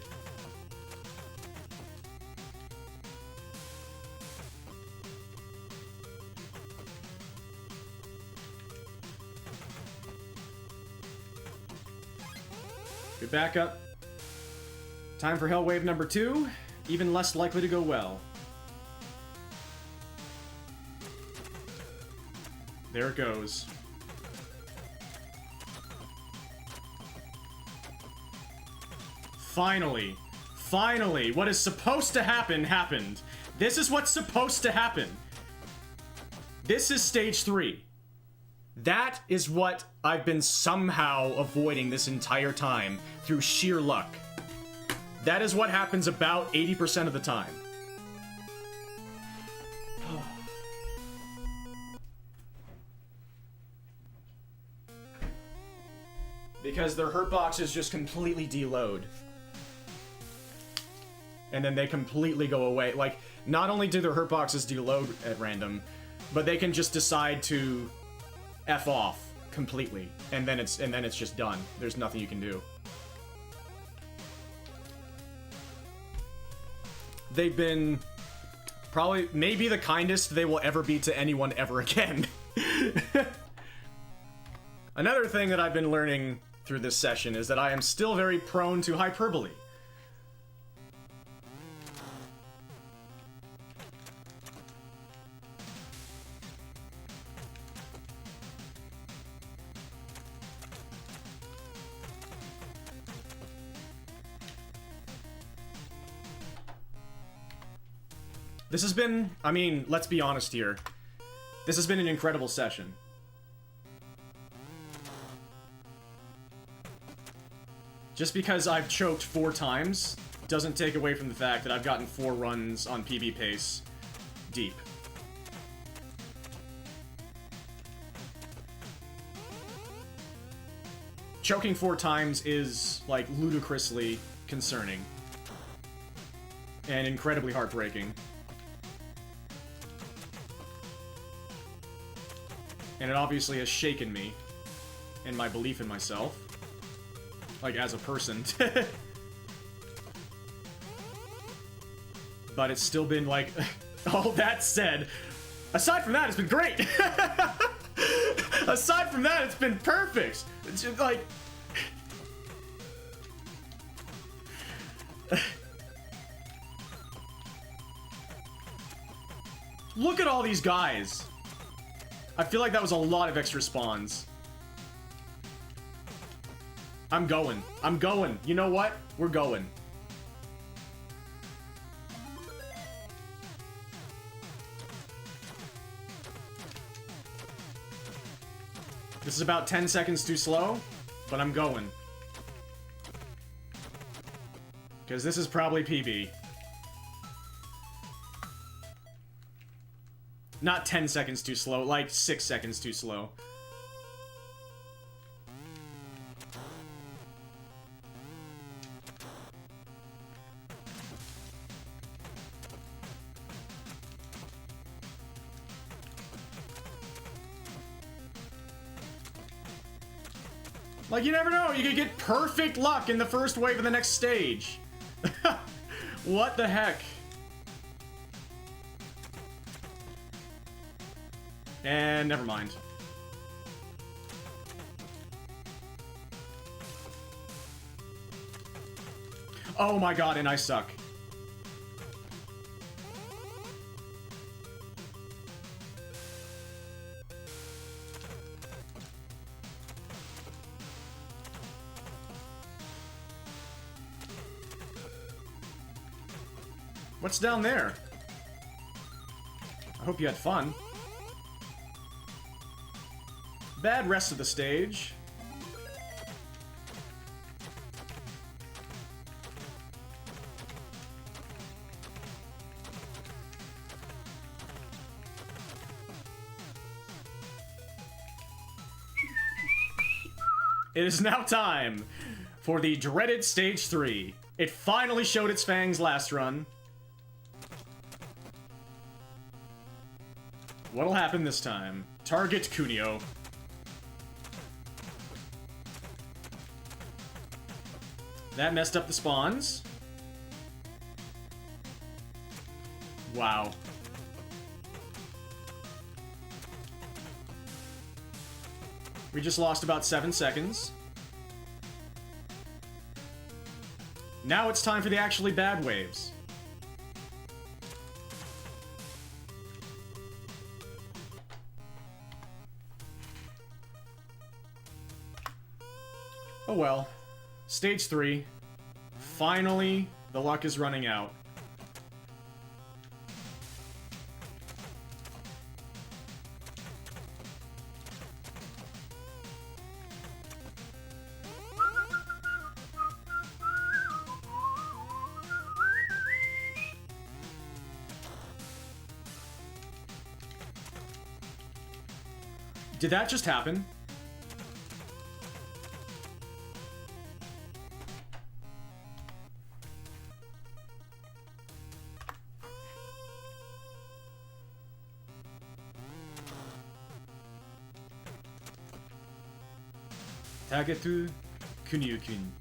Good backup. Time for Hell Wave number 2. Even less likely to go well. There it goes. Finally. Finally, what is supposed to happen, happened. This is what's supposed to happen. This is stage 3. That is what I've been somehow avoiding this entire time, through sheer luck. That is what happens about 80% of the time. Because their hurt boxes just completely deload. And then they completely go away. Like, not only do their hurt boxes deload at random, but they can just decide to F off completely. And then it's just done. There's nothing you can do. They've been probably maybe the kindest they will ever be to anyone ever again. Another thing that I've been learning through this session is that I am still very prone to hyperbole. This has been, I mean, let's be honest here. This has been an incredible session. Just because I've choked 4 times doesn't take away from the fact that I've gotten 4 runs on PB pace deep. Choking 4 times is, like, ludicrously concerning. And incredibly heartbreaking. And it obviously has shaken me in my belief in myself. Like, as a person. But it's still been, like, all that said, aside from that, it's been great! Aside from that, it's been perfect! It's just, like... Look at all these guys! I feel like that was a lot of extra spawns. I'm going. I'm going. You know what? We're going. This is about 10 seconds too slow, but I'm going. Because this is probably PB. Not 10 seconds too slow, like 6 seconds too slow. Like, you never know. You could get perfect luck in the first wave of the next stage. What the heck? And never mind. Oh my god, and I suck. What's down there? I hope you had fun. Bad rest of the stage. It is now time for the dreaded Stage 3. It finally showed its fangs last run. What'll happen this time? Target Kunio. That messed up the spawns. Wow. We just lost about 7 seconds. Now it's time for the actually bad waves. Oh well. Stage 3. Finally, the luck is running out. Did that just happen? Tagetu Kunio-kun.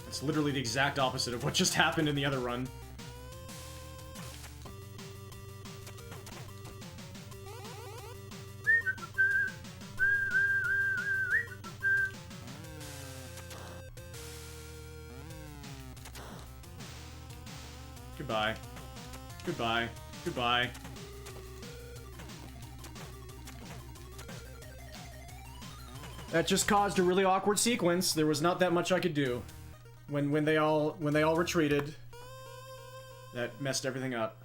It's literally the exact opposite of what just happened in the other run. Goodbye. Goodbye. Goodbye. That just caused a really awkward sequence. There was not that much I could do. When they all retreated, that messed everything up.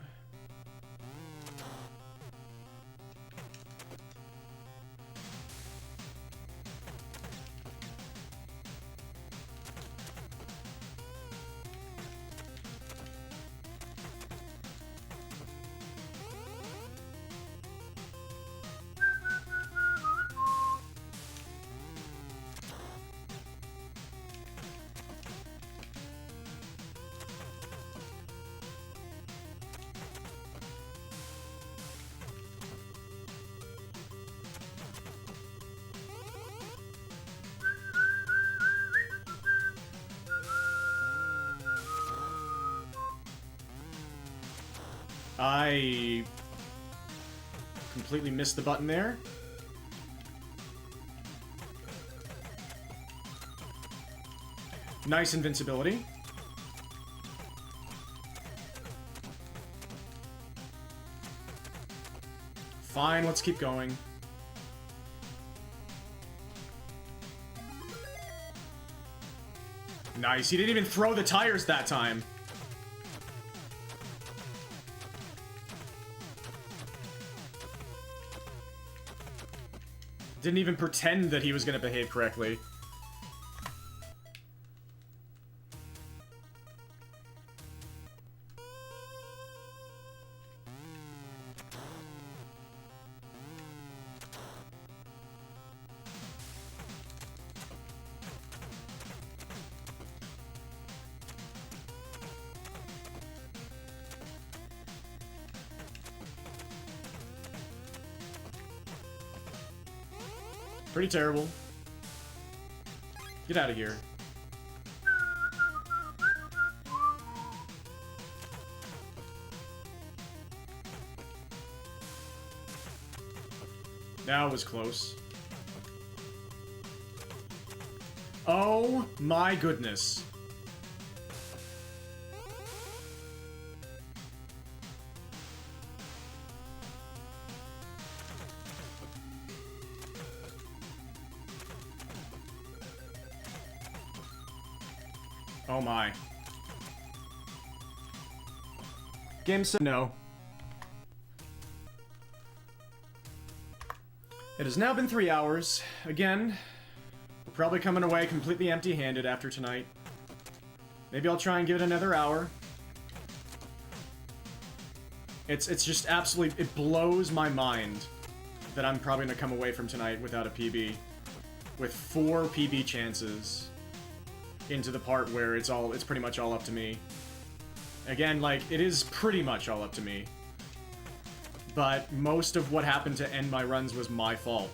I completely missed the button there. Nice invincibility. Fine, let's keep going. Nice, he didn't even throw the tires that time. Didn't even pretend that he was gonna behave correctly. Pretty terrible. Get out of here. That was close. Oh my goodness. Oh my. Game said no. It has now been 3 hours. Again, we're probably coming away completely empty-handed after tonight. Maybe I'll try and give it another hour. It's just absolutely... It blows my mind that I'm probably gonna come away from tonight without a PB. With 4 PB chances. Into the part where it's pretty much all up to me. Again, like, it is pretty much all up to me. But most of what happened to end my runs was my fault.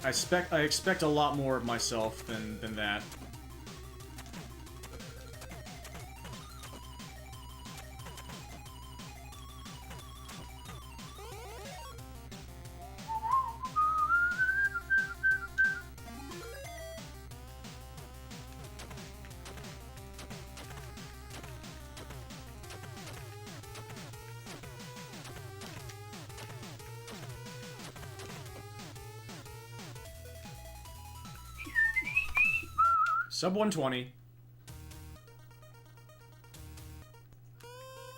I expect a lot more of myself than that. Sub 120.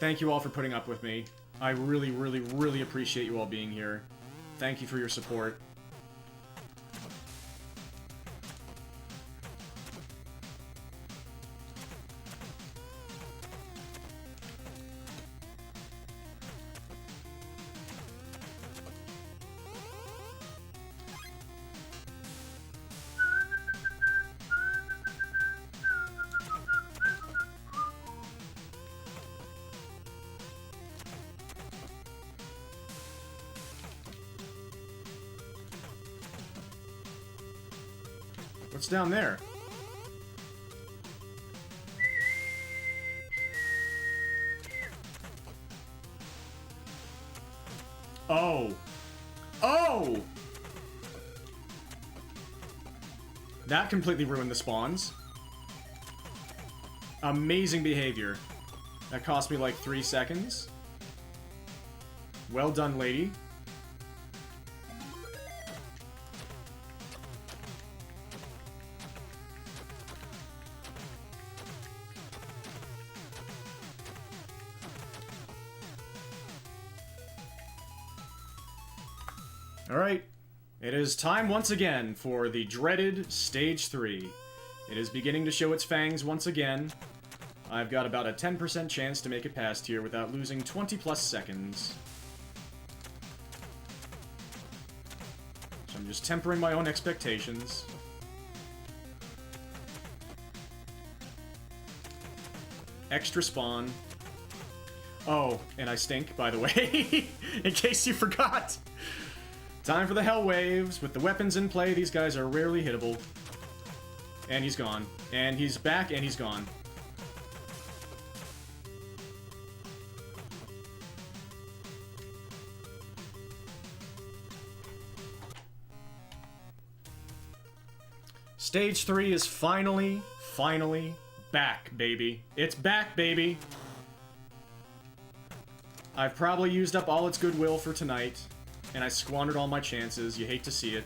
Thank you all for putting up with me. I really, really, really appreciate you all being here. Thank you for your support. What's down there? Oh. Oh! That completely ruined the spawns. Amazing behavior. That cost me like 3 seconds. Well done, lady. Alright, it is time once again for the dreaded Stage 3. It is beginning to show its fangs once again. I've got about a 10% chance to make it past here without losing 20 plus seconds. So I'm just tempering my own expectations. Extra spawn. Oh, and I stink, by the way, in case you forgot. Time for the Hell Waves. With the weapons in play, these guys are rarely hittable. And he's gone. And he's back, and he's gone. Stage 3 is finally back, baby. It's back, baby! I've probably used up all its goodwill for tonight. And I squandered all my chances. You hate to see it.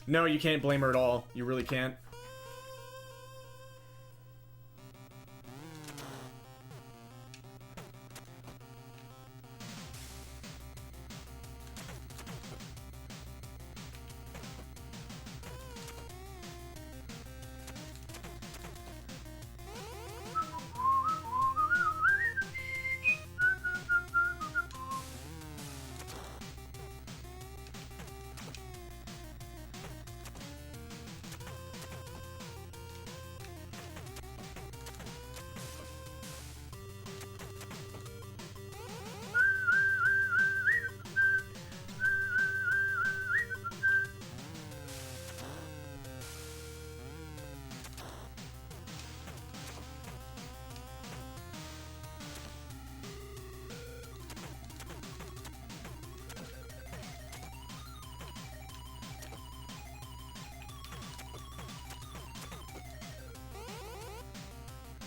No, you can't blame her at all. You really can't.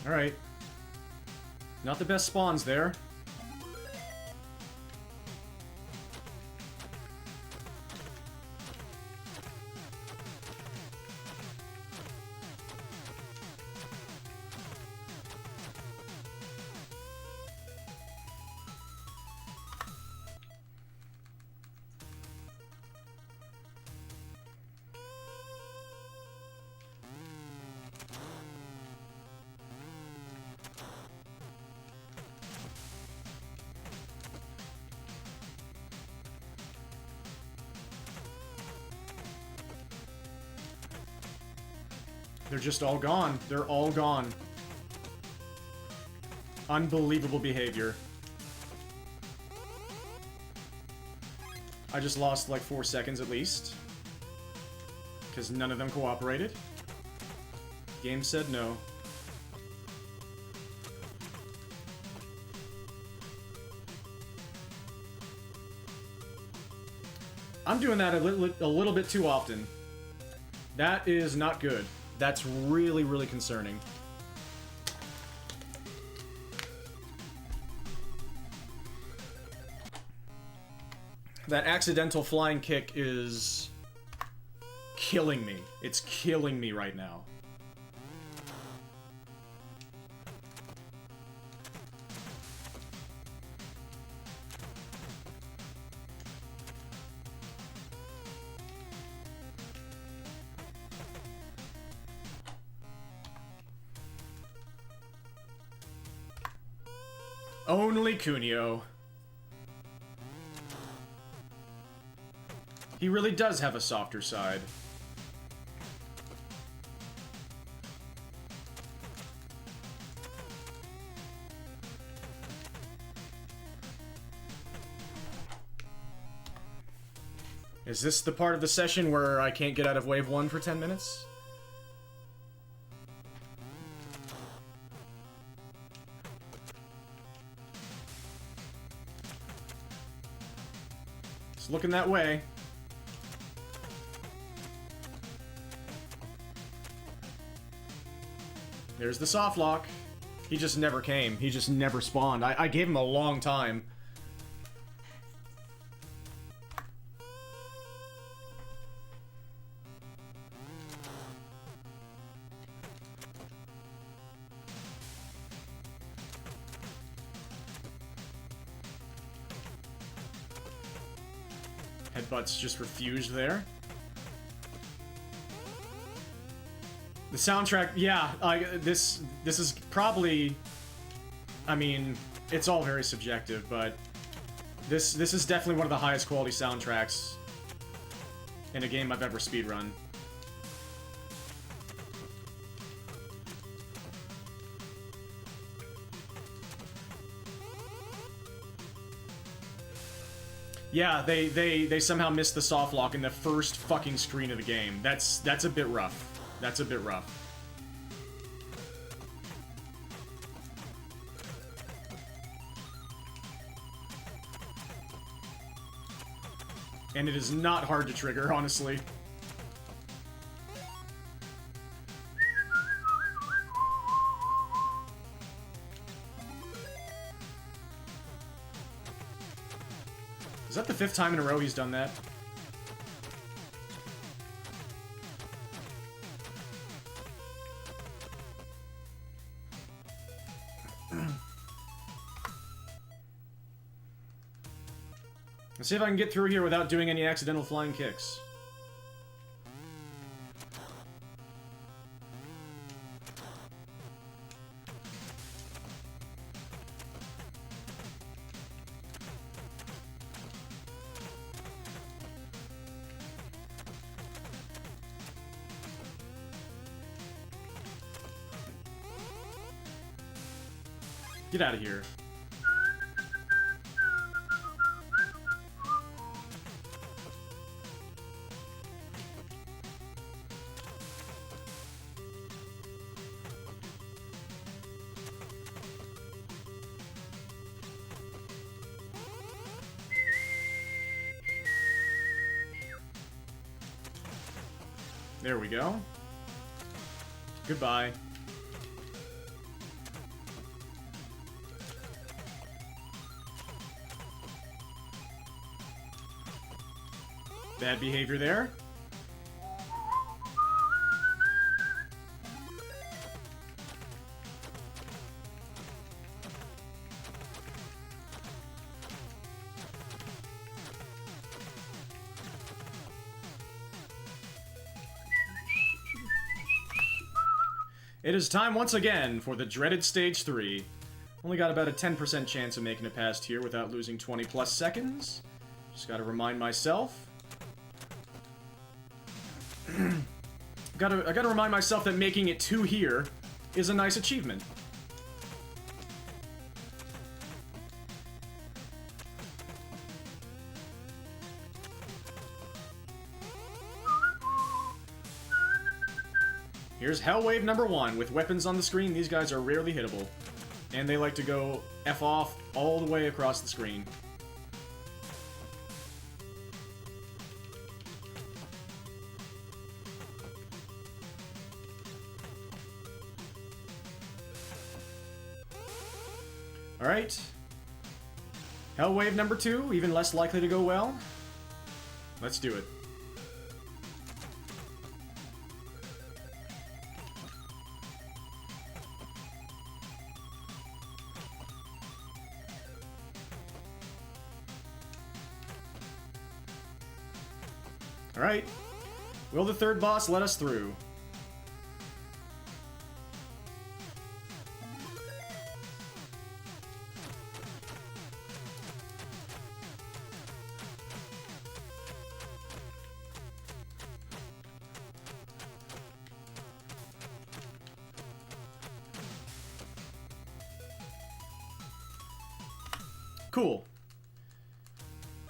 Alright. Not the best spawns there. They're just all gone. They're all gone. Unbelievable behavior. I just lost like 4 seconds at least. Because none of them cooperated. Game said no. I'm doing that a little bit too often. That is not good. That's really, really concerning. That accidental flying kick is killing me. It's killing me right now. Only Kunio. He really does have a softer side. Is this the part of the session where I can't get out of wave 1 for 10 minutes? It's looking that way. There's the soft lock. He just never came. He just never spawned. I gave him a long time. Headbutts just refused there. The soundtrack, yeah, this is probably, I mean, it's all very subjective, but this is definitely one of the highest quality soundtracks in a game I've ever speedrun. Yeah, they somehow missed the soft lock in the first fucking screen of the game. That's a bit rough. That's a bit rough. And it is not hard to trigger, honestly. Is that the 5th time in a row he's done that? Let's see if I can get through here without doing any accidental flying kicks. Get out of here. There we go. Goodbye. Bad behavior there. It is time once again for the dreaded Stage 3. Only got about a 10% chance of making it past here without losing 20 plus seconds. Just gotta remind myself. I gotta remind myself that making it to here is a nice achievement. Here's Hellwave number 1. With weapons on the screen, these guys are rarely hittable. And they like to go F off all the way across the screen. Alright. Hellwave number 2, even less likely to go well. Let's do it. Alright. Will the third boss let us through? Cool.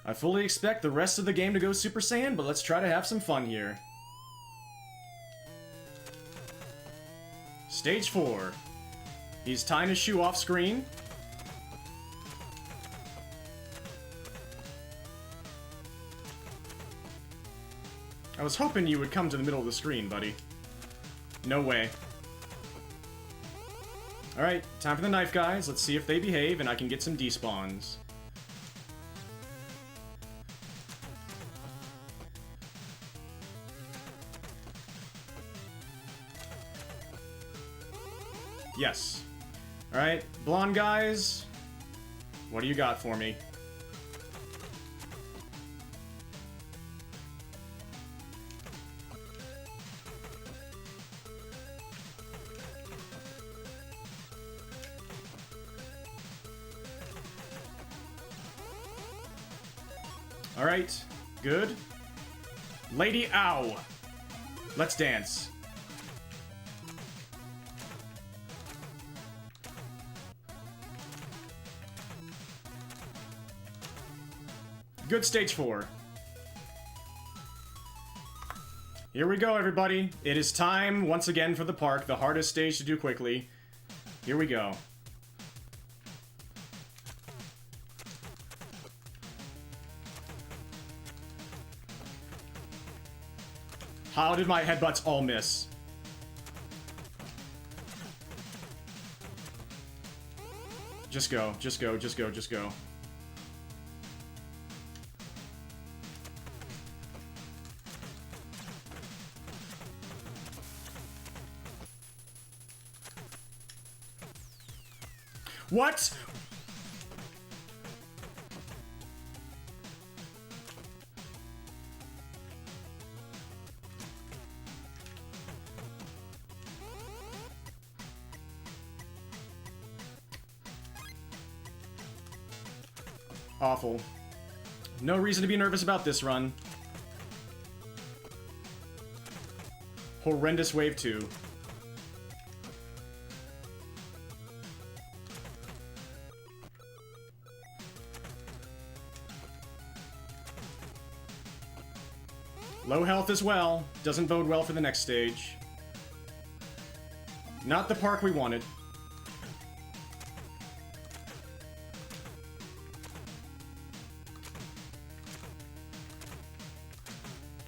I fully expect the rest of the game to go Super Saiyan, but let's try to have some fun here. Stage 4. He's tying his shoe off screen. I was hoping you would come to the middle of the screen, buddy. No way. Alright, time for the knife guys. Let's see if they behave and I can get some despawns. Yes. Alright, blonde guys. What do you got for me? Alright, good. Lady Ow. Let's dance. Good stage 4. Here we go, everybody. It is time, once again, for the park. The hardest stage to do quickly. Here we go. How did my headbutts all miss? Just go, just go, just go, just go. What? Awful. No reason to be nervous about this run. Horrendous wave 2. Low health as well. Doesn't bode well for the next stage. Not the park we wanted.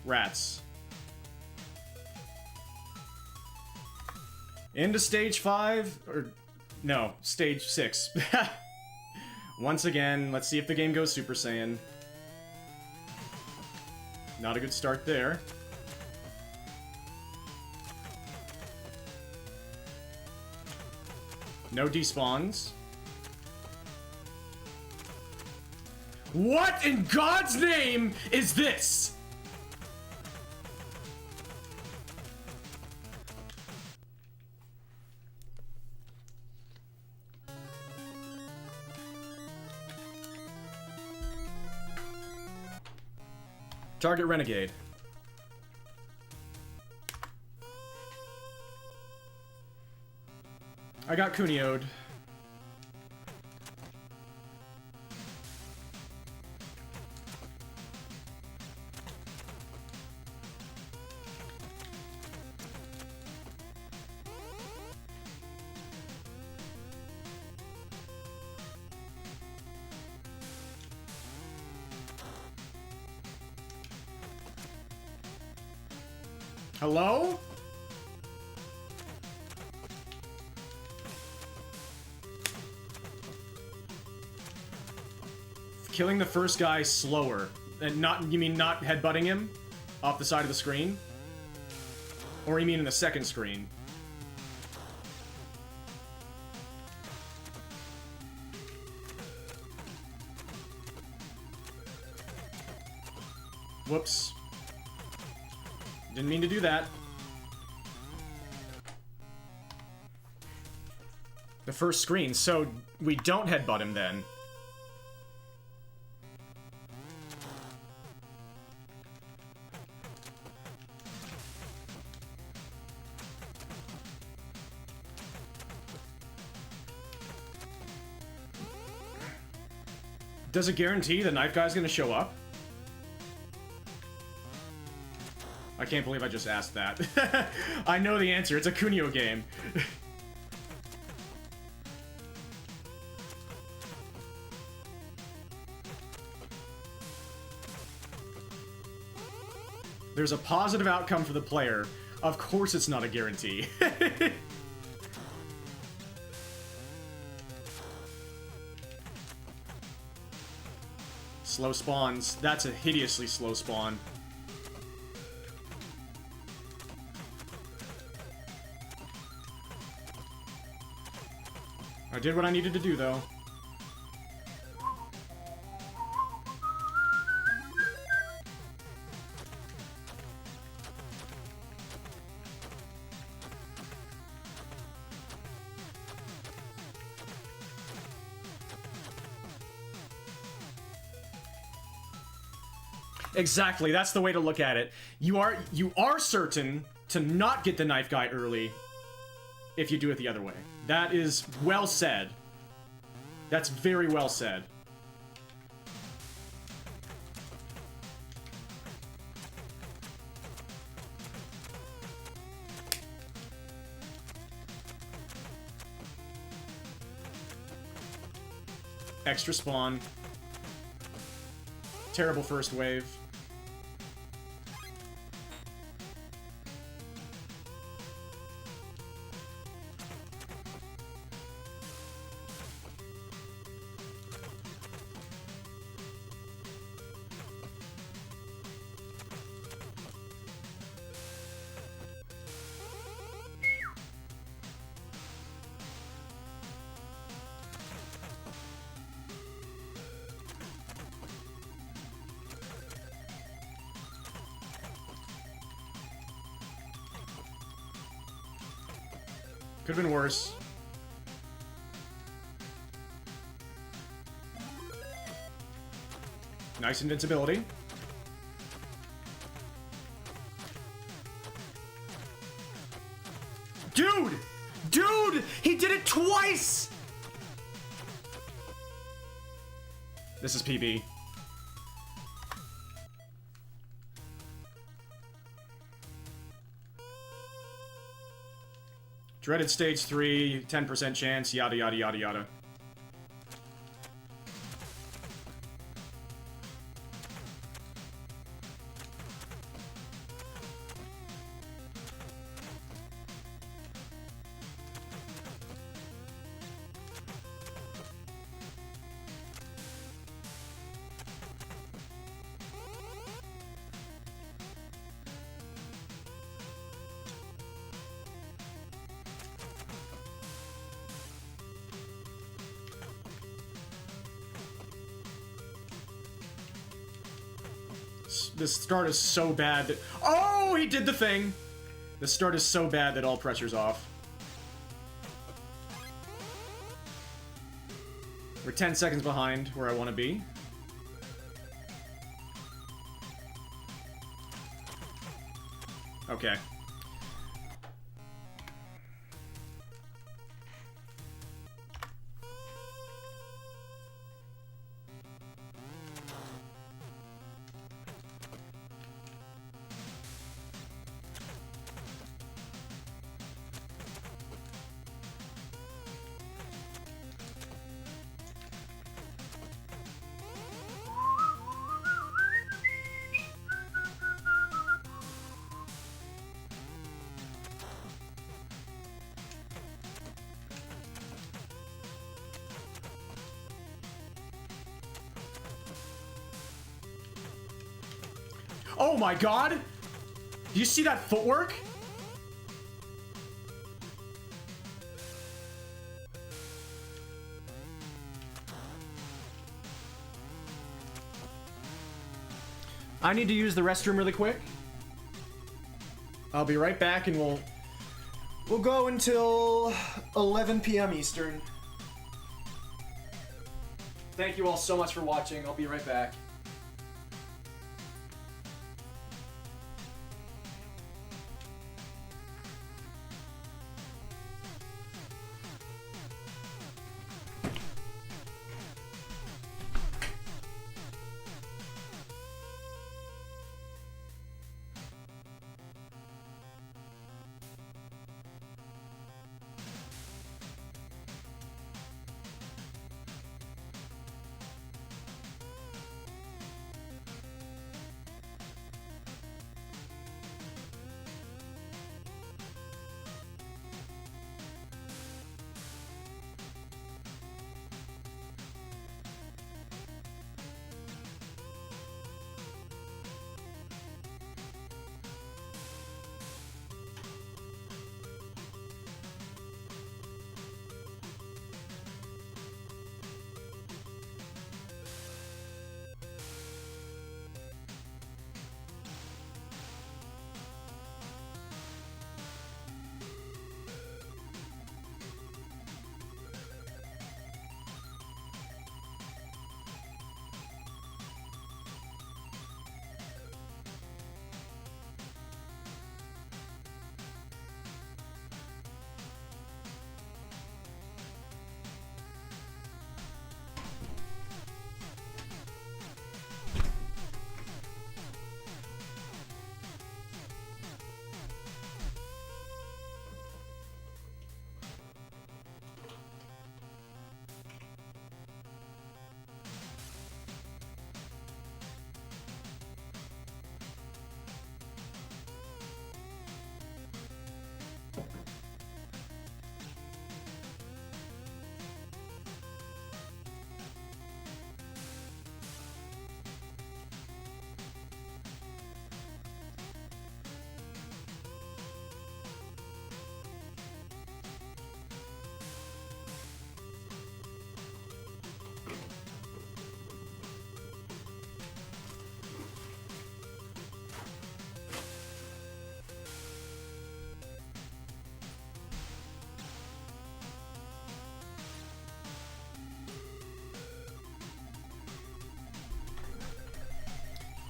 Rats. Into stage 5, or no, stage 6. Once again, let's see if the game goes Super Saiyan. Not a good start there. No despawns. What in God's name is this? Target Renegade. I got Kunio'd. Hello? Killing the first guy slower. And not, you mean not headbutting him? Off the side of the screen? Or you mean in the second screen? Whoops. Didn't mean to do that. The first screen, so we don't headbutt him then. Does it guarantee the knife guy's gonna show up? I can't believe I just asked that. I know the answer. It's a Kunio game. There's a positive outcome for the player. Of course it's not a guarantee. Slow spawns. That's a hideously slow spawn. I did what I needed to do, though. Exactly, that's the way to look at it. You are certain to not get the knife guy early if you do it the other way. That is well said. That's very well said. Extra spawn. Terrible first wave. Could have been worse. Nice invincibility. Dude! Dude! He did it twice! This is PB. Dreaded stage 3, 10% chance, yada yada yada yada. this start is so bad that... Oh, he did the thing! The start is so bad that all pressure's off. We're 10 seconds behind where I want to be. Okay. Oh my god! Do you see that footwork? I need to use the restroom really quick. I'll be right back and we'll go until 11 p.m. Eastern. Thank you all so much for watching. I'll be right back.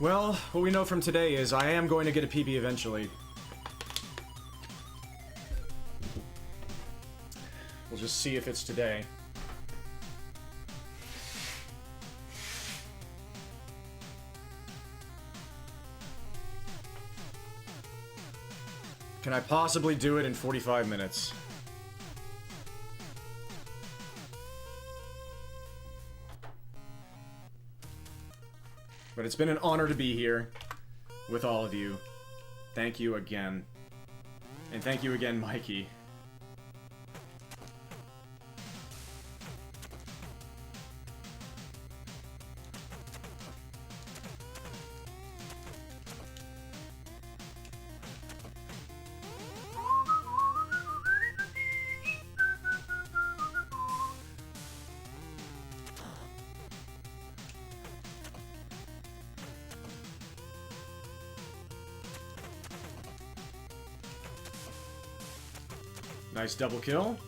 Well, what we know from today is I am going to get a PB eventually. We'll just see if it's today. Can I possibly do it in 45 minutes? But it's been an honor to be here with all of you. Thank you again. And thank you again, Mikey. Nice double kill.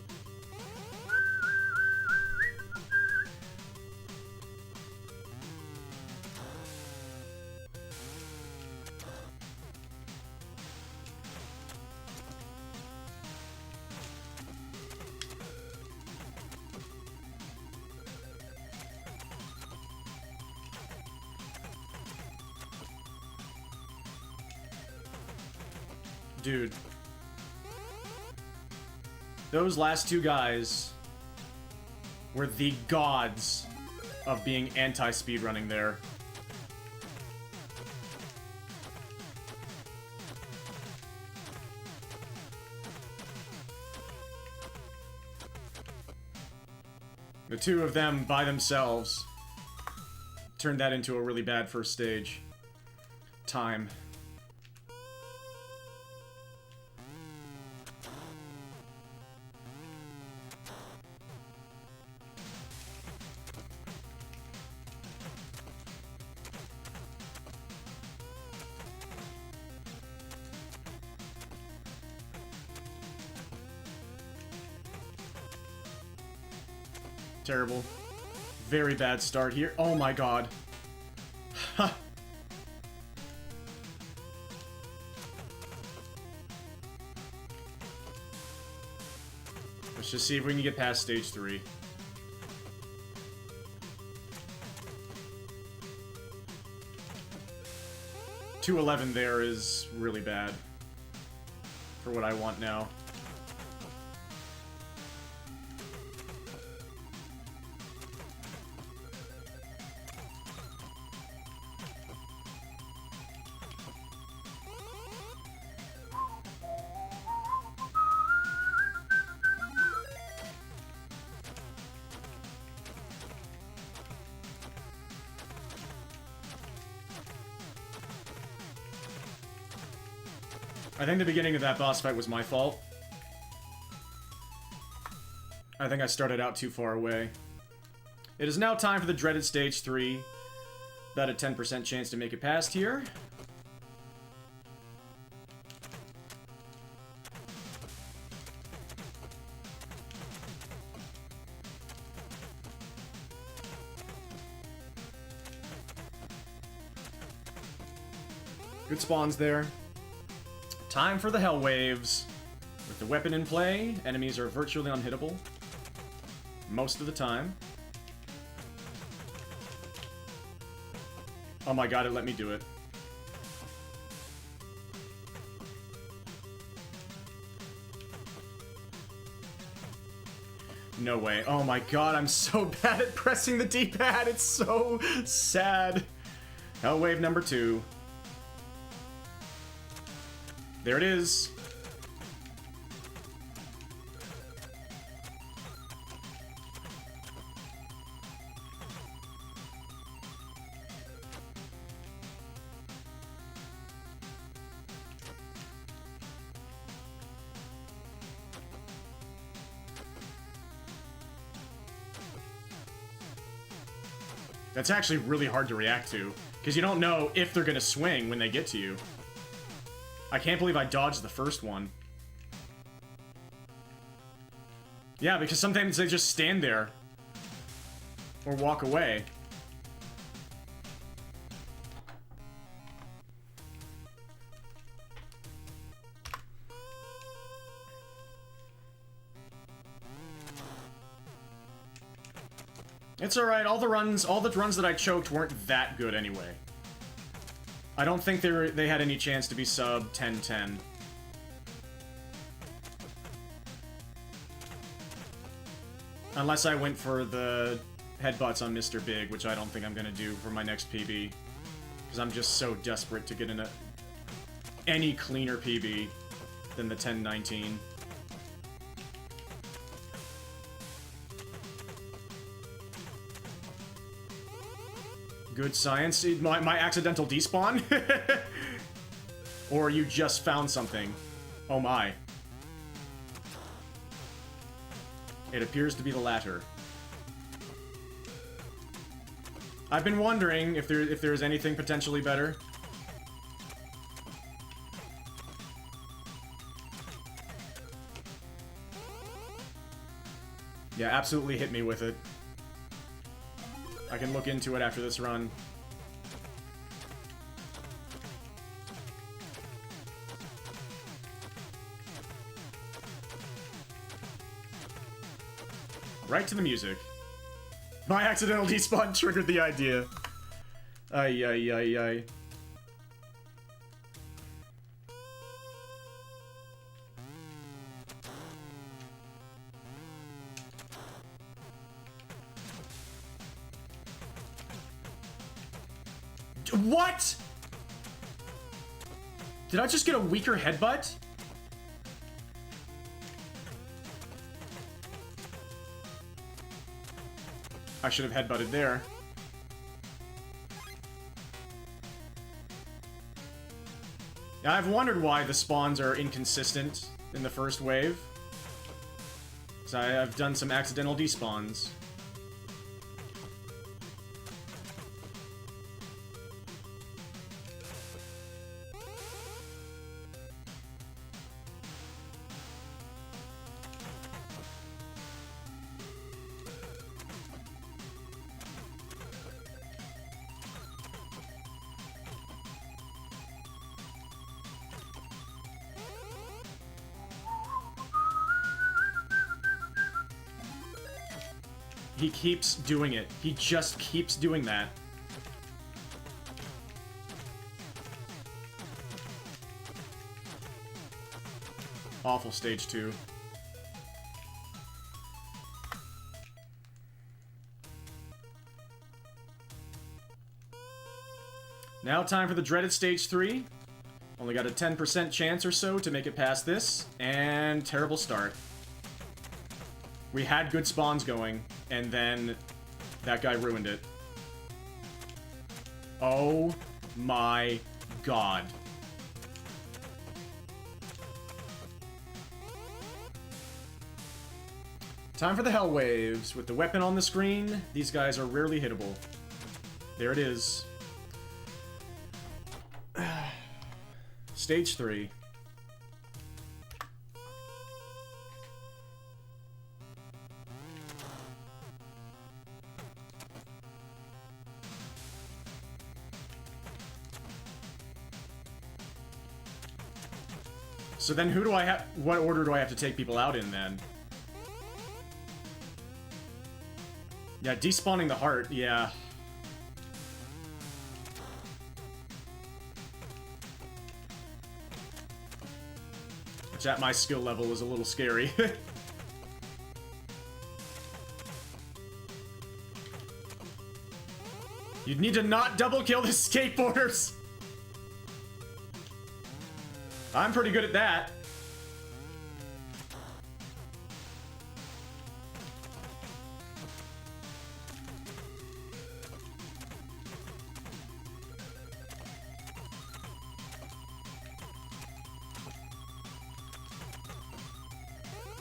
Dude. Those last two guys were the gods of being anti-speedrunning there. The two of them by themselves turned that into a really bad first stage. Time. Terrible. Very bad start here. Oh my god. Ha! Let's just see if we can get past stage 3. .211 there is really bad for what I want now. I think the beginning of that boss fight was my fault. I think I started out too far away. It is now time for the dreaded stage 3. About a 10% chance to make it past here. Good spawns there. Time for the Hell Waves. With the weapon in play, enemies are virtually unhittable. Most of the time. Oh my god, it let me do it. No way. Oh my god, I'm so bad at pressing the D-pad. It's so sad. Hell Wave number 2. There it is. That's actually really hard to react to, because you don't know if they're gonna swing when they get to you. I can't believe I dodged the first one. Yeah, because sometimes they just stand there. Or walk away. It's alright, all the runs that I choked weren't that good anyway. I don't think they had any chance to be sub 10-10. Unless I went for the headbutts on Mr. Big, which I don't think I'm gonna do for my next PB. Because I'm just so desperate to get in any cleaner PB than the 10-19. Good science. My accidental despawn? Or you just found something. Oh my. It appears to be the latter. I've been wondering if there's anything potentially better. Yeah, absolutely hit me with it. I can look into it after this run. Right to the music. My accidental despawn triggered the idea. Ay, ay, ay, ay. What? Did I just get a weaker headbutt? I should have headbutted there. Yeah, I've wondered why the spawns are inconsistent in the first wave. So I've done some accidental despawns. He keeps doing it. He just keeps doing that. Awful stage 2. Now time for the dreaded stage 3. Only got a 10% chance or so to make it past this, and terrible start. We had good spawns going, and then that guy ruined it. Oh my god. Time for the Hell Waves. With the weapon on the screen, these guys are rarely hittable. There it is. Stage 3. So then who do I have... What order do I have to take people out in, then? Yeah, despawning the heart, yeah. Which at my skill level is a little scary. You'd need to not double kill the skateboarders! I'm pretty good at that.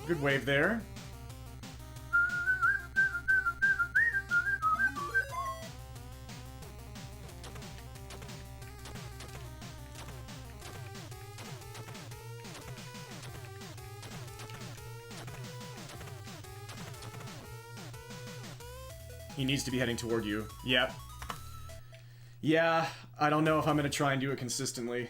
Good wave there. He needs to be heading toward you. Yep. Yeah, I don't know if I'm gonna try and do it consistently.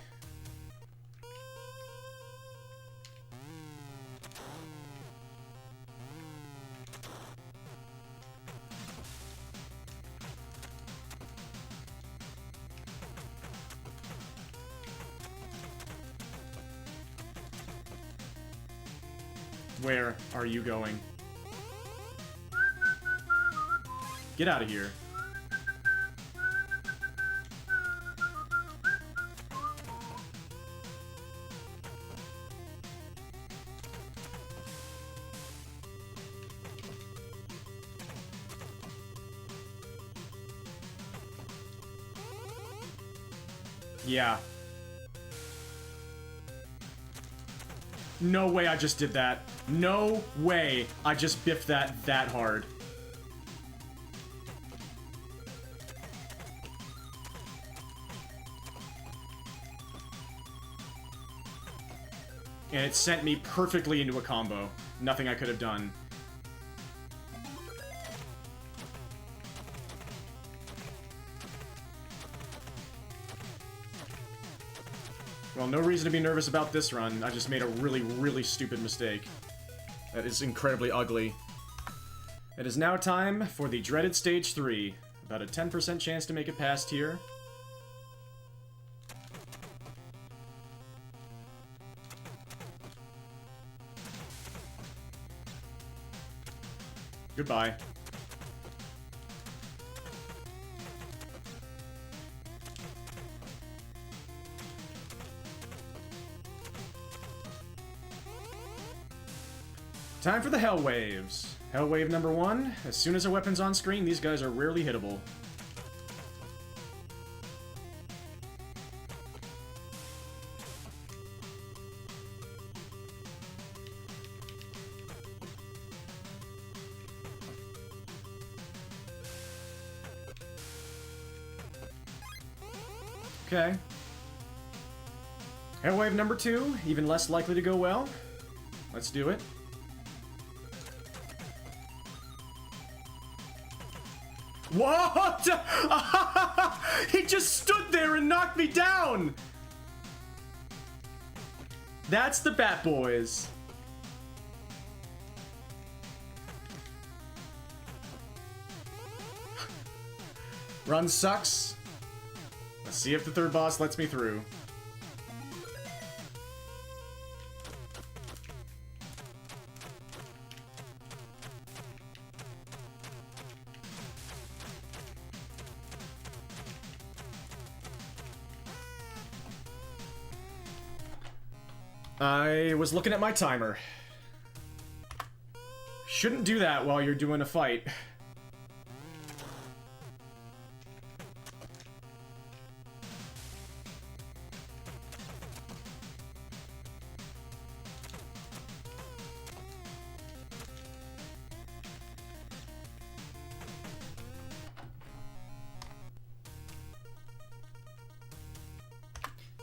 Where are you going? Get out of here. Yeah. No way I just did that. No way I just biffed that hard. And it sent me perfectly into a combo. Nothing I could have done. Well, no reason to be nervous about this run. I just made a really, really stupid mistake. That is incredibly ugly. It is now time for the dreaded Stage 3. About a 10% chance to make it past here. Goodbye. Time for the Hell Waves. Hell Wave number 1. As soon as a weapon's on screen, these guys are rarely hittable. Okay. Hell Wave number 2, even less likely to go well. Let's do it. What? He just stood there and knocked me down! That's the Bat Boys. Run sucks. Let's see if the third boss lets me through. I was looking at my timer. Shouldn't do that while you're doing a fight.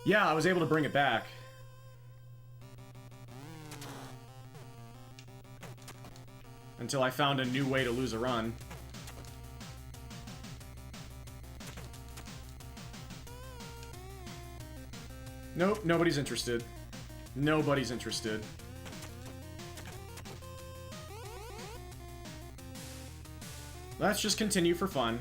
Yeah, I was able to bring it back. Until I found a new way to lose a run. Nope, nobody's interested. Nobody's interested. Let's just continue for fun.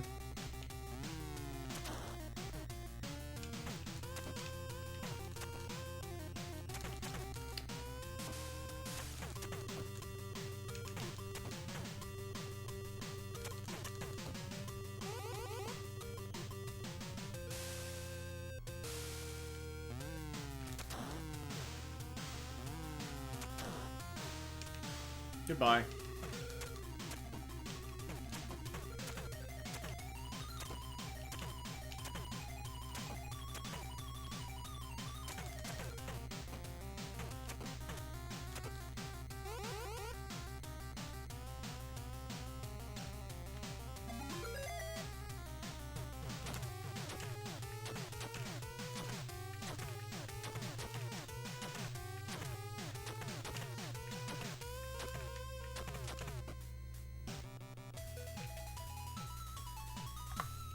Goodbye.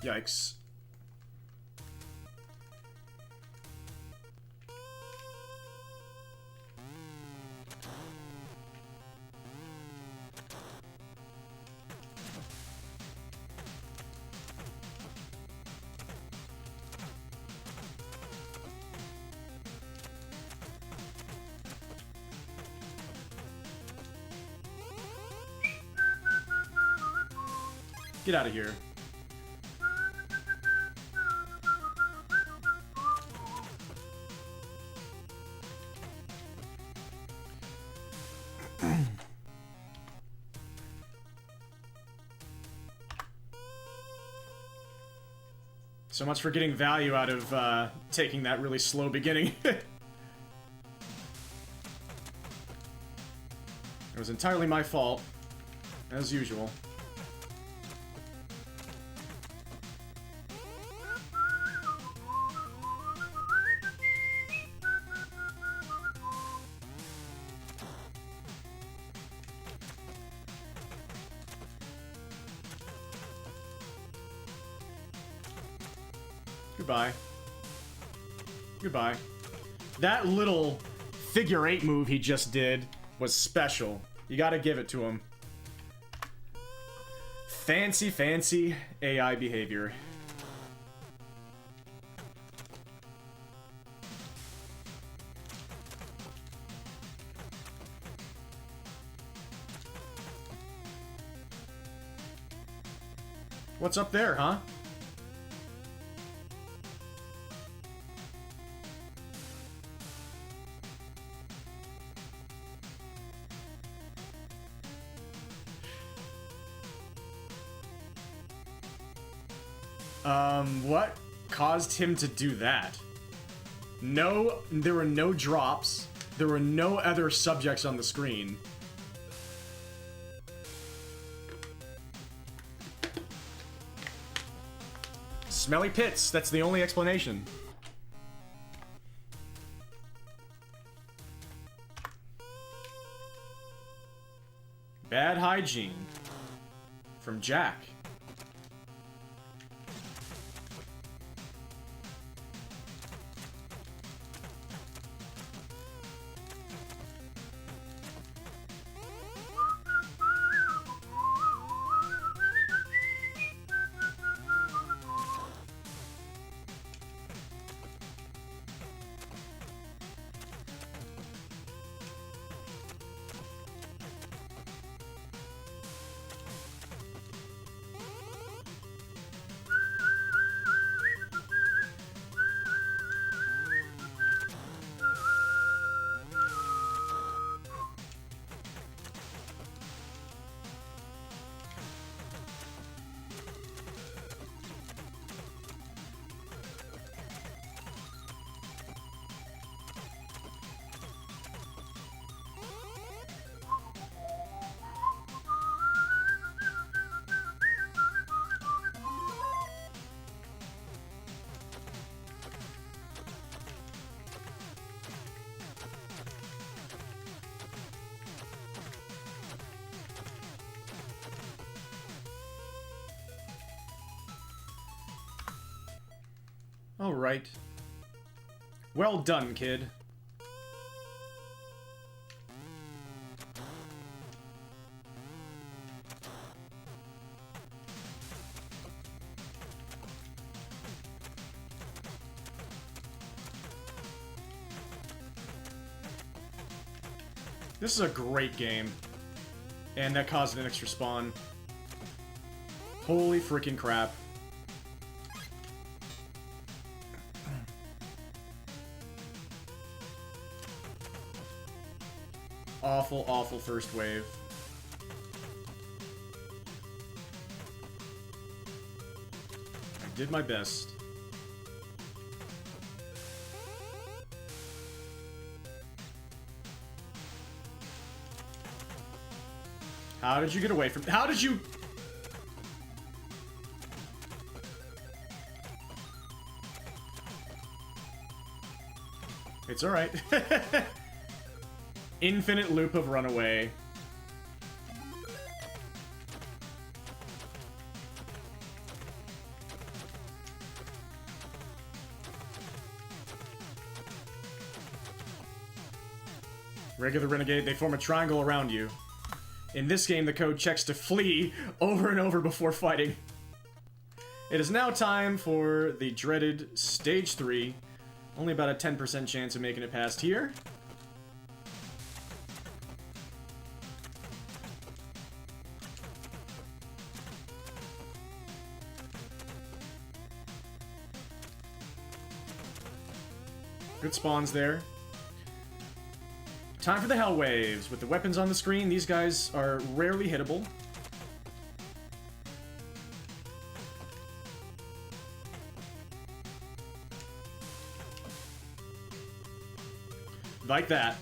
Yikes. Get out of here. So much for getting value out of taking that really slow beginning. It was entirely my fault, as usual. Goodbye. Goodbye. That little figure 8 move he just did was special. You gotta give it to him. Fancy, fancy AI behavior. What's up there, huh? What caused him to do that? No, there were no drops. There were no other subjects on the screen. Smelly pits, that's the only explanation. Bad hygiene. From Jack. Alright. Well done, kid. This is a great game. And that caused an extra spawn. Holy freaking crap. Awful, awful first wave. I did my best. How did you get away from... How did you... It's alright. Infinite loop of runaway. Regular Renegade, they form a triangle around you. In this game, the code checks to flee over and over before fighting. It is now time for the dreaded Stage 3. Only about a 10% chance of making it past here. Good spawns there. Time for the Hell Waves. With the weapons on the screen, these guys are rarely hittable. Like that.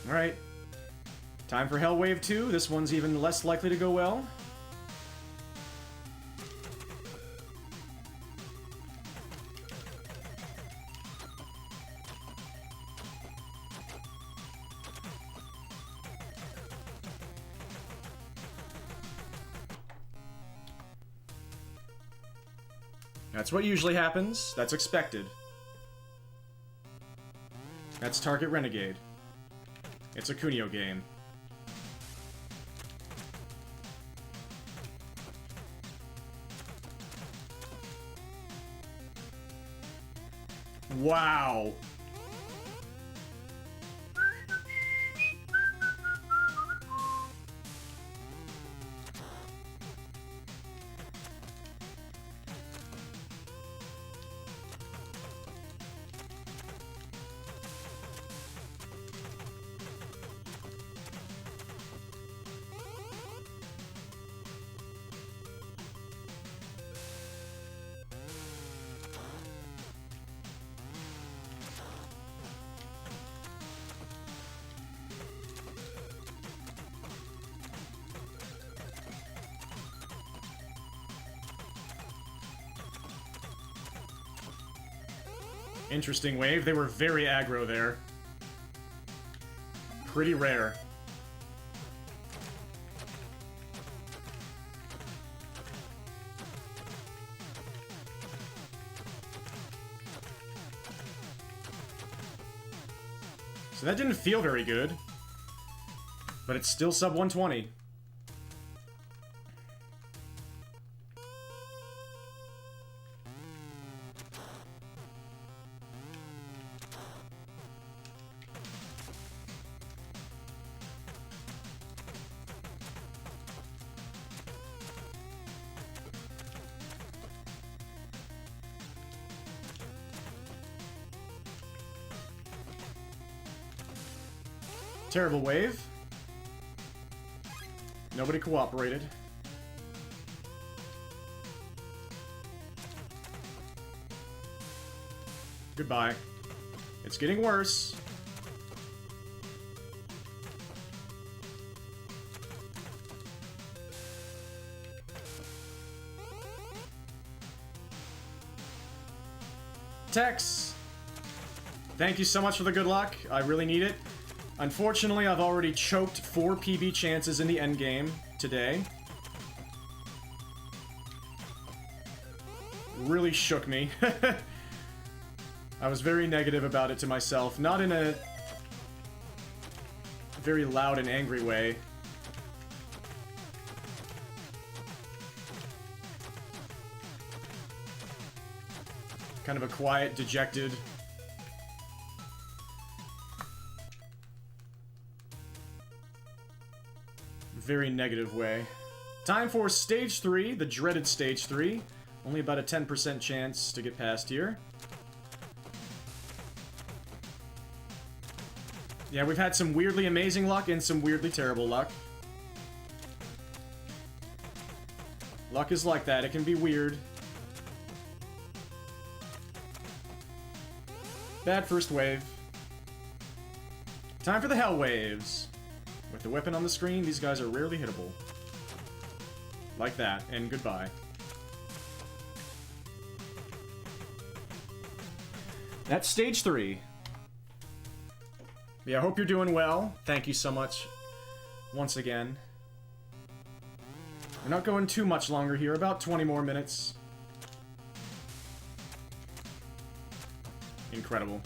Alright. Time for Hell Wave 2. This one's even less likely to go well. That's what usually happens. That's expected. That's Target Renegade. It's a Kunio game. Wow. Interesting wave. They were very aggro there. Pretty rare. So that didn't feel very good. But it's still sub 120. Terrible wave. Nobody cooperated. Goodbye. It's getting worse. Tex! Thank you so much for the good luck. I really need it. Unfortunately, I've already choked 4 PB chances in the endgame today. Really shook me. I was very negative about it to myself. Not in a very loud and angry way. Kind of a quiet, dejected... very negative way. Time for stage 3, the dreaded stage 3. Only about a 10% chance to get past here. Yeah, we've had some weirdly amazing luck and some weirdly terrible luck. Luck is like that, it can be weird. Bad first wave. Time for the hell waves. With the weapon on the screen, these guys are rarely hittable. Like that, and goodbye. That's stage 3. Yeah, I hope you're doing well. Thank you so much once again. We're not going too much longer here, about 20 more minutes. Incredible.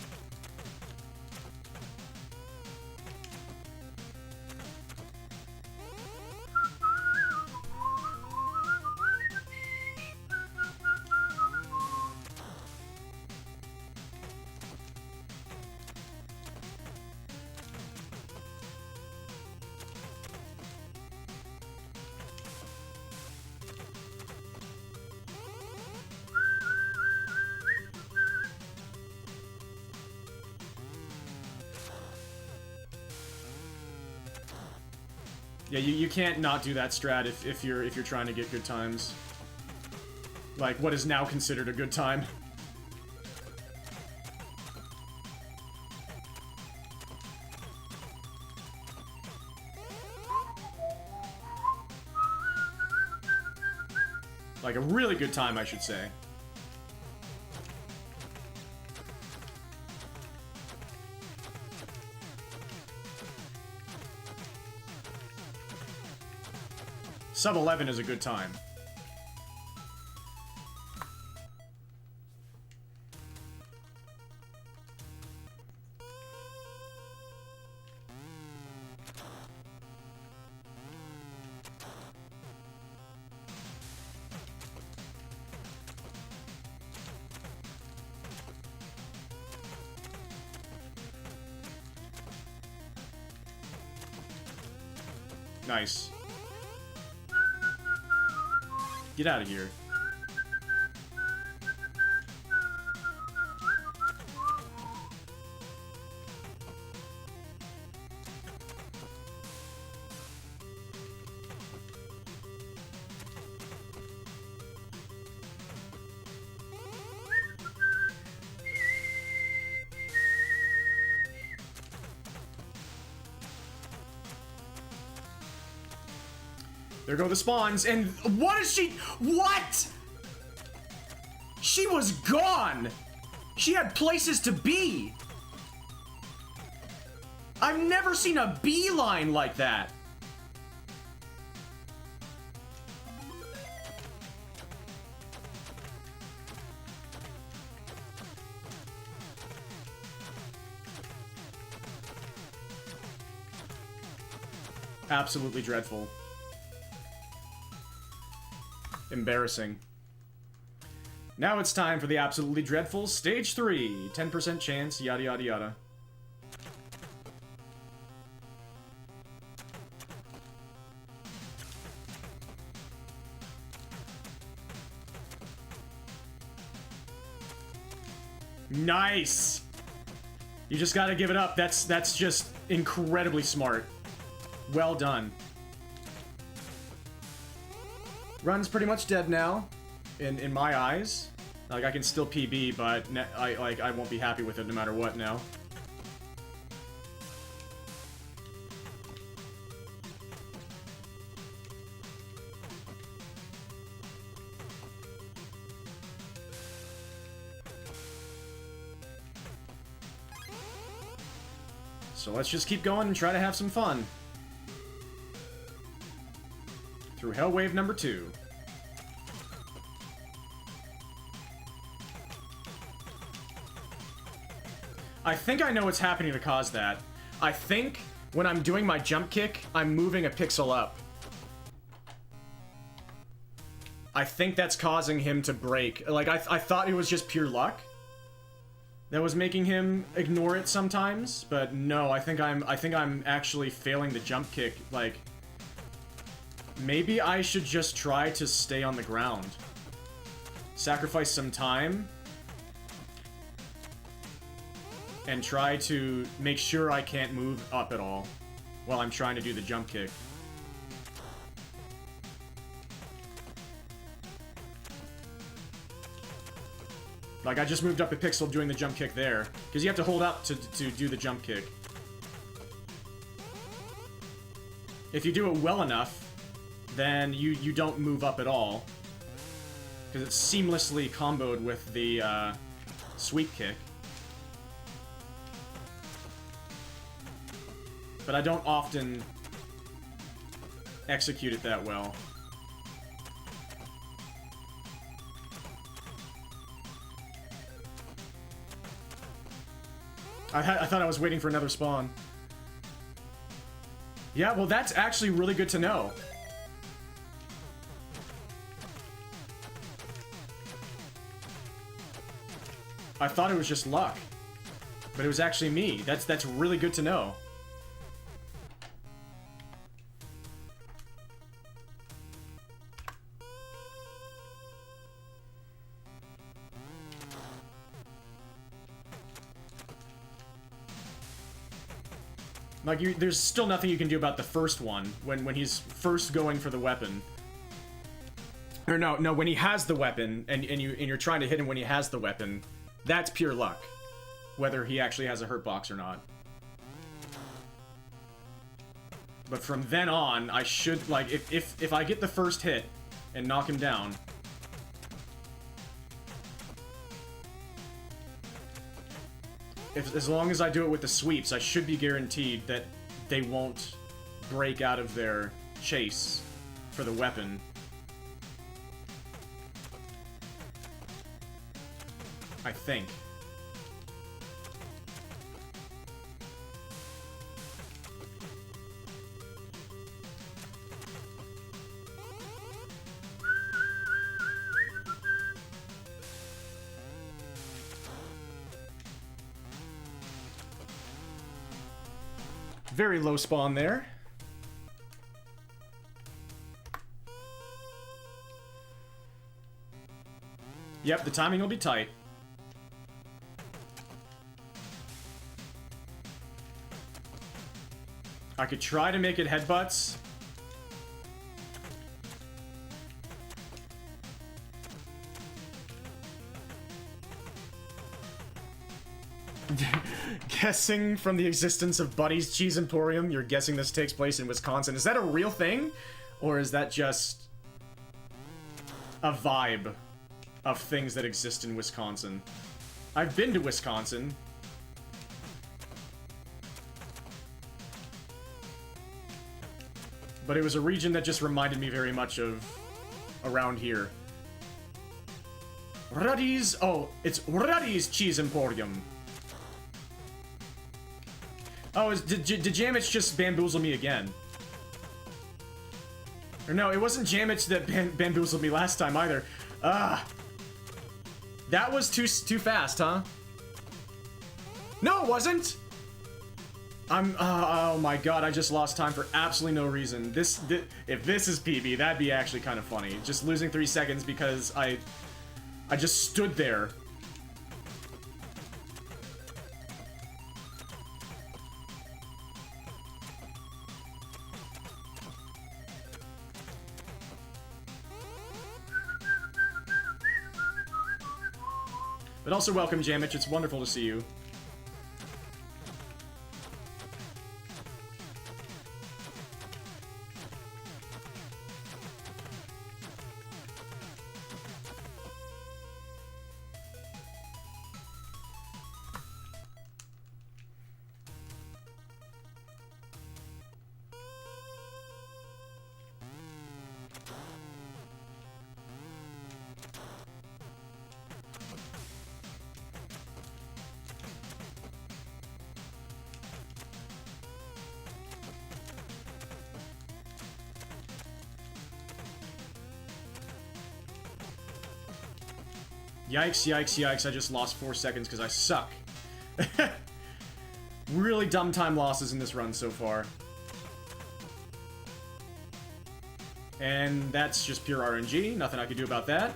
Yeah, you can't not do that strat if you're trying to get good times. Like what is now considered a good time. Like a really good time, I should say. Sub 11 is a good time. Nice. Get out of here. There go the spawns, and what is she? What? She was gone! She had places to be! I've never seen a beeline like that! Absolutely dreadful. Embarrassing. Now it's time for the absolutely dreadful Stage 3. 10% chance, yada yada yada. Nice! You just gotta give it up. That's just incredibly smart. Well done. Run's pretty much dead now, in my eyes. Like, I can still PB, but I won't be happy with it no matter what now. So let's just keep going and try to have some fun. Through Hell Wave number 2. I think I know what's happening to cause that. I think when I'm doing my jump kick, I'm moving a pixel up. I think that's causing him to break. Like, I thought it was just pure luck that was making him ignore it sometimes, but no, I think I'm actually failing the jump kick. Like, maybe I should just try to stay on the ground. Sacrifice some time. And try to make sure I can't move up at all while I'm trying to do the jump kick. Like, I just moved up a pixel doing the jump kick there. Because you have to hold up to do the jump kick. If you do it well enough, then you don't move up at all. Because it's seamlessly comboed with the sweep kick. But I don't often execute it that well. I thought I was waiting for another spawn. Yeah, well, that's actually really good to know. I thought it was just luck, but it was actually me. That's really good to know. Like, there's still nothing you can do about the first one, when he's first going for the weapon. Or no, when he has the weapon, and you're trying to hit him when he has the weapon, that's pure luck. Whether he actually has a hurt box or not. But from then on, I should, like, if I get the first hit and knock him down, as long as I do it with the sweeps, I should be guaranteed that they won't break out of their chase for the weapon. I think. Very low spawn there. Yep, the timing will be tight. I could try to make it headbutts. Guessing from the existence of Buddy's Cheese Emporium, you're guessing this takes place in Wisconsin. Is that a real thing? Or is that just a vibe of things that exist in Wisconsin? I've been to Wisconsin. But it was a region that just reminded me very much of around here. Ruddy's... Oh, it's Ruddy's Cheese Emporium. Oh, did Jamich just bamboozle me again? Or no, it wasn't Jamich that bamboozled me last time either. That was too fast, huh? No, it wasn't! oh my god, I just lost time for absolutely no reason. If this is PB, that'd be actually kind of funny. Just losing 3 seconds because I just stood there. But also welcome, Jamich. It's wonderful to see you. Yikes, yikes, yikes, I just lost 4 seconds because I suck. Really dumb time losses in this run so far. And that's just pure RNG, nothing I could do about that.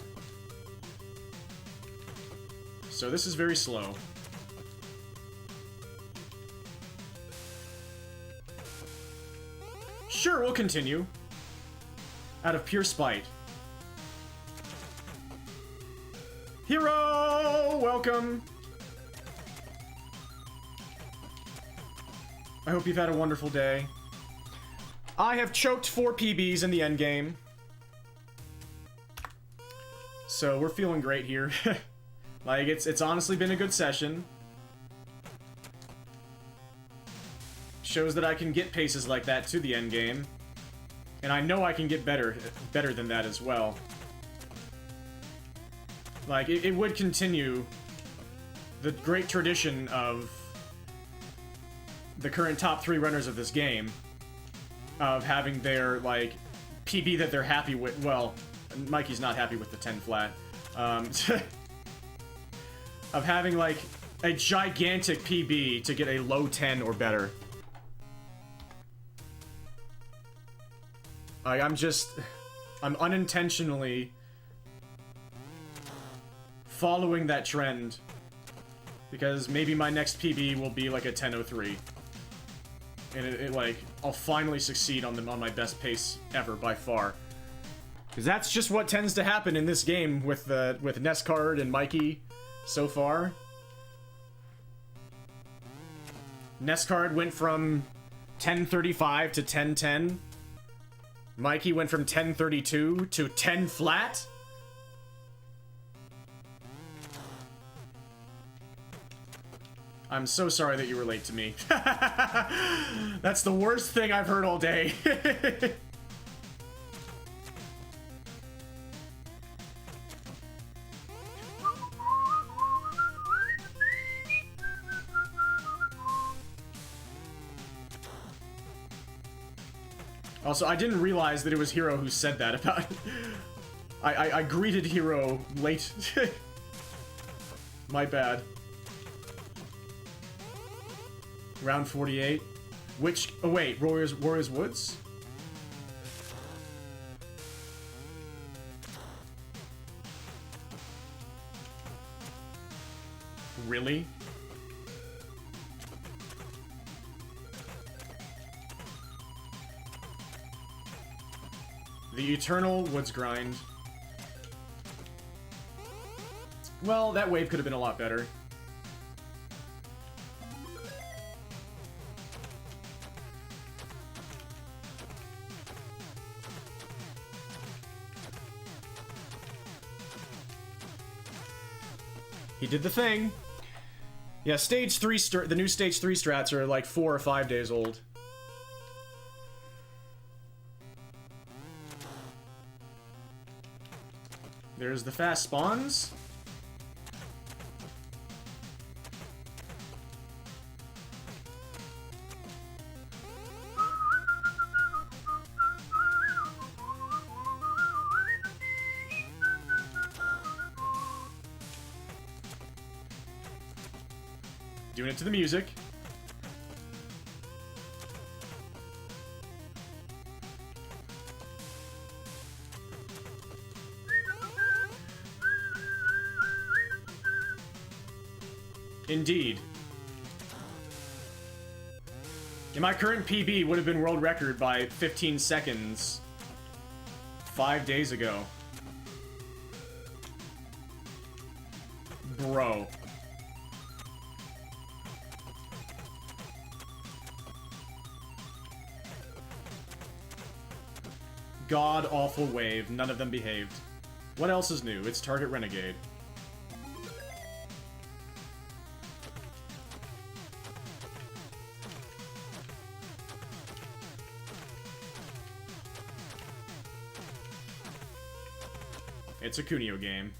So this is very slow. Sure, we'll continue. Out of pure spite. Hero! Welcome! I hope you've had a wonderful day. I have choked 4 PBs in the endgame. So we're feeling great here. Like, it's honestly been a good session. Shows that I can get paces like that to the endgame. And I know I can get better than that as well. Like, it would continue the great tradition of the current top 3 runners of this game of having their, like, PB that they're happy with. Well, Mikey's not happy with the 10 flat. Of having, like, a gigantic PB to get a low 10 or better. Like, I'm unintentionally following that trend, because maybe my next PB will be like a 10:03, and like I'll finally succeed on my best pace ever by far, because that's just what tends to happen in this game with Nescard and Mikey so far. Nescard went from 10:35 to 10:10. Mikey went from 10:32 to 10 flat. I'm so sorry that you were late to me. That's the worst thing I've heard all day. Also, I didn't realize that it was Hero who said that about... I greeted Hero late. My bad. Round 48. Which... Oh, wait. Warriors Woods? really? The Eternal Woods Grind. Well, that wave could have been a lot better. He did the thing. Yeah, stage 3 the new stage 3 strats are like 4 or 5 days old. There's the fast spawns. Doing it to the music. Indeed. And my current PB would have been world record by 15 seconds 5 days ago. Bro. God-awful wave. None of them behaved. What else is new? It's Target Renegade. It's a Kunio game.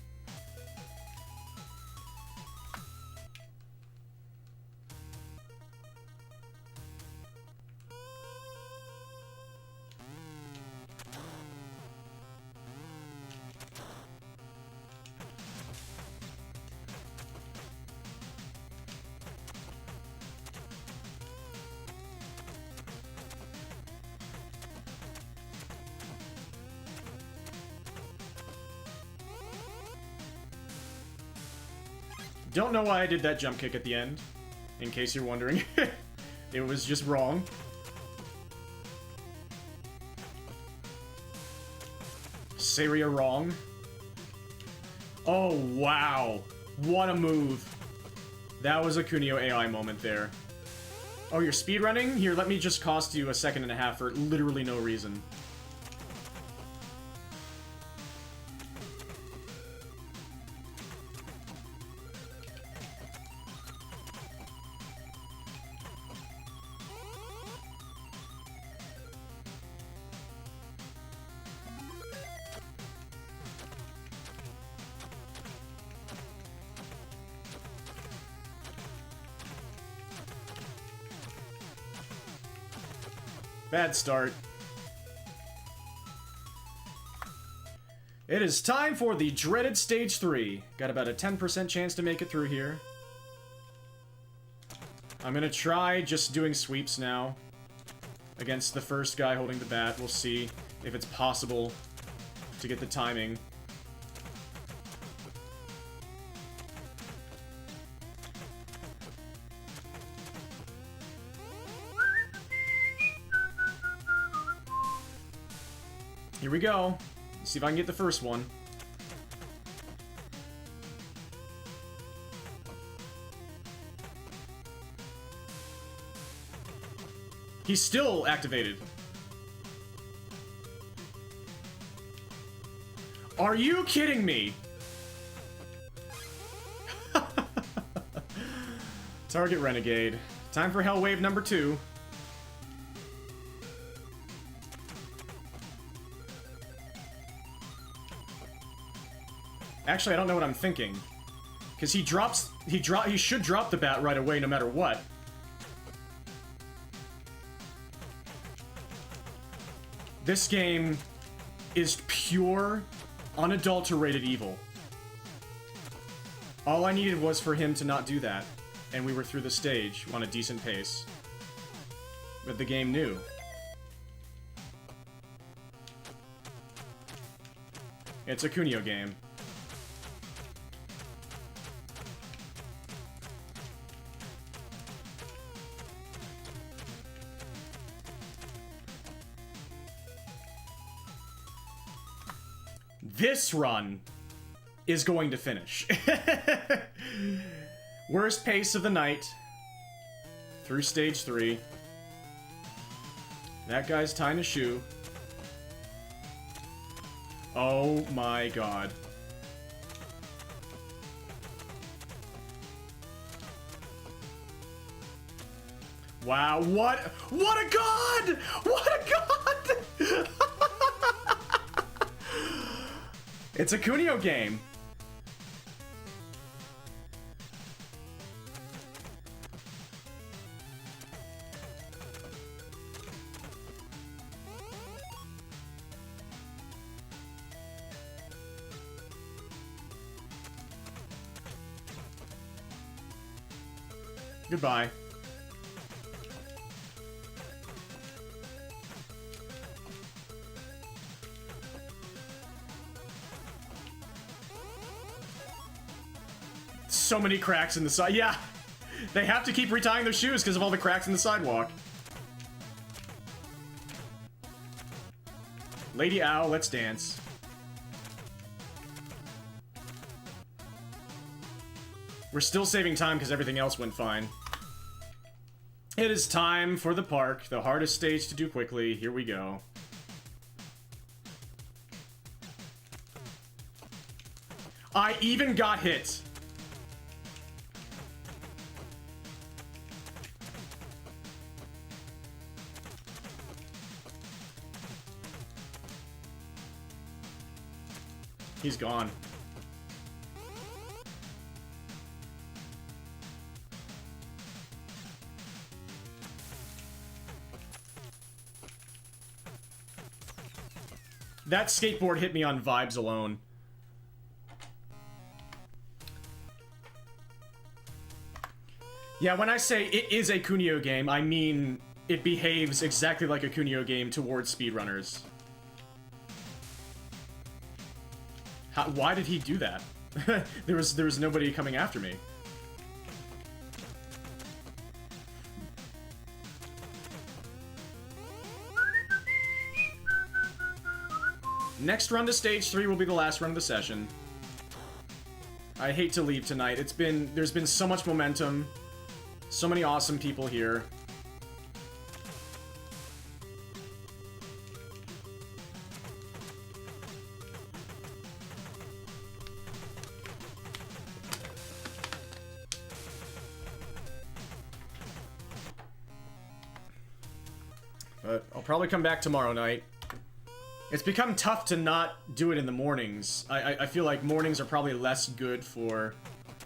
Don't know why I did that jump kick at the end, in case you're wondering. It was just wrong. Saria wrong. Oh, wow. What a move. That was a Kunio AI moment there. Oh, you're speedrunning? Here, let me just cost you a second and a half for literally no reason. Bad start. It is time for the dreaded Stage 3. Got about a 10% chance to make it through here. I'm gonna try just doing sweeps now. Against the first guy holding the bat. We'll see if it's possible to get the timing. Here we go. Let's see if I can get the first one. He's still activated. Are you kidding me? Target Renegade. Time for Hell Wave number 2. Actually, I don't know what I'm thinking. Because he should drop the bat right away no matter what. This game is pure, unadulterated evil. All I needed was for him to not do that, and we were through the stage on a decent pace. But the game knew. It's a Kunio game. this run is going to finish. Worst pace of the night. Through stage 3. That guy's tying a shoe. Oh my god. Wow, what a god! What a god! It's a Kunio game. Goodbye. So many cracks in the side. Yeah, they have to keep retying their shoes because of all the cracks in the sidewalk. Lady Owl, let's dance. We're still saving time because everything else went fine. It is time for the park, the hardest stage to do quickly. Here we go. I even got hit. He's gone. That skateboard hit me on vibes alone. Yeah, when I say it is a Kunio game, I mean it behaves exactly like a Kunio game towards speedrunners. Why did he do that? there was nobody coming after me. Next run to stage 3 will be the last run of the session. I hate to leave tonight. There's been so much momentum, so many awesome people here. But I'll probably come back tomorrow night. It's become tough to not do it in the mornings. I feel like mornings are probably less good for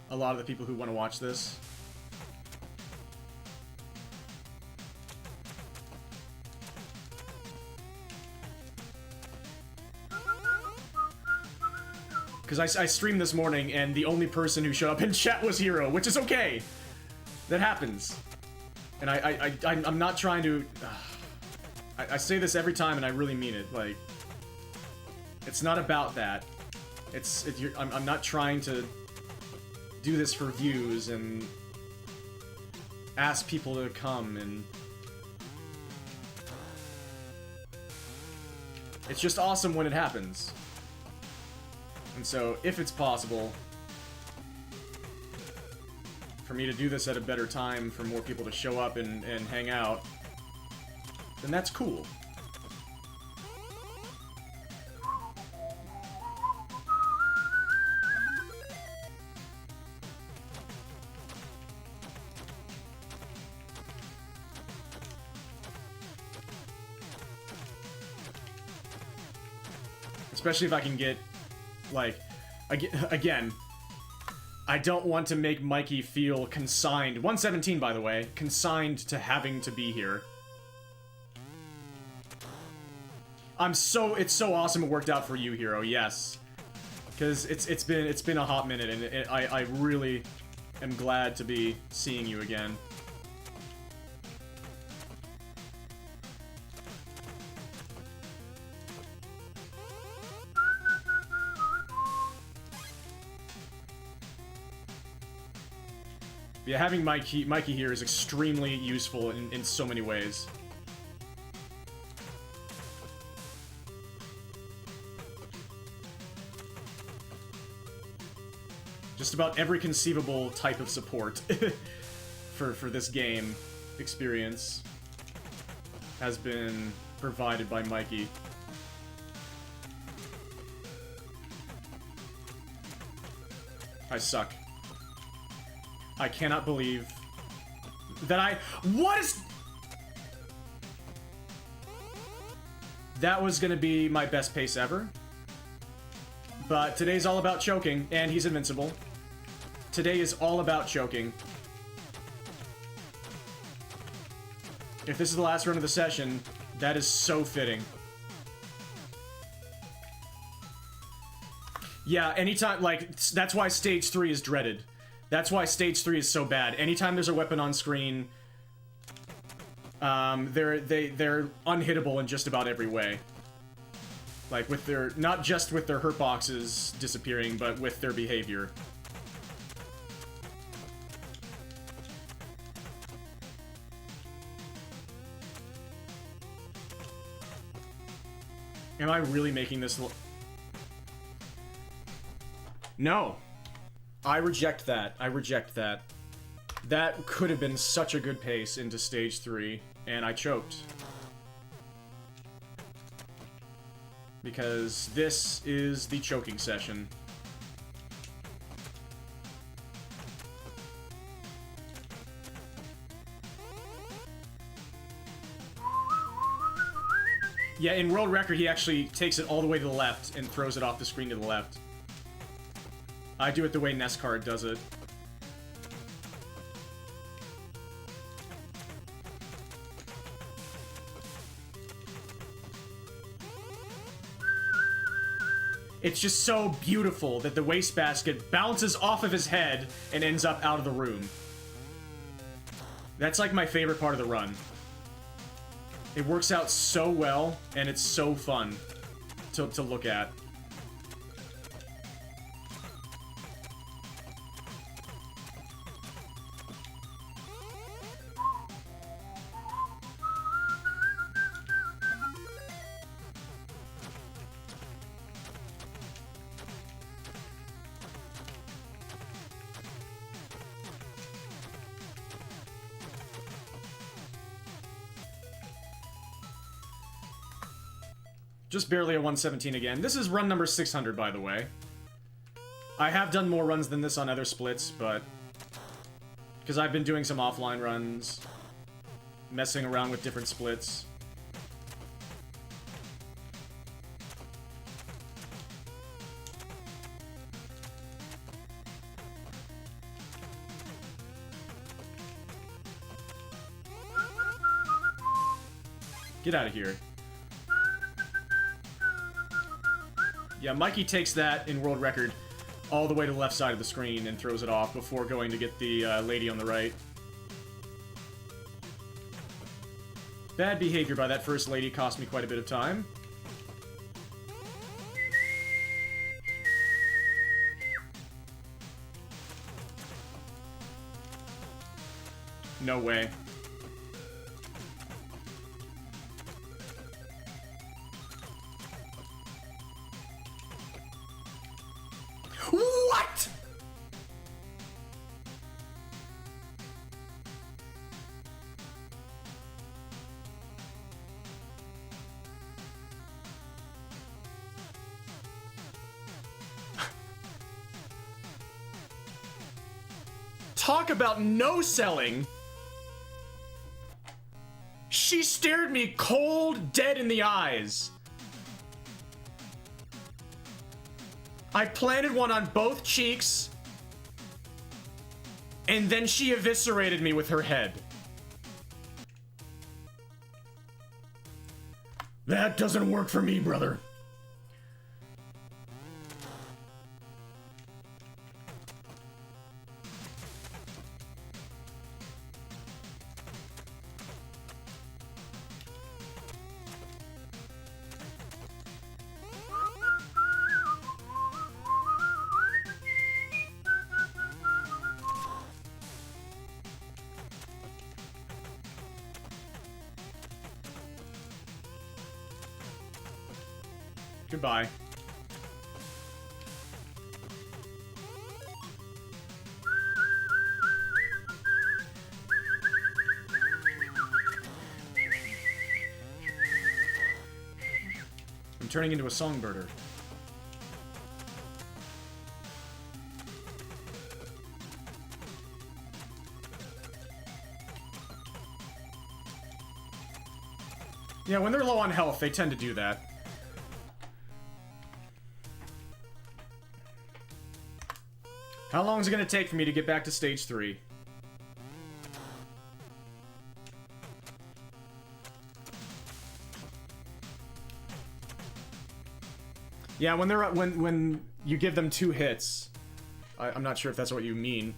a lot of the people who want to watch this. Because I streamed this morning and the only person who showed up in chat was Hero, which is okay. That happens. And I'm not trying to... I say this every time and I really mean it. Like, it's not about that. I'm not trying to do this for views and ask people to come, and it's just awesome when it happens. And so, if it's possible for me to do this at a better time, for more people to show up and hang out, then that's cool. Especially if I can get, like, again, I don't want to make Mikey feel consigned, 117 by the way, consigned to having to be here. It's so awesome it worked out for you, Hero, yes. Because it's been a hot minute, and I really am glad to be seeing you again. Yeah, having Mikey here is extremely useful in so many ways. Just about every conceivable type of support for this game experience has been provided by Mikey. I suck. I cannot believe that what is... That was gonna be my best pace ever. But today's all about choking, and he's invincible. Today is all about choking. If this is the last run of the session, that is so fitting. Yeah, anytime, like, that's why Stage 3 is dreaded. That's why Stage 3 is so bad. Anytime there's a weapon on screen, they're unhittable in just about every way. Like, with their, not just with their hurt boxes disappearing, but with their behavior. Am I really making this No. I reject that. I reject that. That could have been such a good pace into Stage 3, and I choked. Because this is the choking session. Yeah, in World Record, he actually takes it all the way to the left and throws it off the screen to the left. I do it the way NEScard does it. It's just so beautiful that the wastebasket bounces off of his head and ends up out of the room. That's like my favorite part of the run. It works out so well, and it's so fun to look at. Just barely a 117 again. This is run number 600, by the way. I have done more runs than this on other splits, but... because I've been doing some offline runs, messing around with different splits. Get out of here. Yeah, Mikey takes that in World Record all the way to the left side of the screen and throws it off before going to get the lady on the right. Bad behavior by that first lady cost me quite a bit of time. No way. What?! Talk about no-selling! She stared me cold, dead in the eyes. I planted one on both cheeks, and then she eviscerated me with her head. That doesn't work for me, brother. Goodbye. I'm turning into a songbirder. Yeah, when they're low on health, they tend to do that. How long is it going to take for me to get back to stage 3? Yeah, when they're when you give them 2 hits, I'm not sure if that's what you mean.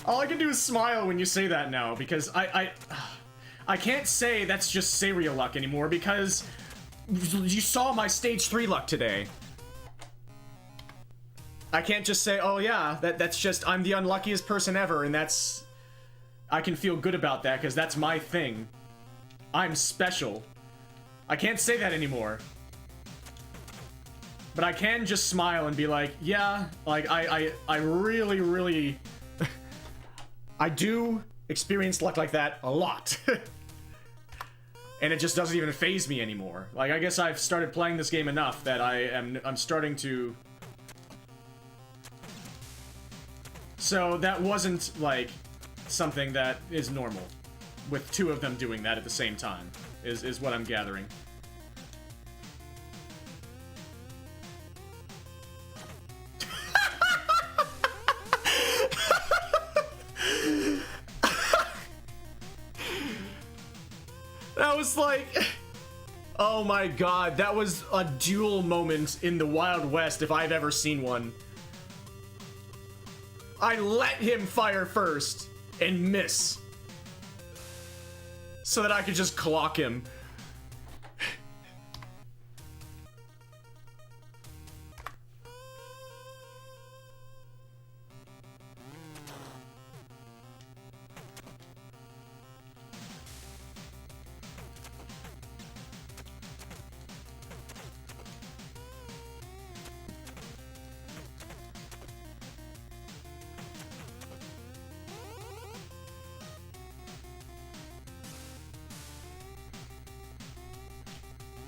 All I can do is smile when you say that now, because I can't say that's just Saria luck anymore, because you saw my stage 3 luck today. I can't just say, oh yeah, that's just, I'm the unluckiest person ever, and that's... I can feel good about that, because that's my thing. I'm special. I can't say that anymore. But I can just smile and be like, yeah, like, I really, really... I do experience luck like that a lot. And it just doesn't even faze me anymore. Like, I guess I've started playing this game enough that I'm starting to... So that wasn't, like, something that is normal. With 2 of them doing that at the same time, is what I'm gathering. That was like... Oh my god, that was a duel moment in the Wild West if I've ever seen one. I let him fire first and miss. So that I could just clock him.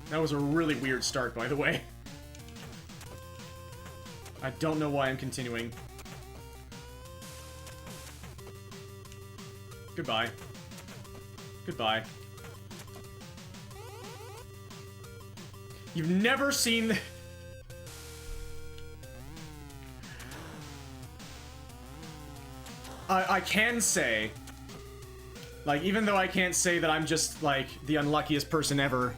That was a really weird start, by the way. I don't know why I'm continuing. Goodbye. Goodbye. You've never seen... I can say... Like, even though I can't say that I'm just, like, the unluckiest person ever...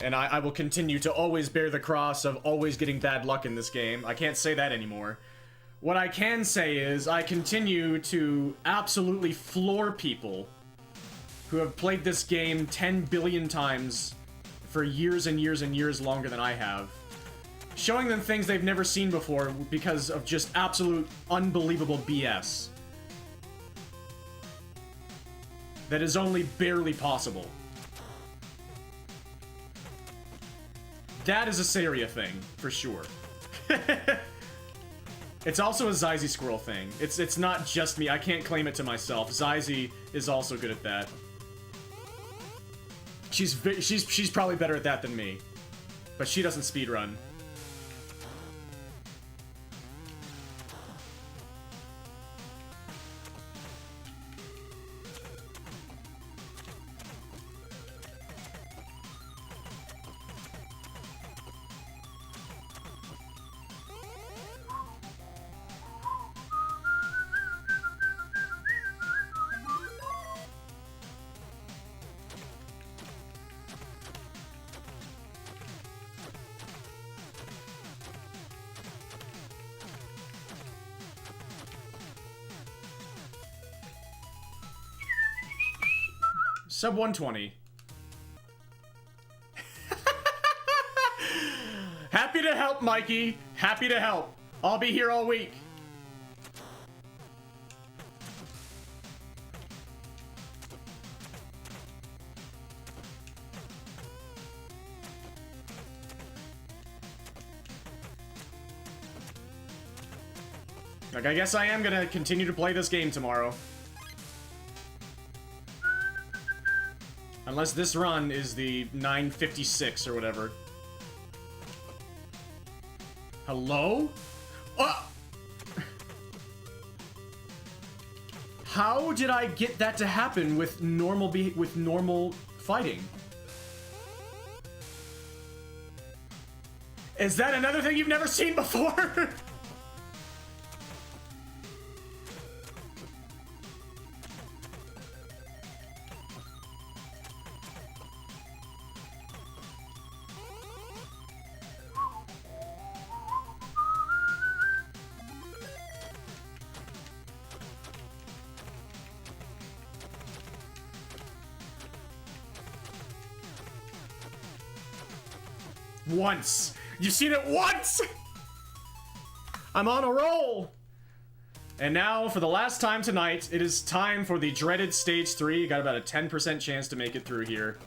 And I will continue to always bear the cross of always getting bad luck in this game. I can't say that anymore. What I can say is I continue to absolutely floor people who have played this game 10 billion times for years and years and years longer than I have. Showing them things they've never seen before because of just absolute unbelievable BS. That is only barely possible. That is a Saria thing, for sure. It's also a Zyzie Squirrel thing. It's not just me. I can't claim it to myself. Zyzie is also good at that. She's probably better at that than me. But she doesn't speedrun. Sub 120. Happy to help, Mikey. Happy to help. I'll be here all week. Like, I guess I am gonna continue to play this game tomorrow. Unless this run is the 956 or whatever. Hello? How did I get that to happen with normal fighting? Is that another thing you've never seen before? Once. You've seen it once! I'm on a roll! And now, for the last time tonight, it is time for the dreaded Stage 3. You got about a 10% chance to make it through here.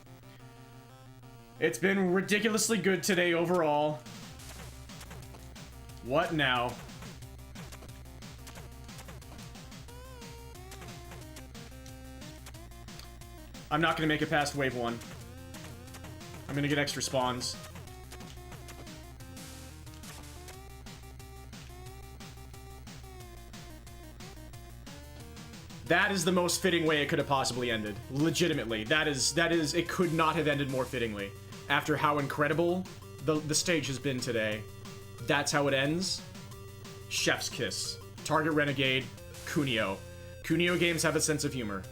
It's been ridiculously good today overall. What now? I'm not gonna make it past Wave 1. I'm gonna get extra spawns. That is the most fitting way it could have possibly ended. Legitimately. That is, it could not have ended more fittingly. After how incredible the stage has been today. That's how it ends. Chef's kiss. Target Renegade. Kunio. Kunio games have a sense of humor.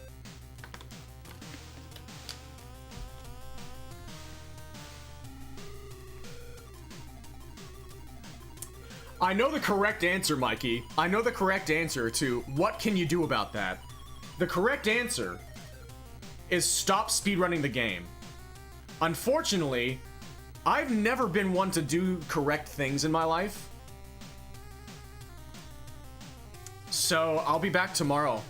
I know the correct answer, Mikey. I know the correct answer to what can you do about that. The correct answer is stop speedrunning the game. Unfortunately, I've never been one to do correct things in my life. So I'll be back tomorrow.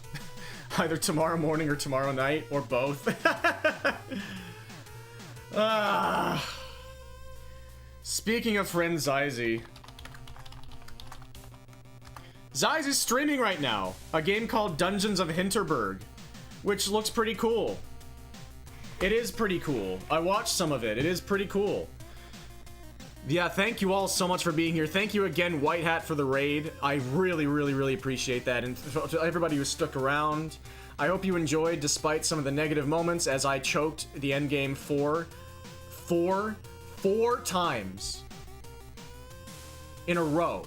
Either tomorrow morning or tomorrow night, or both. Speaking of friend Zyzy. Zyz is streaming right now, a game called Dungeons of Hinterberg, which looks pretty cool. It is pretty cool. I watched some of it. It is pretty cool. Yeah, thank you all so much for being here. Thank you again, White Hat, for the raid. I really, really, really appreciate that. And to everybody who stuck around, I hope you enjoyed despite some of the negative moments as I choked the endgame four times in a row.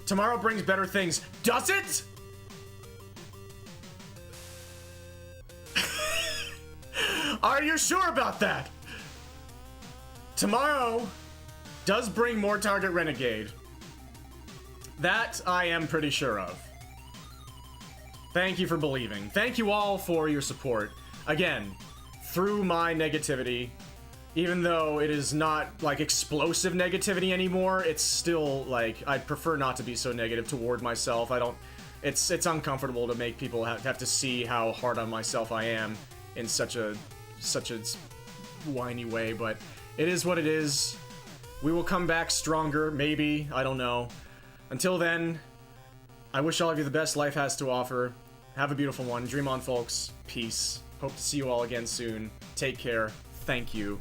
Tomorrow brings better things. Does it? Are you sure about that? Tomorrow does bring more Target Renegade. That I am pretty sure of. Thank you for believing. Thank you all for your support. Again, through my negativity, even though it is not, like, explosive negativity anymore, it's still, like, I'd prefer not to be so negative toward myself. It's uncomfortable to make people have to see how hard on myself I am in such a whiny way, but it is what it is. We will come back stronger, maybe, I don't know. Until then, I wish all of you the best life has to offer. Have a beautiful one. Dream on, folks. Peace. Hope to see you all again soon. Take care. Thank you.